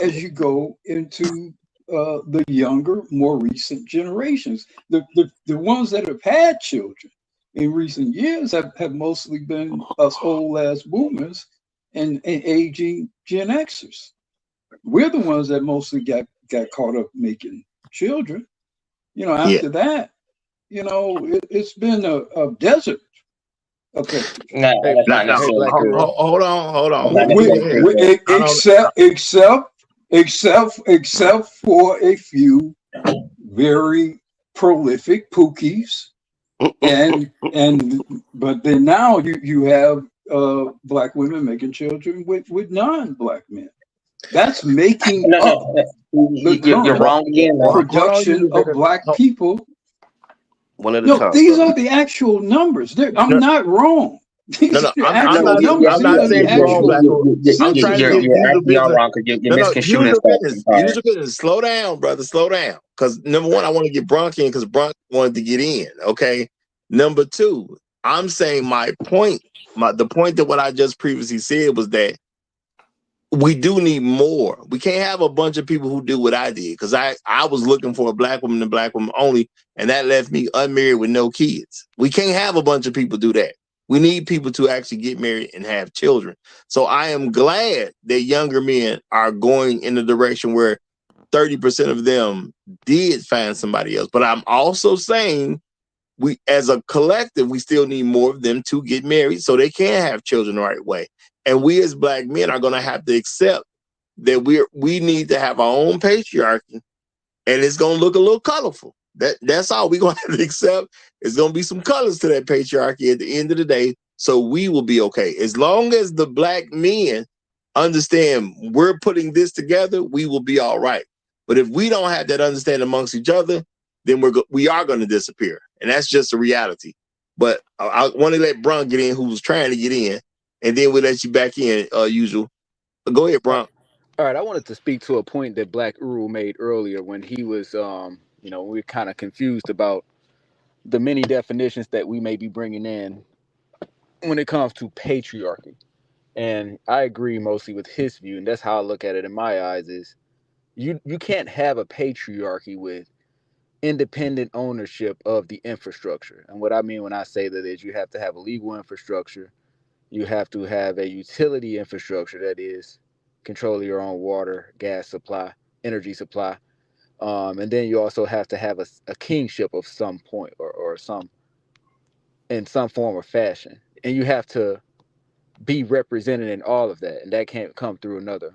as you go into the younger, more recent generations. The ones that have had children in recent years have mostly been us old ass boomers and aging Gen Xers. We're the ones that mostly got caught up making children. After that, it's been a desert. Okay. Hold on. Except for a few very prolific pookies, but then now you have black women making children with non-black men. That's making up you're wrong again. Production of black people. One at a time. These are the actual numbers. I'm not wrong. I'm not saying you're wrong. I'm trying to you're wrong because you're misconstruing business. Slow down, brother. Slow down. Because number one, I want to get Bronk in because Bronk wanted to get in. Okay. Number two, I'm saying the point that what I just previously said was that we do need more. We can't have a bunch of people who do what I did, because I was looking for a black woman and black woman only, and that left me unmarried with no kids. We can't have a bunch of people do that. We need people to actually get married and have children. So I am glad that younger men are going in the direction where 30% of them did find somebody else. But I'm also saying we, as a collective, we still need more of them to get married so they can have children the right way. And we as black men are going to have to accept that we need to have our own patriarchy, and it's going to look a little colorful. That's all we're going to have to accept. It's going to be some colors to that patriarchy at the end of the day, so we will be okay. As long as the black men understand we're putting this together, we will be all right. But if we don't have that understanding amongst each other, then we are going to disappear. And that's just a reality. But I want to let Bron get in, who's trying to get in, and then we'll let you back in, usual. Go ahead, Bron. All right, I wanted to speak to a point that Black Uru made earlier when he was, we're kind of confused about the many definitions that we may be bringing in when it comes to patriarchy. And I agree mostly with his view, and that's how I look at it in my eyes is you can't have a patriarchy with independent ownership of the infrastructure. And what I mean when I say that is you have to have a legal infrastructure, you have to have a utility infrastructure that is control your own water, gas supply, energy supply. And then you also have to have a kingship of some point or some in some form or fashion. And you have to be represented in all of that. And that can't come through another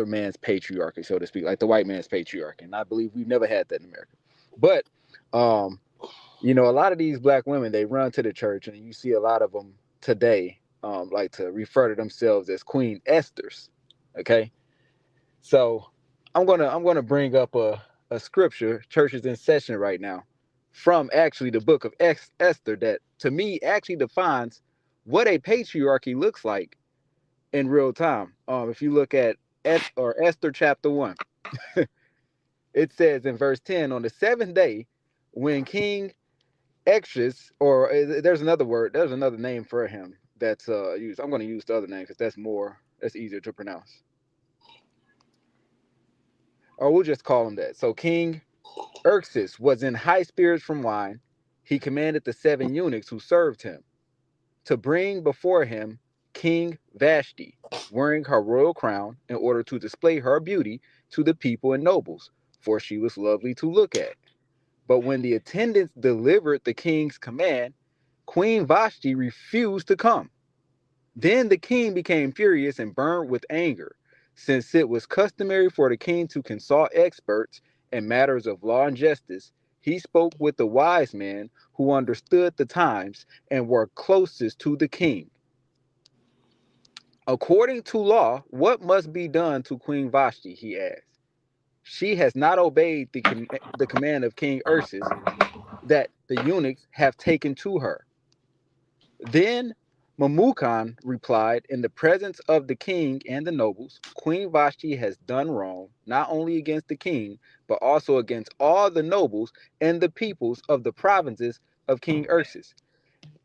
man's patriarchy, so to speak, like the white man's patriarchy. And I believe we've never had that in America. But a lot of these black women, they run to the church, and you see a lot of them today like to refer to themselves as Queen Esther's. Okay, so I'm gonna bring up a scripture. Church is in session right now, from actually the book of Esther, that to me actually defines what a patriarchy looks like in real time. If you look at Esther chapter 1, it says in verse 10, on the seventh day, when King Xerxes, or there's another name for him that's used. I'm going to use the other name because that's easier to pronounce. Or we'll just call him that. So King Xerxes was in high spirits from wine. He commanded the 7 eunuchs who served him to bring before him King Vashti, wearing her royal crown, in order to display her beauty to the people and nobles, for she was lovely to look at. But when the attendants delivered the king's command, Queen Vashti refused to come. Then the king became furious and burned with anger, since it was customary for the king to consult experts in matters of law and justice. He spoke with the wise men who understood the times and were closest to the king. According to law, what must be done to Queen Vashti, he asked. She has not obeyed the command of King Xerxes that the eunuchs have taken to her. Then Mamukan replied, in the presence of the king and the nobles, Queen Vashti has done wrong, not only against the king, but also against all the nobles and the peoples of the provinces of King Xerxes.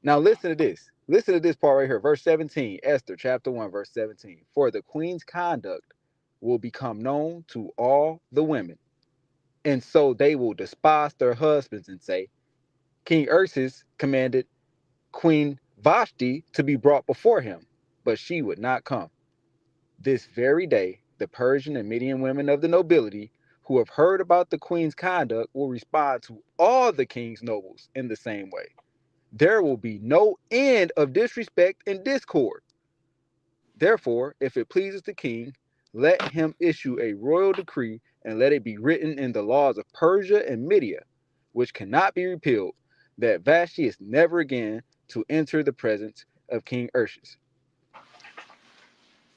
Now listen to this. Listen to this part right here. Verse 17, Esther chapter 1, verse 17. For the queen's conduct will become known to all the women, and so they will despise their husbands and say, King Xerxes commanded Queen Vashti to be brought before him, but she would not come. This very day, the Persian and Median women of the nobility who have heard about the queen's conduct will respond to all the king's nobles in the same way. There will be no end of disrespect and discord. Therefore, if it pleases the king, let him issue a royal decree and let it be written in the laws of Persia and Media, which cannot be repealed, that Vashti is never again to enter the presence of King Xerxes.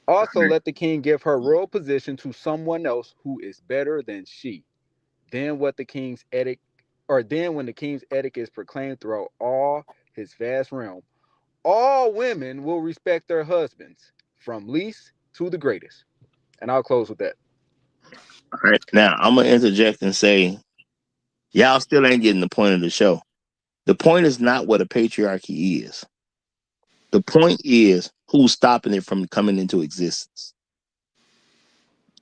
Also, let the king give her royal position to someone else who is better than she. Then when the king's edict is proclaimed throughout all his vast realm, all women will respect their husbands, from least to the greatest. And I'll close with that. All right. Now, I'm going to interject and say, y'all still ain't getting the point of the show. The point is not what a patriarchy is. The point is who's stopping it from coming into existence.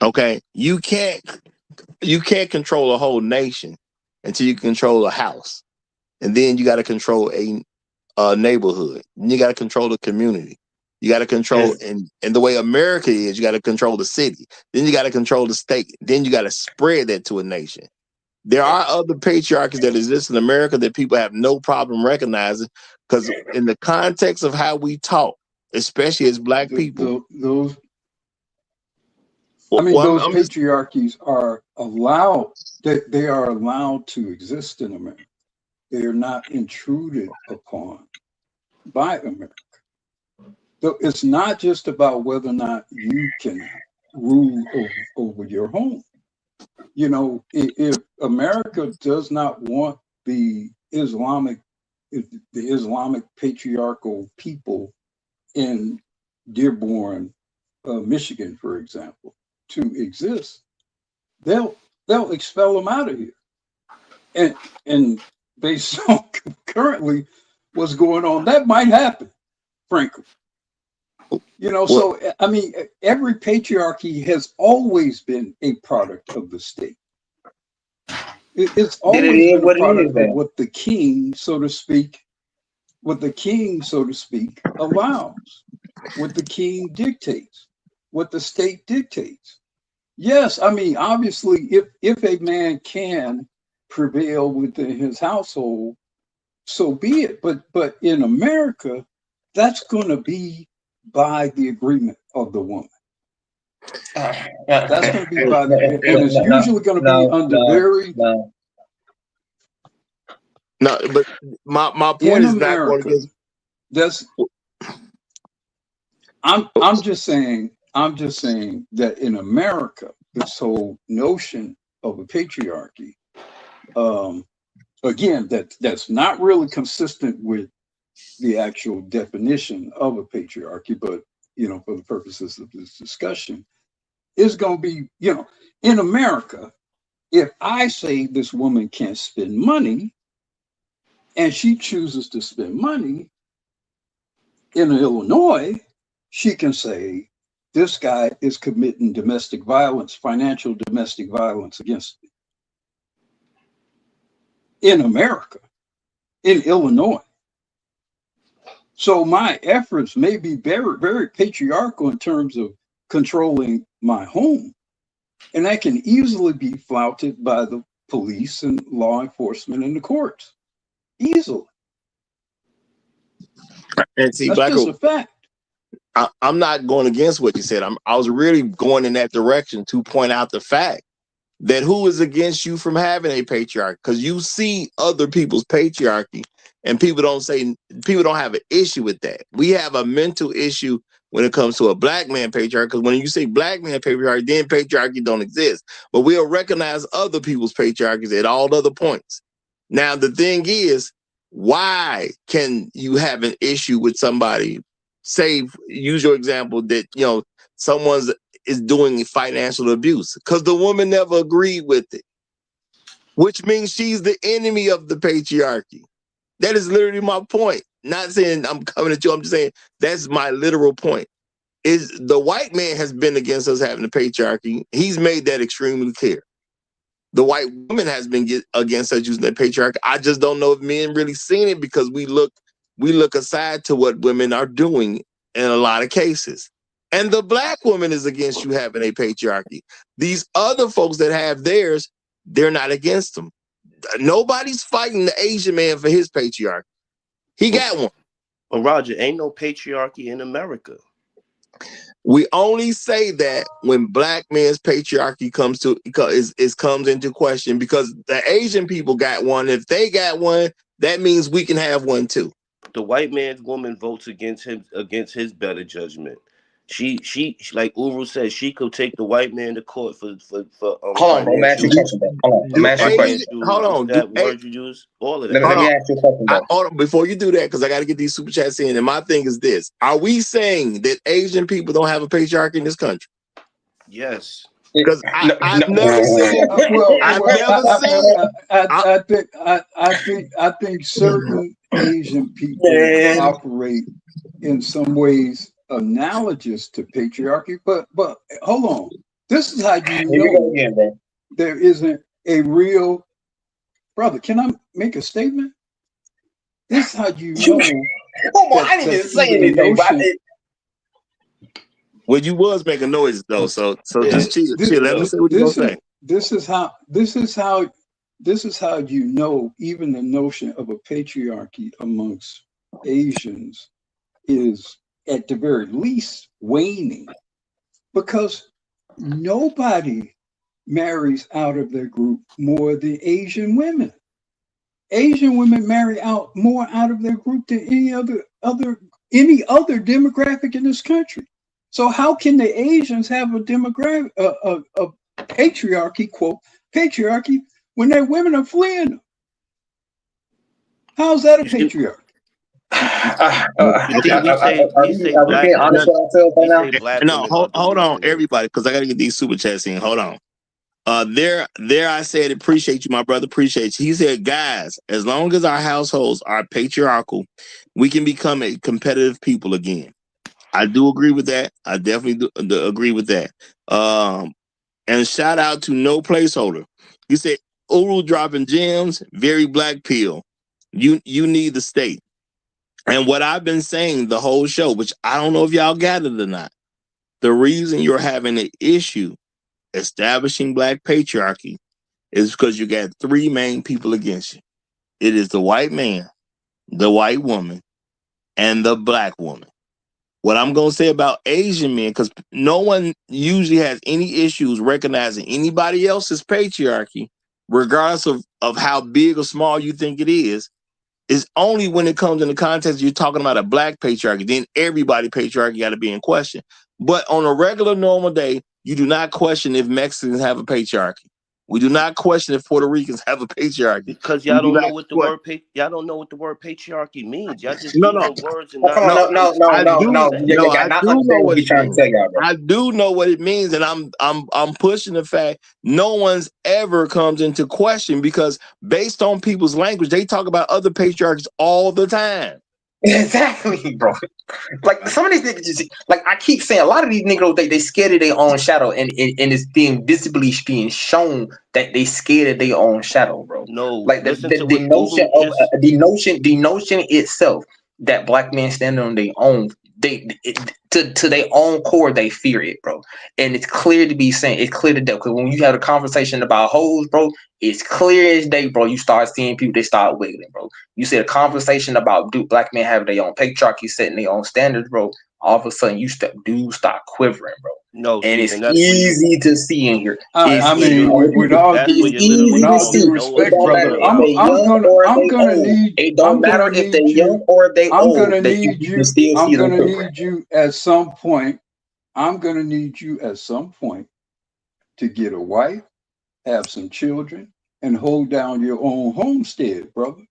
Okay? You can't control a whole nation until you control a house. And then you got to control a neighborhood. And you got to control the community. You got to control, and the way America is, you got to control the city. Then you got to control the state. Then you got to spread that to a nation. There are other patriarchies that exist in America that people have no problem recognizing, because in the context of how we talk, especially as Black people, those patriarchies are allowed. They are allowed to exist in America. They are not intruded upon by America. So it's not just about whether or not you can rule over your home. You know, if America does not want the Islamic patriarchal people in Dearborn, Michigan, for example, to exist, they'll expel them out of here. And based on currently what's going on, that might happen, frankly. You know, so I mean, every patriarchy has always been a product of the state. It's always been a product of what the king, so to speak, allows, what the king dictates, what the state dictates. Yes, I mean, obviously, if a man can prevail within his household, so be it. But in America, that's going to be by the agreement of the woman. That's going to be by the, and it's usually going to be under very. No, but my point is not going against. That's. I'm just saying that in America, this whole notion of a patriarchy, again, that's not really consistent with the actual definition of a patriarchy, but you know, for the purposes of this discussion, is going to be, you know, in America, if I say this woman can't spend money, and she chooses to spend money in Illinois, she can say, this guy is committing domestic violence, financial domestic violence against me. In America, in Illinois. So my efforts may be very, very patriarchal in terms of controlling my home. And that can easily be flouted by the police and law enforcement and the courts. Easily. And see, that's just a fact. I'm not going against what you said. I was really going in that direction to point out the fact that who is against you from having a patriarchy? Because you see other people's patriarchy, and people don't have an issue with that. We have a mental issue when it comes to a black man patriarchy, because when you say black man patriarchy, then patriarchy don't exist. But we'll recognize other people's patriarchies at all other points. Now, the thing is, why can you have an issue with somebody? Say, use your example that, you know, someone's is doing financial abuse because the woman never agreed with it, which means she's the enemy of the patriarchy. That is literally my point. Not saying I'm coming at you. I'm just saying that's my literal point. Is the white man has been against us having a patriarchy. He's made that extremely clear. The white woman has been against us using that patriarchy. I just don't know if men really seen it because we look aside to what women are doing in a lot of cases. And the black woman is against you having a patriarchy. These other folks that have theirs, they're not against them. Nobody's fighting the Asian man for his patriarchy. He got one. But Roger, ain't no patriarchy in America. We only say that when black man's patriarchy comes into question because the Asian people got one. If they got one, that means we can have one too. The white man's woman votes against his better judgment. She like Uru said, she could take the white man to court for hold on, I'm asking you a question. Hold on. That word you use, all of that. Let me ask you a question. Hold on, before you do that, because I got to get these super chats in. And my thing is this: are we saying that Asian people don't have a patriarchy in this country? Yes. Because I've never seen. I think certain Asian people operate in some ways analogous to patriarchy, but hold on. This is how you know there isn't a real brother. Can I make a statement? This is how you know. I didn't even say anything. Well, you was making noise though, so just chill. Let me say what you're saying. This is how you know even the notion of a patriarchy amongst Asians is at the very least waning, because nobody marries out of their group more than Asian women. Asian women marry out more out of their group than any other demographic in this country. So how can the Asians have a demographic, a patriarchy, quote, patriarchy when their women are fleeing them? How's that a patriarchy? See, we say Are we black being honest women. with ourselves right We now? say black No, women hold on, underrepresented. everybody, because I got to get these super chats in. Hold on. There, I said, appreciate you, my brother. Appreciate you. He said, guys, as long as our households are patriarchal, we can become a competitive people again. I do agree with that. I definitely do agree with that. And shout out to No Placeholder. He said, Uru dropping gems, very black pill. You need the state. And what I've been saying the whole show, which I don't know if y'all got it or not, the reason you're having an issue establishing black patriarchy is because you got three main people against you. It is the white man, the white woman, and the black woman. What I'm going to say about Asian men, because no one usually has any issues recognizing anybody else's patriarchy, regardless of how big or small you think it is only when it comes in the context you're talking about a black patriarchy. Then everybody patriarchy got to be in question. But on a regular, normal day, you do not question if Mexicans have a patriarchy. We do not question if Puerto Ricans have a patriarchy. Because y'all don't know what the word y'all don't know what the word patriarchy means. Y'all just using words and not I do no. I Not do know understand what what he's it trying to means. tell y'all, bro. I do know what it means, and I'm pushing the fact no one's ever comes into question, because based on people's language, they talk about other patriarchs all the time. Exactly, bro. Like some of these niggas just like I keep saying, a lot of these niggas they scared of their own shadow, and it's being visibly being shown that they scared of their own shadow, bro. No, Like listen to the what notion Uru of just the notion itself that black men standing on their own, to their own core they fear it, bro. And it's clear to be saying, it's clear to day, because when you have a conversation about hoes, bro, it's clear as day, bro. You start seeing people, they start wiggling, bro. You said a conversation about black men having their own patriarchy, setting their own standards, bro. All of a sudden, dudes start quivering, bro. no, And see, it's and that's where you easy to see in here. I mean, with all that's where due you're literally with wrong. No one respect, It is don't saying matter brother, they if out. they young or if I'm they gonna old. need It don't matter if they young or if they I'm old. gonna That need you can you still I'm see them gonna quivering. need you at some point. I'm gonna need you at some point to get a wife, have some children, and hold down your own homestead, brother.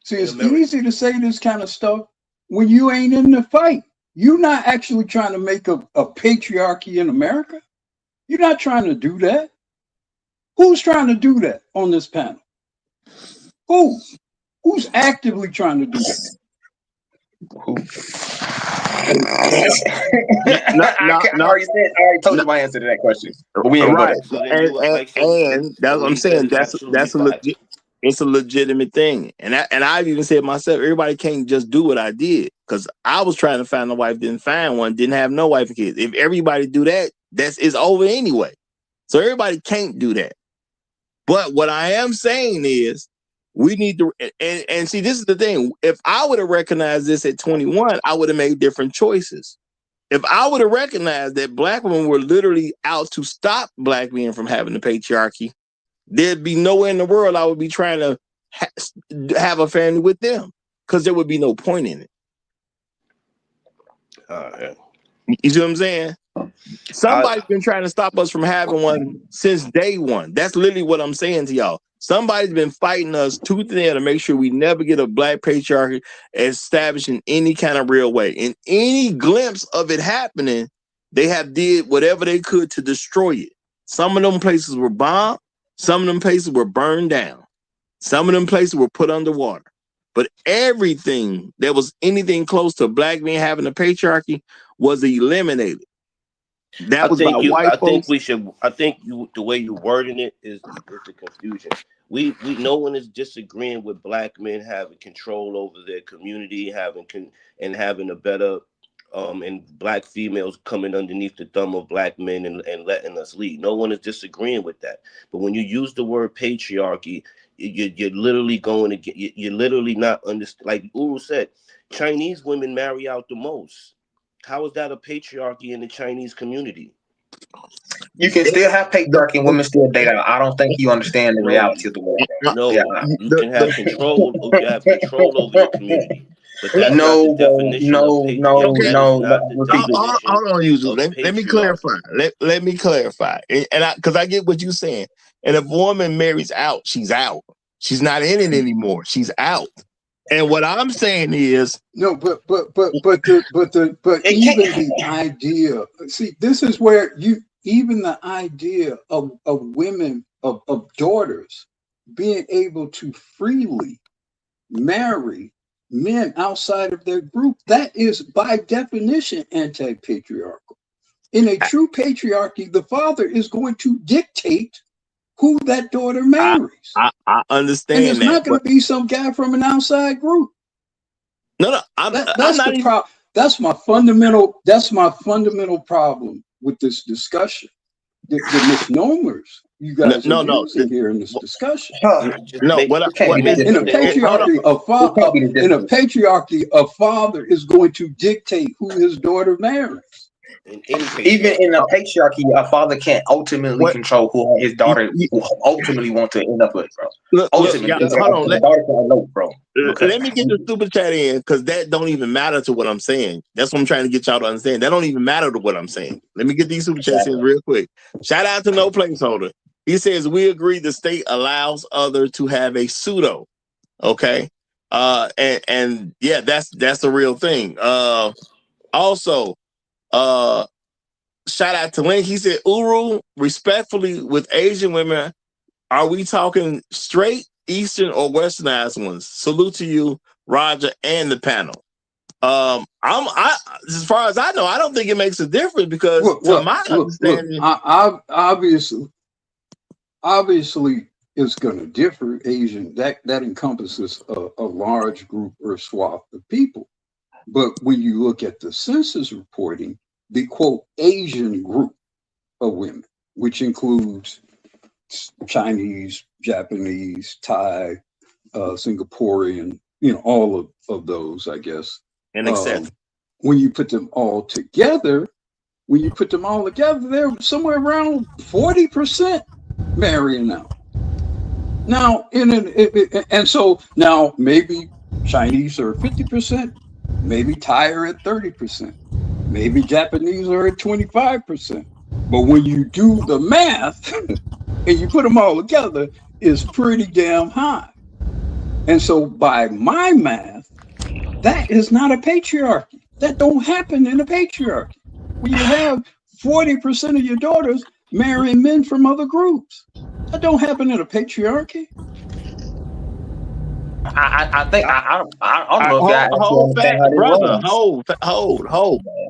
See, In it's America, easy to say this kind of stuff when you ain't in the fight. You're not actually trying to make a patriarchy in America. You're not trying to do that. Who's trying to do that on this panel? Who? Who's actively trying to do that? I already told you my answer to that question. But we ain't gonna go Right. there. so then you And that's so what then I'm you said saying. it's absolutely That's a facts. legit. It's a legitimate thing, and I've even said myself, everybody can't just do what I did, because I was trying to find a wife, didn't find one, didn't have no wife and kids. If everybody do that, it's over anyway. So everybody can't do that. But what I am saying is, we need to, and see, this is the thing. If I would have recognized this at 21, I would have made different choices. If I would have recognized that black women were literally out to stop black men from having the patriarchy, there'd be nowhere in the world I would be trying to have a family with them, because there would be no point in it. You see what I'm saying? Somebody's been trying to stop us from having one since day one. That's literally what I'm saying to y'all. Somebody's been fighting us tooth and nail to make sure we never get a black patriarchy established in any kind of real way. In any glimpse of it happening, they have did whatever they could to destroy it. Some of them places were bombed. Some of them places were burned down. Some of them places were put underwater. But everything that was anything close to black men having a patriarchy was eliminated. That was by white folks. I think the way you wording it is the confusion. We no one is disagreeing with black men having control over their community, having a better and black females coming underneath the thumb of black men and letting us lead. No one is disagreeing with that. But when you use the word patriarchy, you're literally going to get, you're literally not understand. Like Uru said, Chinese women marry out the most. How is that a patriarchy in the Chinese community? You can still have patriarchy and women still date out. I don't think you understand the reality of the world. No, Yeah. you can have control. You have control over your community. But that's not the No, bro. definition of No, patriarchy. no, Okay, That is no. not Let me the repeat this. definition hold on, user. of Let me patriarchy. clarify. Let me clarify. And I, because I get what you're saying. And if a woman marries out, she's out. She's not in it anymore. She's out. And what I'm saying is, No, but It even can't. the idea. See, this is where you even the idea of women of daughters being able to freely marry men outside of their group, that is by definition anti-patriarchal. In a true patriarchy, the father is going to dictate who that daughter marries. I And understand it's that. not going to be some guy from an outside group. No, I'm That's not the even. problem. That's my fundamental problem with this discussion. The misnomers you guys are using here in this discussion. Just No, make what It can't be this In a difficult. hold on. patriarchy, a father is going to dictate who his daughter marries. in any Even patriarchy. in a patriarchy, a father can't ultimately What control who his daughter ultimately want to end up with, bro. look, Ultimately, yeah, hold on. the daughter can elope, bro. Okay. Let me get the super chat in because that don't even matter to what I'm saying. That's what I'm trying to get y'all to understand. That don't even matter to what I'm saying. Let me get these super chats in real quick. Shout out to No Placeholder. He says we agree the state allows others to have a pseudo. Okay. And yeah, that's a real thing. Also, shout out to Link. He said, Uru, respectfully, with Asian women, are we talking straight Eastern or Westernized ones? Salute to you, Roger, and the panel. As far as I know, I don't think it makes a difference because understanding, obviously, it's going to differ. Asian that encompasses a large group or swath of people. But when you look at the census reporting, the quote Asian group of women, which includes Chinese, Japanese, Thai, Singaporean, all of those, I guess. And etc. When you put them all together, they're somewhere around 40% marrying now. Now, and so now maybe Chinese are 50%, maybe Thai are at 30%, maybe Japanese are at 25%. But when you do the math and you put them all together, it's pretty damn high. And so by my math, that is not a patriarchy. That don't happen in a patriarchy. When you have 40% of your daughters marrying men from other groups. That don't happen in a patriarchy. I think I don't know if I Hold understand fast, how this brother. runs. Hold.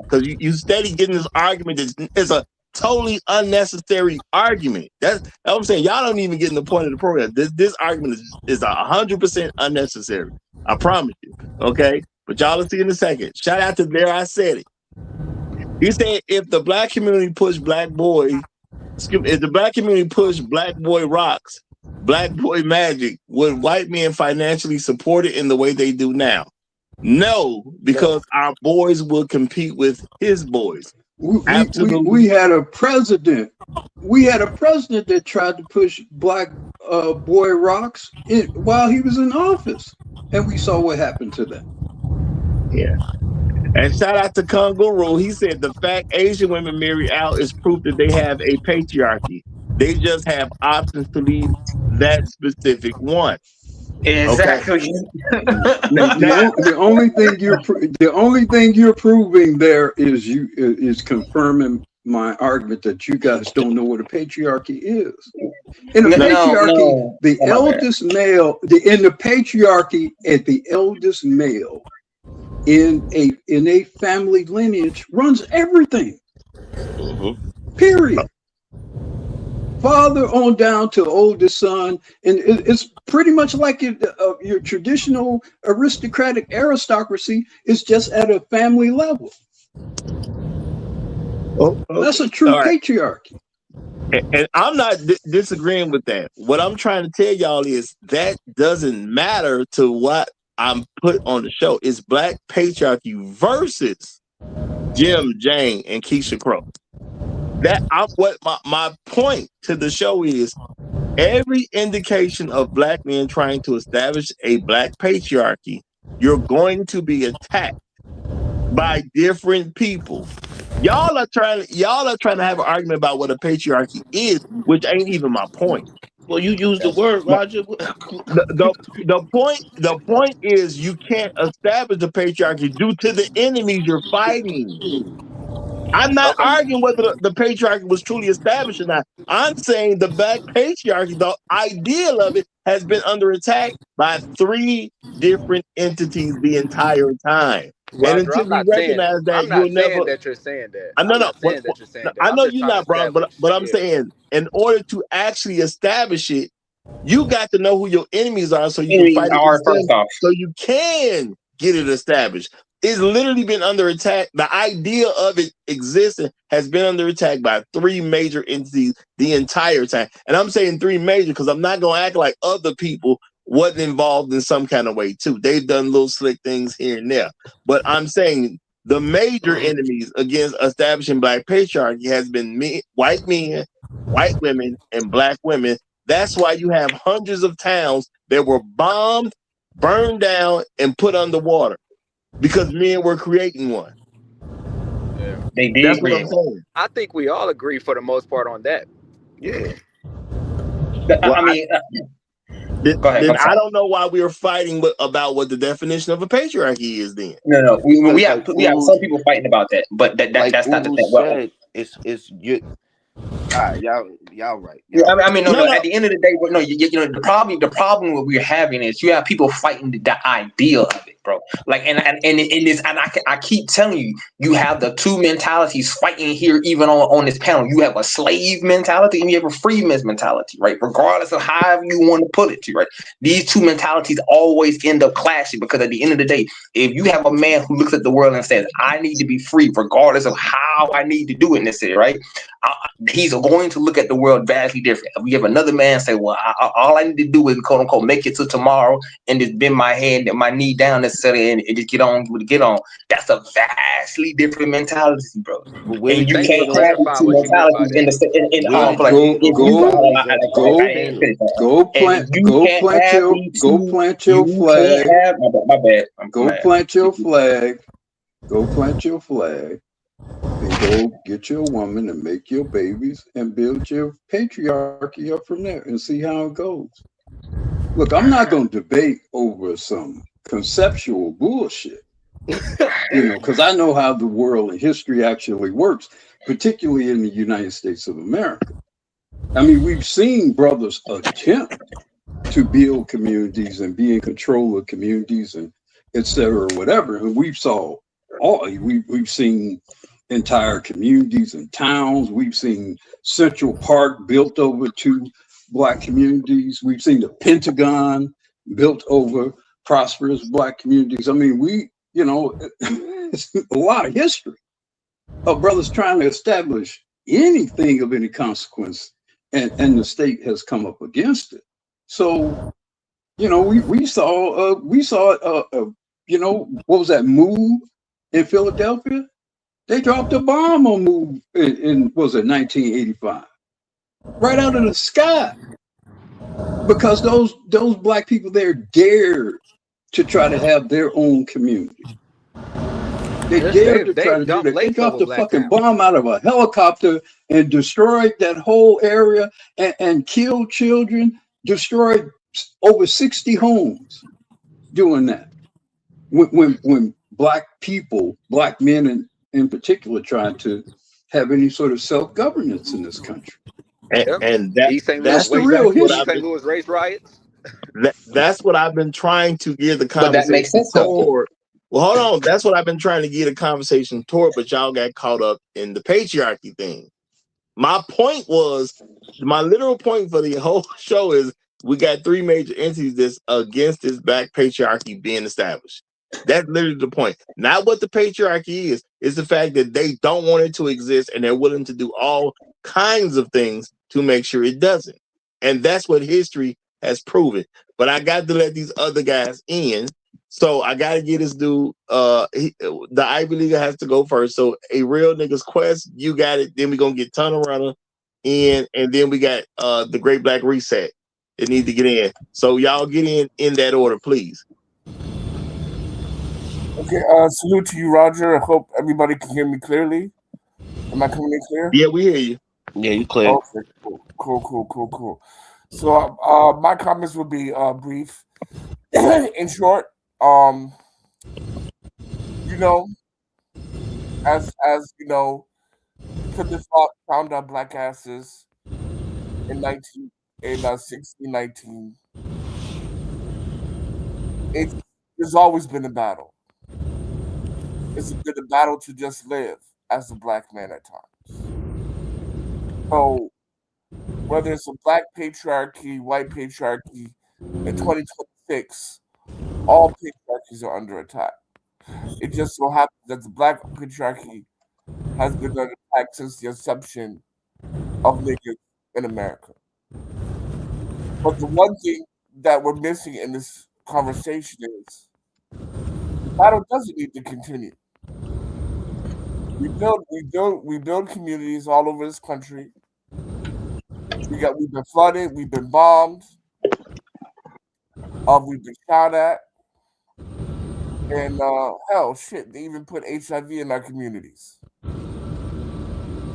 Because you steady getting this argument is a totally unnecessary argument. That's what I'm saying. Y'all don't even get in the point of the program. This argument is 100% unnecessary. I promise you. Okay? But y'all will see in a second. Shout out to There I Said It. He said if the black community pushed black boy rocks, black boy magic, would white men financially support it in the way they do now? No, because our boys will compete with his boys. Absolutely. We had a president. That tried to push black boy rocks while he was in office, and we saw what happened to them. Yeah. And shout out to Kunguru. He said the fact Asian women marry out is proof that they have a patriarchy. They just have options to leave that specific one. Exactly. Okay. The only thing you're proving there is confirming my argument that you guys don't know what a patriarchy is. In a patriarchy, the eldest male in a family lineage runs everything. Period. Father on down to oldest son, and it's pretty much like your traditional aristocracy is just at a family level. That's a true patriarchy. And I'm not disagreeing with that. What I'm trying to tell y'all is that doesn't matter to what I'm put on the show. It's black patriarchy versus Jim, Jane, and Keisha Crow. What my point to the show is every indication of black men trying to establish a black patriarchy you're going to be attacked by different people. Y'all are trying to have an argument about what a patriarchy is, which ain't even my point. Well, you use the word, Roger. The point is you can't establish the patriarchy due to the enemies you're fighting. I'm not Okay. arguing whether the patriarchy was truly established or not. I'm saying the black patriarchy, the ideal of it, has been under attack by three different entities the entire time. And Roger, until we recognize that, I'm you'll not never. saying that you're saying that. I know, I'm no, not saying that you're saying that. I I'm know just you're trying to not, bro. establish. But I'm Yeah. saying, in order to actually establish it, you got to know who your enemies are, so you can Enemies fight are against first them, off. so you can get it established. It's literally been under attack. The idea of it existing has been under attack by three major entities the entire time. And I'm saying three major because I'm not going to act like other people wasn't involved in some kind of way too. They've done little slick things here and there. But I'm saying the major enemies against establishing black patriarchy has been white men, white women, and black women. That's why you have hundreds of towns that were bombed, burned down, and put underwater. Because men were creating one. Yeah. They did That's what create I'm one. saying. I think we all agree for the most part on that. Yeah. Well, I mean, go ahead. then I'm I sorry. don't know why we're fighting about what the definition of a patriarchy is. Then No. We Because have some people fighting about that, but that's not the Uru thing. Well, said, it's you. All right, y'all right. yeah, Y'all right. no. At the end of the day, no. The problem what we're having is you have people fighting the idea of it, bro. Like, I keep telling you, you have the two mentalities fighting here, even on this panel. You have a slave mentality and you have a free man's mentality, right? Regardless of however you want to put it, right? These two mentalities always end up clashing because at the end of the day, if you have a man who looks at the world and says, "I need to be free, regardless of how I need to do it," in this city, right? He's going to look at the world vastly different. We have another man say, "Well, all I need to do is quote unquote make it to tomorrow and just bend my head and my knee down necessarily and just get on. That's a vastly different mentality, bro. But where And did you you Thanks for can't put him? have these clarifying two what you meant by mentalities that. Where did like you Go put if him you in go the go understanding of it? you can't plant have these two. plant your You can't flag. have my bad. I'm Go mad. plant your flag. Go plant your flag and go get your woman and make your babies and build your patriarchy up from there and see how it goes. Look, I'm not going to debate over some conceptual bullshit, because I know how the world and history actually works, particularly in the United States of America. I mean, we've seen brothers attempt to build communities and be in control of communities and et cetera, whatever. And we've seen entire communities and towns. We've seen Central Park built over to black communities. We've seen the Pentagon built over prosperous black communities. I mean, it's a lot of history of brothers trying to establish anything of any consequence, and the state has come up against it. So, we saw what was that move in Philadelphia? They dropped a bomb on move in what was it 1985, right out of the sky, because those black people there dared to try to have their own community. They dared to try to do dumped that. They lakes over dropped a black fucking families. bomb out of a helicopter and destroyed that whole area and killed children, destroyed over 60 homes doing that. When black people, black men in particular, tried to have any sort of self-governance in this country. Yep. and East St. Louis That's that's the race. real exactly what East I've St. history. been Louis race riots. that's what I've been trying to gear the But that makes conversation sense though. toward. Well, hold on. That's what I've been trying to gear the conversation toward, but y'all got caught up in the patriarchy thing. My literal point for the whole show is we got three major entities that's against this black patriarchy being established. That's literally the point. Not what the patriarchy is. It's the fact that they don't want it to exist and they're willing to do all kinds of things to make sure it doesn't. And that's what history has proven. But I got to let these other guys in. So I got to get this dude. The Ivy League has to go first. So a real nigga's quest. You got it. Then we're gonna get Tunnel Runner in, and then we got the Great Black Reset. It needs to get in. So y'all get in that order, please. Okay, salute to you, Roger. I hope everybody can hear me clearly. Am I coming in clear? Yeah, we hear you. Yeah, you clear. Okay, cool. So, my comments will be brief. In short, um, you know, as you know, Plymouth Rock found our black asses in 1619. It's there's always been a battle. It's been a battle to just live as a black man at times. So whether it's a black patriarchy, white patriarchy, in 2026, all patriarchies are under attack. It just so happens that the black patriarchy has been under attack since the inception of niggas in America. But the one thing that we're missing in this conversation is the battle doesn't need to continue. We build communities all over this country. We've been flooded, we've been bombed, we've been shot at, and hell, shit, they even put HIV in our communities.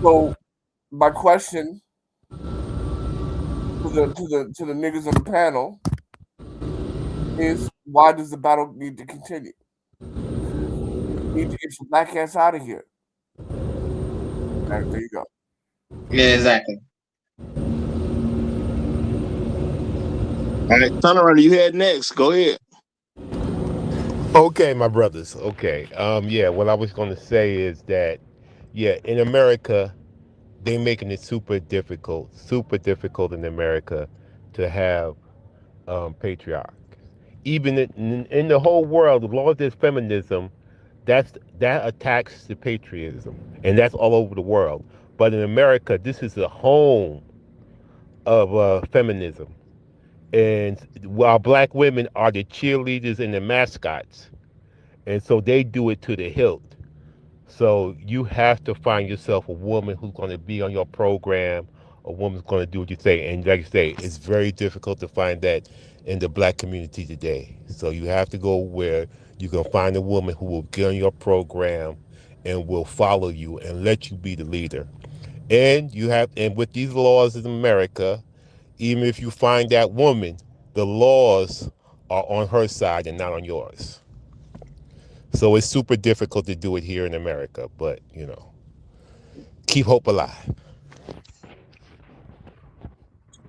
So my question to the niggas on the panel is, why does the battle need to continue? You need to get your black ass out of here. All right, there you go. Yeah, exactly. All right, Turnaround, you had next. Go ahead. Okay, my brothers. Okay. Yeah, what I was going to say is that, yeah, in America, they making it super difficult in America to have patriarchs. Even in the whole world, as long as there's feminism, that attacks the patriotism, and that's all over the world. But in America, this is the home of feminism, and while black women are the cheerleaders and the mascots, and so they do it to the hilt. So you have to find yourself a woman who's going to be on your program, a woman's going to do what you say. And like you say, it's very difficult to find that in the black community today. So you have to go where you can find a woman who will get on your program and will follow you and let you be the leader. And with these laws in America, even if you find that woman, the laws are on her side and not on yours. So it's super difficult to do it here in America, but keep hope alive.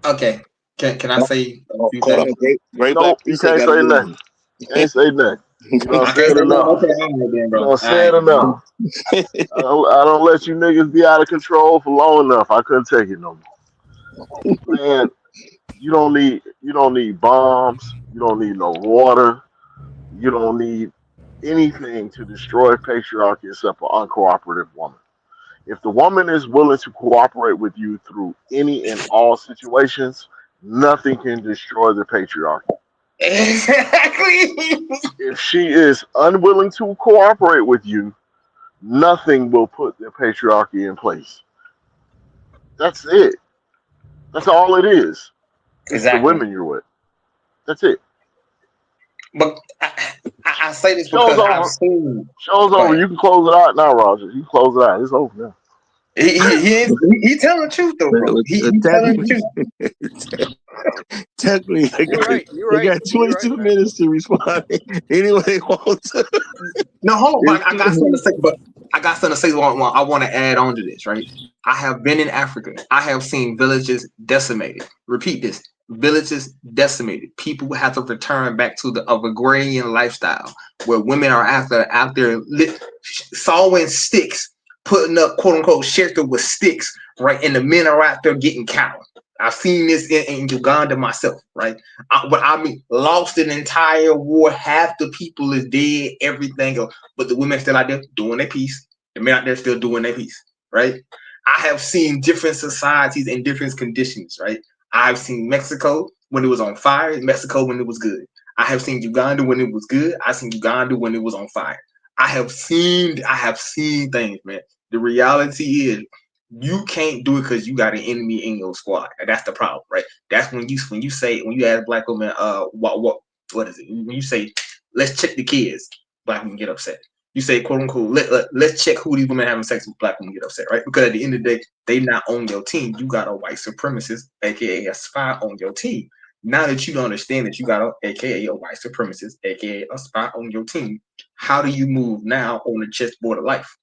Okay. Can I say a few Hold things? on, Great Black Nope, you Priest ain't can't got to say do nothing. You can't say nothing. You don't I say can't it say nothing. enough. Okay, all right then, You bro. All don't say it right. enough. I don't let you niggas be out of control for long enough. I couldn't take it no more. Man, you don't need bombs. You don't need no water. You don't need anything to destroy patriarchy except an uncooperative woman. If the woman is willing to cooperate with you through any and all situations, nothing can destroy the patriarchy. Exactly. If she is unwilling to cooperate with you, nothing will put the patriarchy in place. That's it. That's all it is. It's the Exactly. women you're with. That's it. But I say this Show's because I've over. seen. Show's Go over. ahead. You can close it out now, Roger. You can close it out. It's over now. He telling the truth though, bro. He telling the Technically, truth. technically, You're right. You're they right. got You're right, 22 man. minutes to respond anyway they want to. No, hold on, but I got something to It's- say. But I got something to say. I want to add on to this, right? I have been in Africa. I have seen villages decimated. Repeat this: villages decimated. People have to return back to the of agrarian lifestyle, where women are out there sawing sticks, putting up quote unquote shelter with sticks, right? And the men are out there getting cows. I've seen this in Uganda myself, right? But I mean, lost an entire war. Half the people is dead. Everything else, but the women still out there doing their piece. The men out there still doing their piece, right? I have seen different societies in different conditions, right? I've seen Mexico when it was on fire, Mexico when it was good. I have seen Uganda when it was good. I've seen Uganda when it was on fire. I have seen things, man. The reality is you can't do it because you got an enemy in your squad. And that's the problem, right? That's when you ask black women, what is it? When you say, let's check the kids. black women get upset. You say, quote unquote, let's check who these women having sex with, black women get upset, right? Because at the end of the day, they not on your team. You got a white supremacist, aka a spy, on your team. Now that you understand that you got aka a white supremacist, aka a spy on your team, how do you move now on the chessboard of life?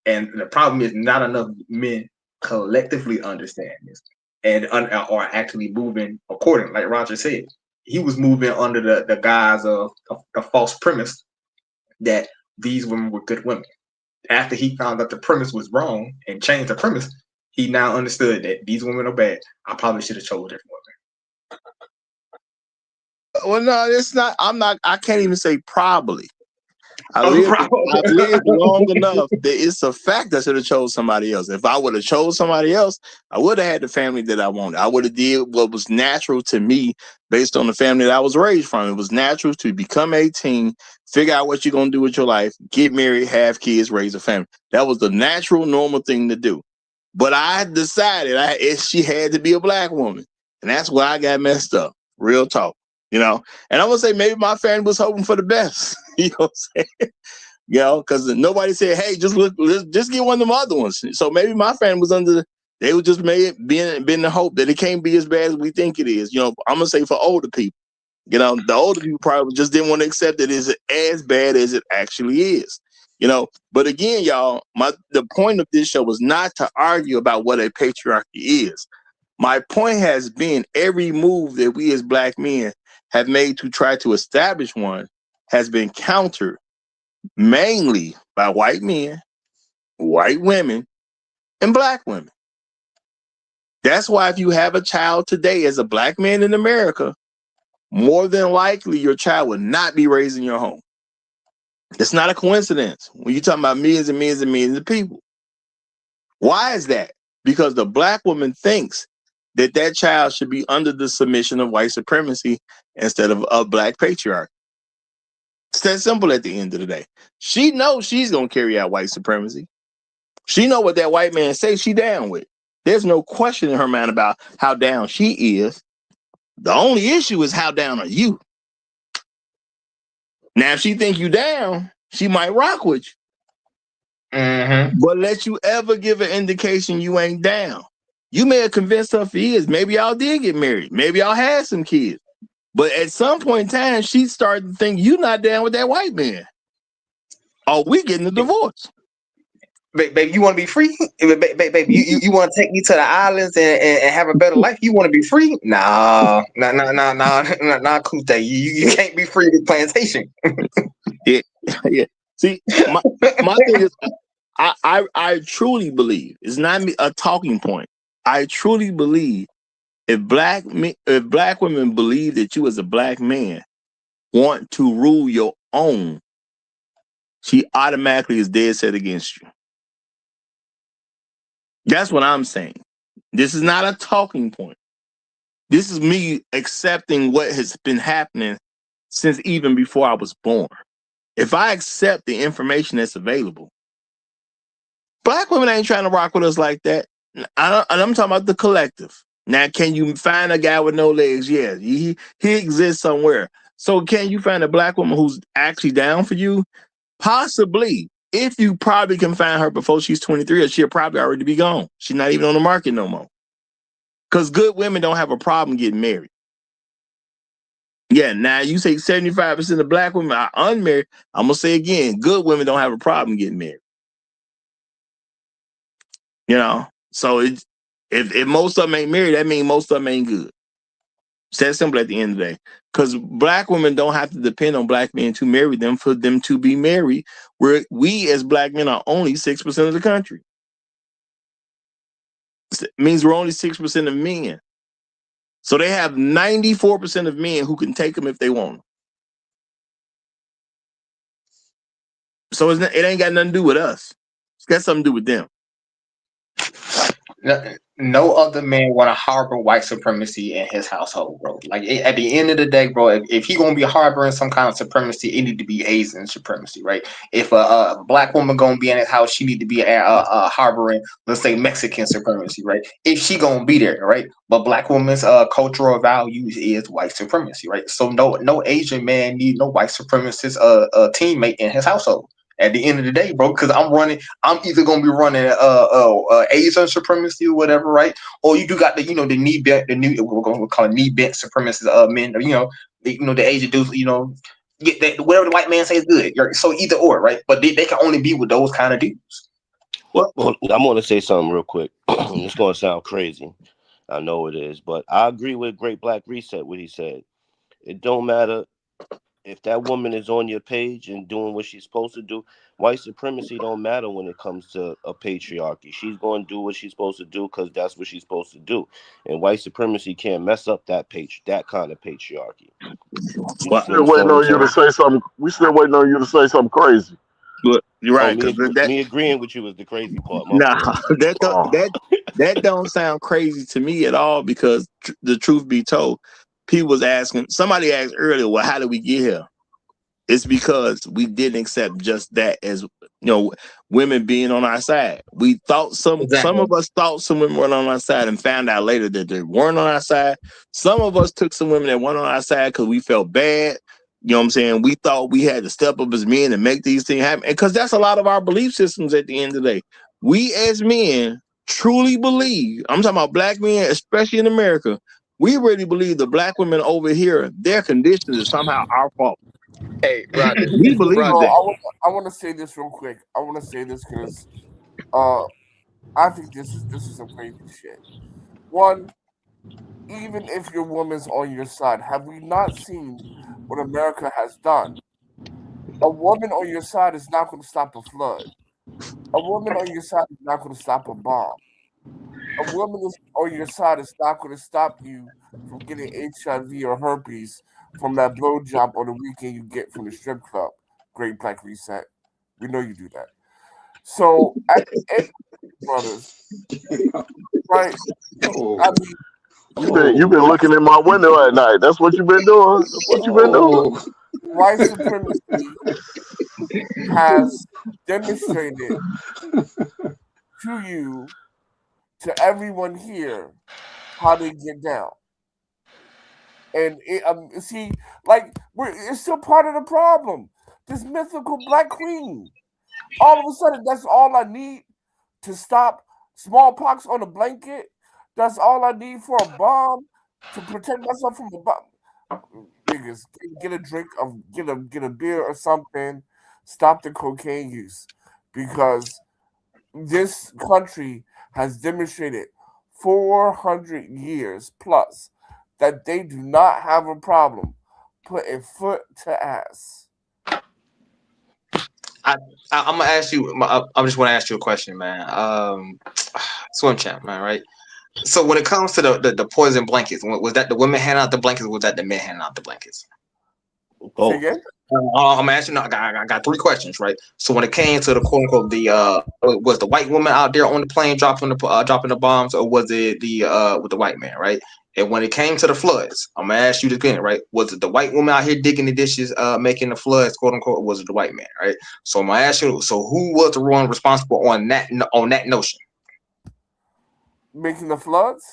And the problem is not enough men collectively understand this and are actually moving accordingly. Like Roger said, he was moving under the guise of a false premise that these women were good women. After he found that the premise was wrong and changed the premise, he now understood that these women are bad. I probably should have chose different women. Well, no, it's not. I can't even say probably. I Oh, lived probably. long enough that it's a fact I should have chose somebody else. If I would have chose somebody else, I would have had the family that I wanted. I would have did what was natural to me based on the family that I was raised from. It was natural to become 18, figure out what you're going to do with your life, get married, have kids, raise a family. That was the natural, normal thing to do. But I decided she had to be a black woman. And that's why I got messed up. Real talk. You know, and I'm gonna say maybe my family was hoping for the best. You know what I'm saying? You know, because nobody said, "Hey, just get one of them other ones." So maybe my family was they were just been the hope that it can't be as bad as we think it is. You know, I'm gonna say for older people. You know, the older people probably just didn't want to accept that it's as bad as it actually is. You know, but again, y'all, the point of this show was not to argue about what a patriarchy is. My point has been every move that we as black men have made to try to establish one has been countered mainly by white men, white women, and black women. That's why if you have a child today as a black man in America, more than likely your child will not be raised in your home. It's not a coincidence when you're talking about millions and millions and millions of people. Why is that? Because the black woman thinks that child should be under the submission of white supremacy instead of a black patriarchy. It's that simple at the end of the day. She knows she's going to carry out white supremacy. She know what that white man says she down with. There's no question in her mind about how down she is. The only issue is how down are you. Now, if she think you down, she might rock with you. Mm-hmm. But let you ever give an indication you ain't down. You may have convinced her for years. Maybe y'all did get married. Maybe y'all had some kids. But at some point in time, she started to think you not down with that white man. Oh, we getting a divorce. Baby, you want to be free? Baby, you want to take me to the islands and have a better life? You want to be free? Nah, Kuta. You can't be free to plantation. Yeah. See, my thing is, I truly believe it's not a talking point. I truly believe if black women believe that you as a black man want to rule your own, she automatically is dead set against you. That's what I'm saying. This is not a talking point. This is me accepting what has been happening since even before I was born. If I accept the information that's available, black women ain't trying to rock with us like that. I'm talking about the collective. Now, can you find a guy with no legs? Yeah, he exists somewhere. So can you find a black woman who's actually down for you? Possibly. If you probably can find her before she's 23, or she'll probably already be gone. She's not even on the market no more. Because good women don't have a problem getting married. Yeah, now you say 75% of black women are unmarried. I'm going to say again, good women don't have a problem getting married. You know? So if most of them ain't married, that means most of them ain't good. It's that simple at the end of the day. Because black women don't have to depend on black men to marry them for them to be married. We as black men are only 6% of the country. It means we're only 6% of men. So they have 94% of men who can take them if they want them. So it ain't got nothing to do with us. It's got something to do with them. No other man want to harbor white supremacy in his household, bro. Like at the end of the day, bro, if he gonna be harboring some kind of supremacy, it need to be Asian supremacy, right? If a black woman gonna be in his house, she need to be harboring, let's say, Mexican supremacy, right? If she gonna be there, right? But black woman's cultural values is white supremacy, right? So no Asian man need no white supremacist teammate in his household. At the end of the day, bro, because I'm either gonna be running Asian supremacy or whatever, right? Or you do got the knee bent, the new we're gonna call it knee bent supremacist men, the Asian dudes, get that whatever the white man says is good. So either or, right? But they can only be with those kind of dudes. Well, I'm going to say something real quick. It's going to sound crazy. I know it is, but I agree with Great Black Reset what he said. It don't matter if that woman is on your page and doing what she's supposed to do. White supremacy don't matter when it comes to a patriarchy. She's going to do what she's supposed to do because that's what she's supposed to do. And white supremacy can't mess up that kind of patriarchy. We Well, You still understand waiting what I'm on you to saying? say something. We still waiting on you to say something crazy. but you're Oh, right, because that me agreeing with you is the crazy part. My nah, fault. Oh, that don't sound crazy to me at all. Because the truth be told, people was asking. Somebody asked earlier, "Well, how did we get here?" It's because we didn't accept just that as women being on our side. We thought some Exactly. of us thought some women were on our side and found out later that they weren't on our side. Some of us took some women that weren't on our side because we felt bad. You know what I'm saying? We thought we had to step up as men and make these things happen. Because that's a lot of our belief systems at the end of the day. We as men truly believe, I'm talking about black men, especially in America, we really believe the black women over here, their conditions is somehow our fault. Hey, Roger. We So believe that. I want to say this real quick. I want to say this because uh, I think this is some crazy shit. One, even if your woman's on your side, have we not seen what America has done? A woman on your side is not going to stop a flood. A woman on your side is not going to stop a bomb. A woman on your side is not going to stop you from getting HIV or herpes from that blowjob on the weekend you get from the strip club. Great Black Reset. We know you do that. So, at the end, brothers, right? Oh, I mean, you've been oh, looking in my window at night. That's what you've been doing. That's what you've been doing. oh. white supremacy has demonstrated to you, to everyone here, how they get down. And see, like it's still part of the problem. This mythical black queen. All of a sudden, that's all I need to stop smallpox on a blanket. That's all I need for a bomb to protect myself from the bomb. Niggas, get a drink of get a beer or something. Stop the cocaine use because this country has demonstrated 400 years plus that they do not have a problem putting foot to ass. I, I'm gonna ask you. I just want to ask you a question, man. Swim champ, man, right? So when it comes to the poison blankets, was that the women handing out the blankets, or was that the men handing out the blankets? Say Both. again? I'm asking. I got three questions, right? So when it came to the quote unquote was the white woman out there on the plane dropping the bombs, or was it the with the white man, right? And when it came to the floods, I'm gonna ask you again, right? Was it the white woman out here digging the dishes, making the floods, quote unquote, or was it the white man, right? So I'm gonna ask you. So who was the one responsible on that notion? Making the floods?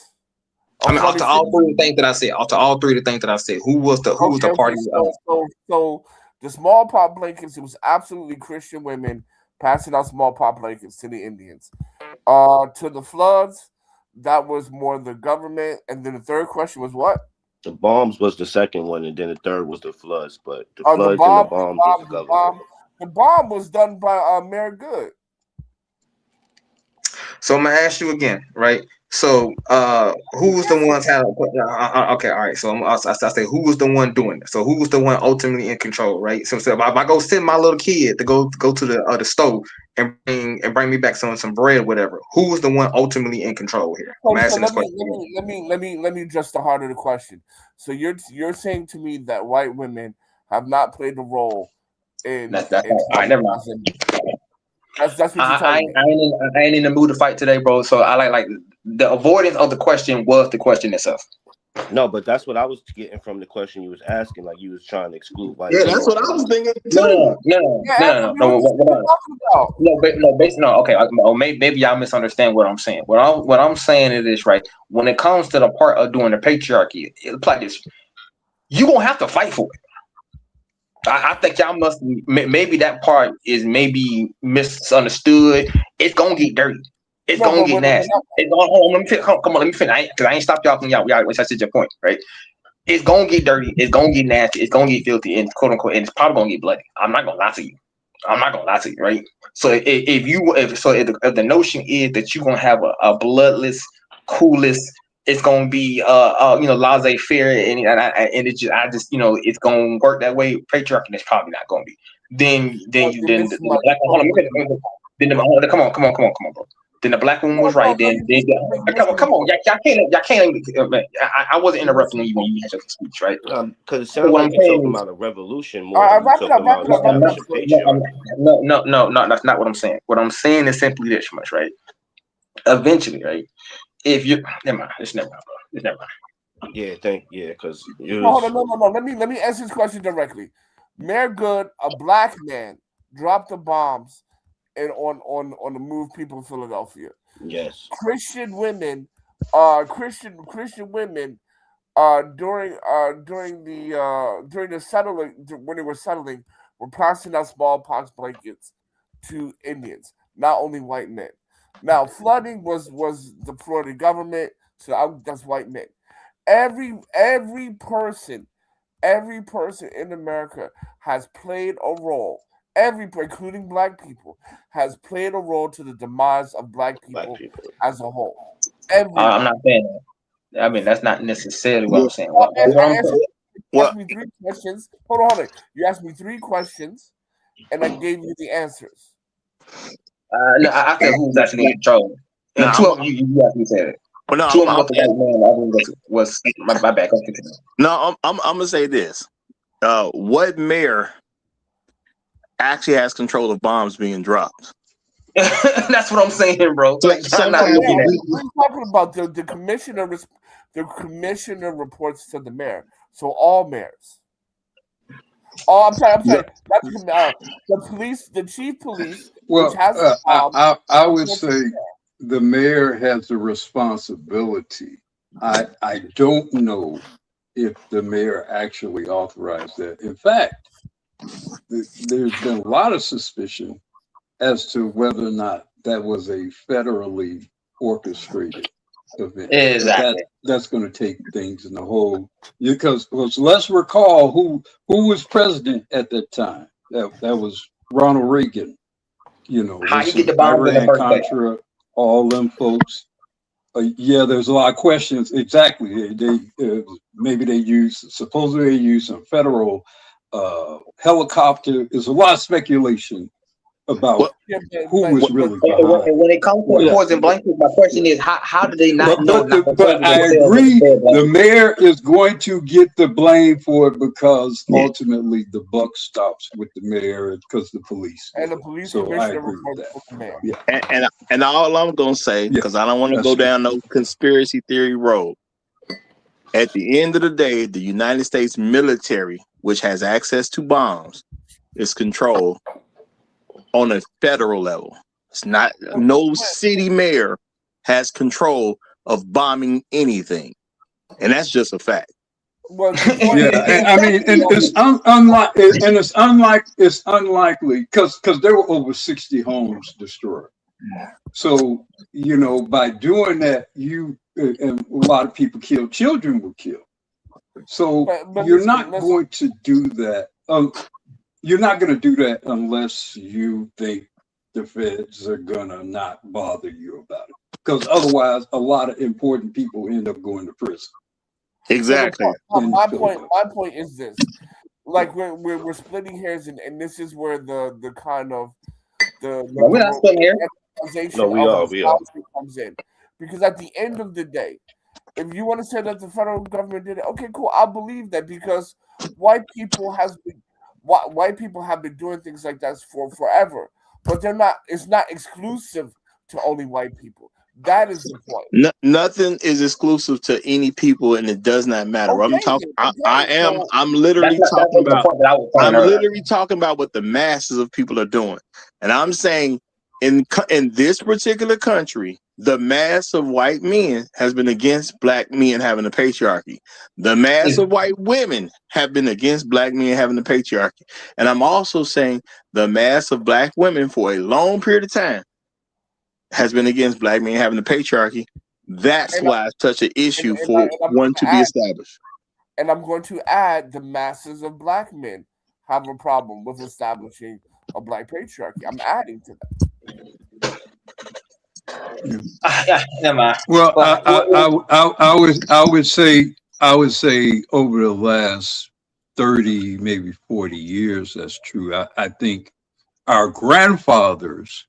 I Or mean, flooding after all cities? three of the things that I said, after all three of the things that I said, who was Okay, the okay. party? So the smallpox blankets, it was absolutely Christian women passing out smallpox blankets to the Indians. To the floods, that was more the government. And then the third question was what? The bombs was the second one, and then the third was the floods. But the The floods and the bomb, the bombs was the bomb, the government. bomb. The bomb was done by Mayor Good. So I'm gonna ask you again, right? So, who was the ones had? Okay, all right. So I say, who was the one doing it? So who was the one ultimately in control, right? So if I go send my little kid to go to the stove and bring me back some bread, whatever. Who was the one ultimately in control here? I'm So asking this let me question let again. me let me let me let me address the heart of the question. So you're saying to me that white women have not played a role in That's all right. Never mind. That's what you're I, telling me. I ain't in the mood to fight today, bro. So I like the avoidance of the question was the question itself. No, but that's what I was getting from the question you was asking. Like you was trying to exclude white Yeah, men that's what I from was it. thinking No, too. no, no, Yeah, no, I no, mean, no, no. what you talking about? No. Okay, or maybe y'all misunderstand what I'm saying. What I'm saying is this, right? When it comes to the part of doing the patriarchy, it's like this. You gonna have to fight for it. I think y'all must maybe that part is maybe misunderstood. It's gonna get dirty. It's No, gonna but get nasty. It's gonna hold on, let me finish. Come on, let me finish. Because I ain't stopped y'all from y'all. Which I said your point, right? It's gonna get dirty. It's gonna get nasty. It's gonna get filthy, and quote unquote, and it's probably gonna get bloody. I'm not gonna lie to you. I'm not gonna lie to you, right? So if the notion is that you're gonna have a bloodless, coolest, it's gonna be laissez faire, and I just it's gonna work that way. Patriarchy is probably not gonna be. Then you're missing my black hold on, point. then come on, bro. Then the black woman No, was right. no, Come on, y'all can't. I wasn't interrupting you when you had your speech, right? Because it So sounds what like I'm you're talking saying is, about a revolution All more right, than you wrap it up, talking about no, I'm not. establishing No, patriarchy. no. That's not what I'm saying. What I'm saying is simply this much, right? Eventually, right? If you never mind, it's never mind, bro. It's never mind. Because it No, hold on, was no. Let me answer this question directly. Mayor Good, a black man, dropped the bombs and on the move people in Philadelphia. yes. Christian women, Christian women, during the settling when they were settling, were passing out smallpox blankets to Indians, not only white men. Now flooding was the Florida government, so that's white men. Every person, every person in America has played a role. Including black people, has played a role to the demise of black Black people people. as a whole. I'm Everybody. not saying that. I mean, that's not necessarily what Yeah. I'm saying. What I I'm answered, saying. you Well, asked me three questions. Hold on. You asked me three questions, and I gave you the answers. No, I said who was actually in control, and now two I'm, of them you actually said it. well, no, Two of them was the white man. The other one was my bad. Continue. no, I'm gonna say this. What mayor actually has control of bombs being dropped? That's what I'm saying, bro. So Y'all not sometimes looking at it. We're talking about the commissioner. The commissioner reports to the mayor, so all mayors. Oh, I'm sorry. That's the police, the chief police, which Well, has the bomb. I would Reports to say the mayor has a responsibility. I don't know if the mayor actually authorized that. In fact, there's been a lot of suspicion as to whether or not that was a federally orchestrated event. But Exactly. that's going to take things in the whole, because let's recall who was president at that time. That was Ronald Reagan. How This you get is the bombs in the Iran first place? Contra, all them folks. Yeah, there's a lot of questions. Exactly, maybe they supposedly they use some federal helicopter. There's a lot of speculation about what, yeah, who was what, really And behind when it comes to what the yeah. poison happened there. blanket, my question Yeah. is how do they not But know but not the, to but cover I themselves with the agree. fair The blanket? mayor is going to get the blame for it because yeah, ultimately the buck stops with the mayor because the police And did the it. police So I commissioner agree with reports that. to the mayor. Yeah, and all I'm gonna say, yeah, because I don't want to that's go true. down no conspiracy theory road. At the end of the day, the United States military, which has access to bombs, is controlled on a federal level. It's not no city mayor has control of bombing anything, and that's just a fact. Well, the point Yeah, is, I mean, and it's it's unlikely because there were over 60 homes destroyed. So by doing that, and a lot of people killed, children were killed. So but you're listen, not listen. going to do that. You're not going to do that unless you think the feds are gonna not bother you about it. Because otherwise, a lot of important people end up going to prison So the Exactly. point, in Philadelphia. my point is this: like we're splitting hairs, and this is where the kind of No, we're not sitting here. No, romanticization we of are. the We are. conflict comes in, because at the end of the day, if you want to say that the federal government did it, okay, cool, I'll believe that because white people has been white people have been doing things like that for forever. but they're not. It's not exclusive to only white people. That is the point. Nothing is exclusive to any people, and it does not matter. I'm Okay, talking. I okay. am. So I'm That's literally not talking the about. point that I was saying I'm earlier. literally talking about what the masses of people are doing, and I'm saying in this particular country, the mass of white men has been against black men having a patriarchy. The mass of white women have been against black men having a patriarchy, and I'm also saying the mass of black women for a long period of time has been against black men having a patriarchy. That's and I, why it's such an issue and for I'm one going to to be add, established. and I'm going to add, the masses of black men have a problem with establishing a black patriarchy. I'm adding to that. Yeah, never mind. Well, But I would say over the last 30, maybe 40 years, that's true. I think our grandfathers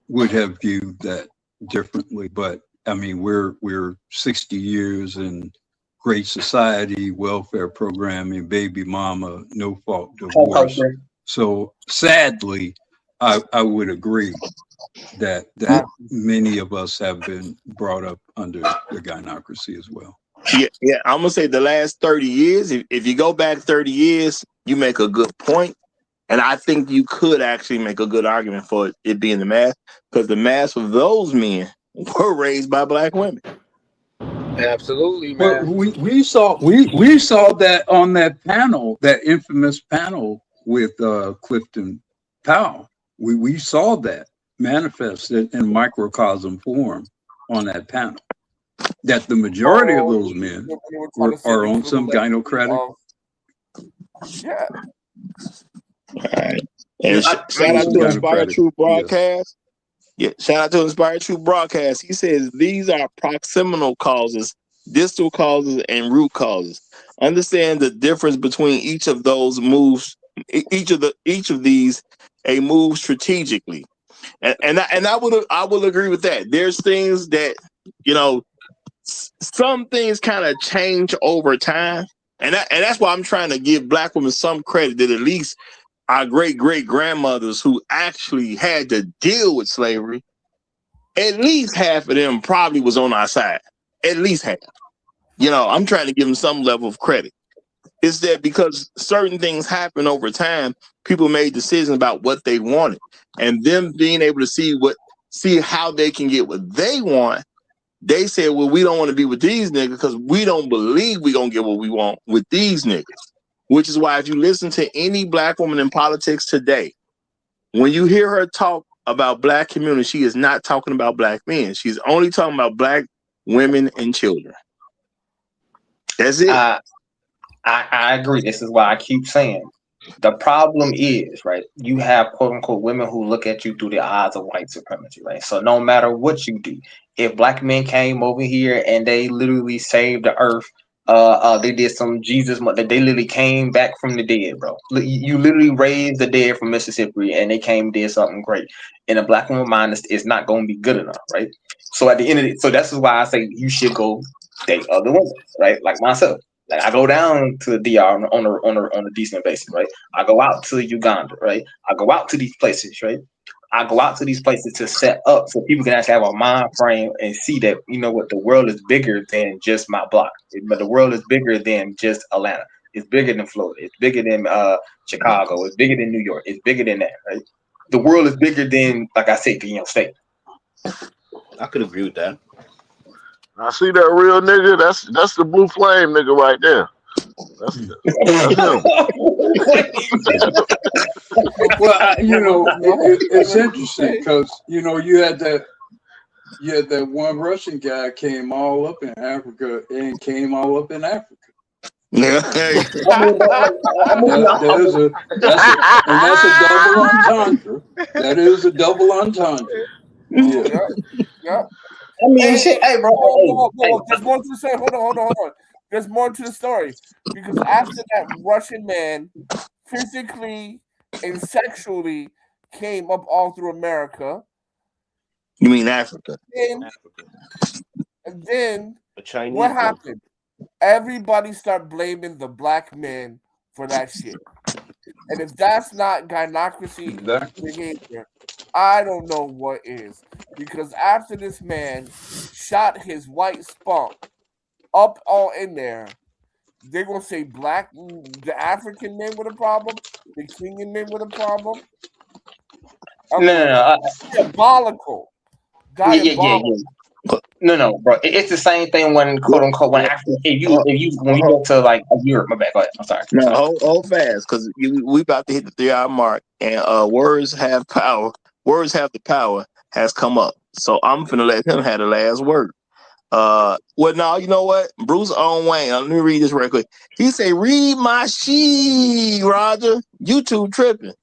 would have viewed that differently, but I mean, we're 60 years in great society, welfare programming, baby mama, no fault divorce. So sadly, I would agree that many of us have been brought up under the gynocracy as well. Yeah. I'm gonna say the last 30 years. If you go back 30 years, you make a good point, and I think you could actually make a good argument for it being the mass, because the mass of those men were raised by black women. Absolutely, Well, man. we saw that on that panel, that infamous panel with Clifton Powell. We saw that manifested in microcosm form on that panel. That the majority of those men are on some gynocratic. Yeah. All right. And shout out to Inspire True Broadcast. Yeah, shout out to Inspire True Broadcast. He says these are proximal causes, distal causes, and root causes. Understand the difference between each of those moves. Each of these a move strategically, and I will agree with that. There's things that some things kind of change over time, and that's why I'm trying to give black women some credit that at least our great grandmothers who actually had to deal with slavery, at least half of them probably was on our side. At least half. I'm trying to give them some level of credit. It's that because certain things happen over time, people made decisions about what they wanted, and them being able to see how they can get what they want. They said, well, we don't want to be with these niggas because we don't believe we're going to get what we want with these niggas. Which is why if you listen to any black woman in politics today, when you hear her talk about black community, she is not talking about black men. She's only talking about black women and children. That's it. I agree. This is why I keep saying the problem is, right, you have quote unquote women who look at you through the eyes of white supremacy, right? So no matter what you do, if black men came over here and they literally saved the earth, they did some Jesus, they literally came back from the dead, bro. You literally raised the dead from Mississippi and they came and did something great. In a black woman mind, it's not going to be good enough, right? So at the end of it, so that's why I say you should go date other women, right? Like myself. Like I go down to the DR on a decent basis, right? I go out to Uganda, right? I go out to these places, right? I go out to these places to set up so people can actually have a mind frame and see that, you know what, the world is bigger than just my block. But the world is bigger than just Atlanta. It's bigger than Florida. It's bigger than Chicago. It's bigger than New York. It's bigger than that, right? The world is bigger than, like I said, state. I could agree with that. I see that real nigga. That's the blue flame nigga right there. That's him. Well, it's interesting because you had that one Russian guy came all up in Africa and came all up in Africa. Yeah, that's a double entendre. That is a double entendre. Yeah. I mean, shit. Hey, bro. There's more to the story. Hold on. There's more to the story because after that Russian man physically and sexually came up all through America. You mean Africa? And then Chinese what happened? Everybody start blaming the black men for that shit. And if that's not gynocracy behavior, I don't know what is. Because after this man shot his white spunk up all in there, they're gonna say the African men with a problem, the Kenyan men with a problem. I No, mean, no, no. diabolical, Yeah, yeah, yeah, diabolical. yeah. No, no, bro. It's the same thing when quote Well, unquote when Africa. If you when you uh, go to like Europe, my bad. Go ahead. I'm sorry. I'm no, sorry. hold fast, because we about to hit the 3 hour mark, and words have power. Words have the power has come up, so I'm finna let him have the last word. Well, no, you know what? Bruce Owen Wayne. Let me read this real quick. He say, "Read my sheet, Roger. YouTube tripping.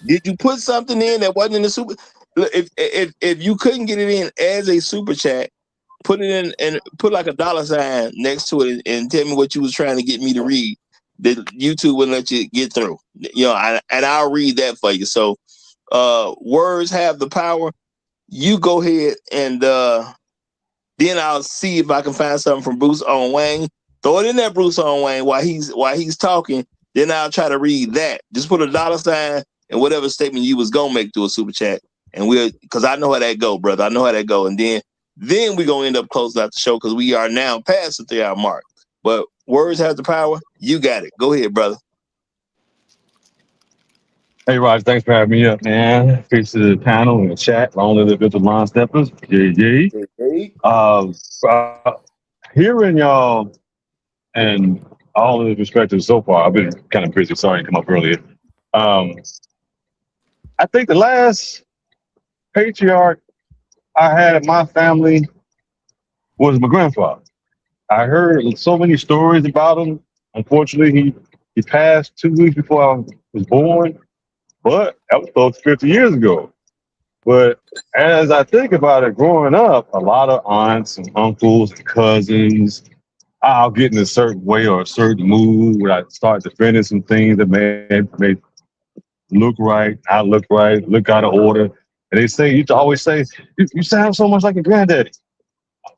Did you put something in that wasn't in the super? If you couldn't get it in as a super chat, put it in and put like a dollar sign next to it and tell me what you was trying to get me to read. That YouTube wouldn't let you get through. And I'll read that for you. So, words have the power. You go ahead and then I'll see if I can find something from Bruce Owen Wayne. Throw it in there, Bruce Owen Wayne, while he's talking. Then I'll try to read that. Just put a dollar sign and whatever statement you was gonna make to a super chat, and because I know how that go, brother. I know how that go, and then we gonna end up closing out the show because we are now past the 3 hour mark. But words have the power. You got it. Go ahead, brother. Hey, Raj, thanks for having me up, man. Peace to the panel and the chat. Long live the Visual Line Steppers. JJ. Hey, Uh, uh, Hearing y'all and all of the perspectives so far, I've been kind of busy. Sorry I didn't come up earlier. Um, I think the last patriarch I had in my family was my grandfather. I heard so many stories about him. Unfortunately, he passed 2 weeks before I was born, but that was close to 50 years ago. But as I think about it, growing up, a lot of aunts and uncles and cousins, I'll get in a certain way or a certain mood where I start defending some things that may look right, not look right, look out of order. And they say, you always say, you sound so much like your granddaddy.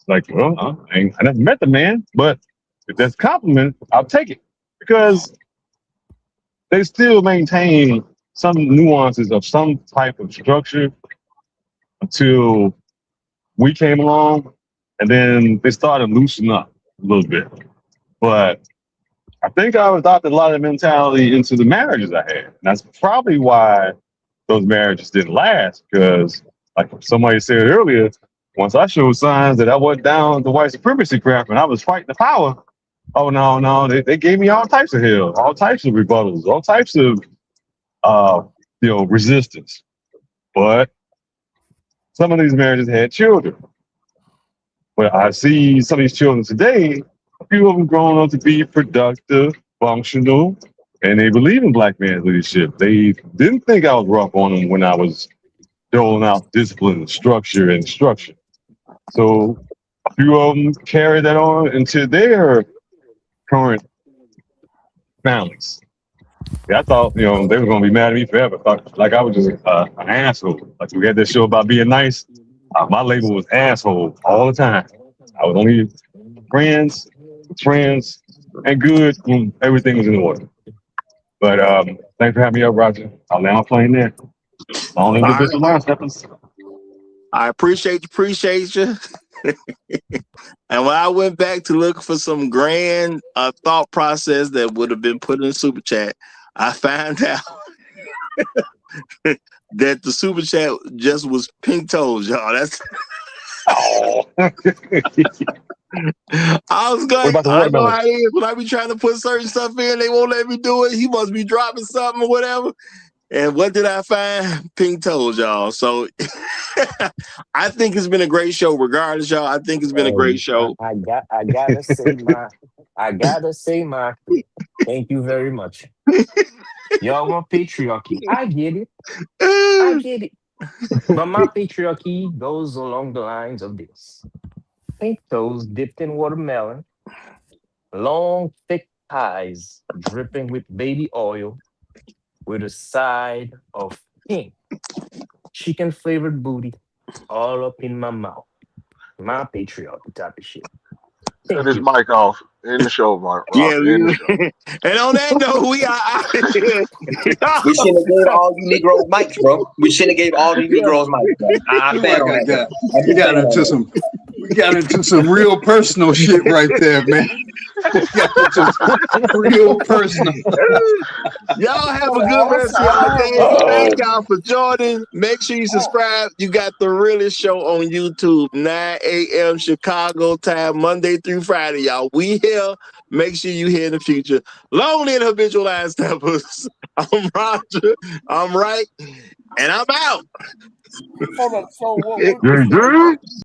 Like, well, I never met the man, but if that's a compliment, I'll take it because they still maintain some nuances of some type of structure until we came along, and then they started loosening up a little bit. But I think I adopted a lot of mentality into the marriages I had. And that's probably why those marriages didn't last. Because, like somebody said earlier, once I showed signs that I wasn't down the white supremacy crap and I was fighting the power, oh no, no, they gave me all types of hell, all types of rebuttals, all types of uh, resistance. But some of these marriages had children. But I see some of these children today, a few of them growing up to be productive, functional, and they believe in black man's leadership. They didn't think I was rough on them when I was doling out discipline, structure, and instruction. So a few of them carry that on into their current families. Yeah, I thought, they were going to be mad at me forever. Thought, like I was just an asshole. Like we had this show about being nice. My label was asshole all the time. I was only friends, and good when everything was in order. But thanks for having me up, Roger. I'll land my plane there. Long live All the right. Bishop Line Steppers. I appreciate you. And when I went back to look for some grand thought process that would have been put in the super chat, I found out that the super chat just was pink toes, y'all. That's Oh. I was What going. about the I know watermelon? how it is when I be trying to put certain stuff in, they won't let me do it. He must be dropping something or whatever. And what did I find? Pink toes, y'all. So I think it's been a great show, regardless, y'all. I think it's been a great Hey, show. I gotta say my thank you very much. Y'all want patriarchy. I get it. I get it. But my patriarchy goes along the lines of this. Pink toes dipped in watermelon, long, thick thighs dripping with baby oil, with a side of pink chicken flavored booty all up in my mouth. My patriarchy type of shit. Cut his mic off. In the show, Yeah, Roger. In the show. and on that note, we are out of here. We shouldn't have gave all you Negroes mics, bro. We shouldn't have gave all these Negroes mics, bro. I Feel stand like on I that, got bro. I we do got stand on into that. some real personal shit right there, man. We got into some real personal. Y'all have a good rest of y'all day. Thank y'all for joining. Make sure you subscribe. You got the realest show on YouTube, 9 a.m. Chicago time, Monday through Friday, y'all. We here. Make sure you here in the future. Long live Habitual Line Steppers. I'm Roger. I'm right. And I'm out. Hold on. So what? Yeah, yeah.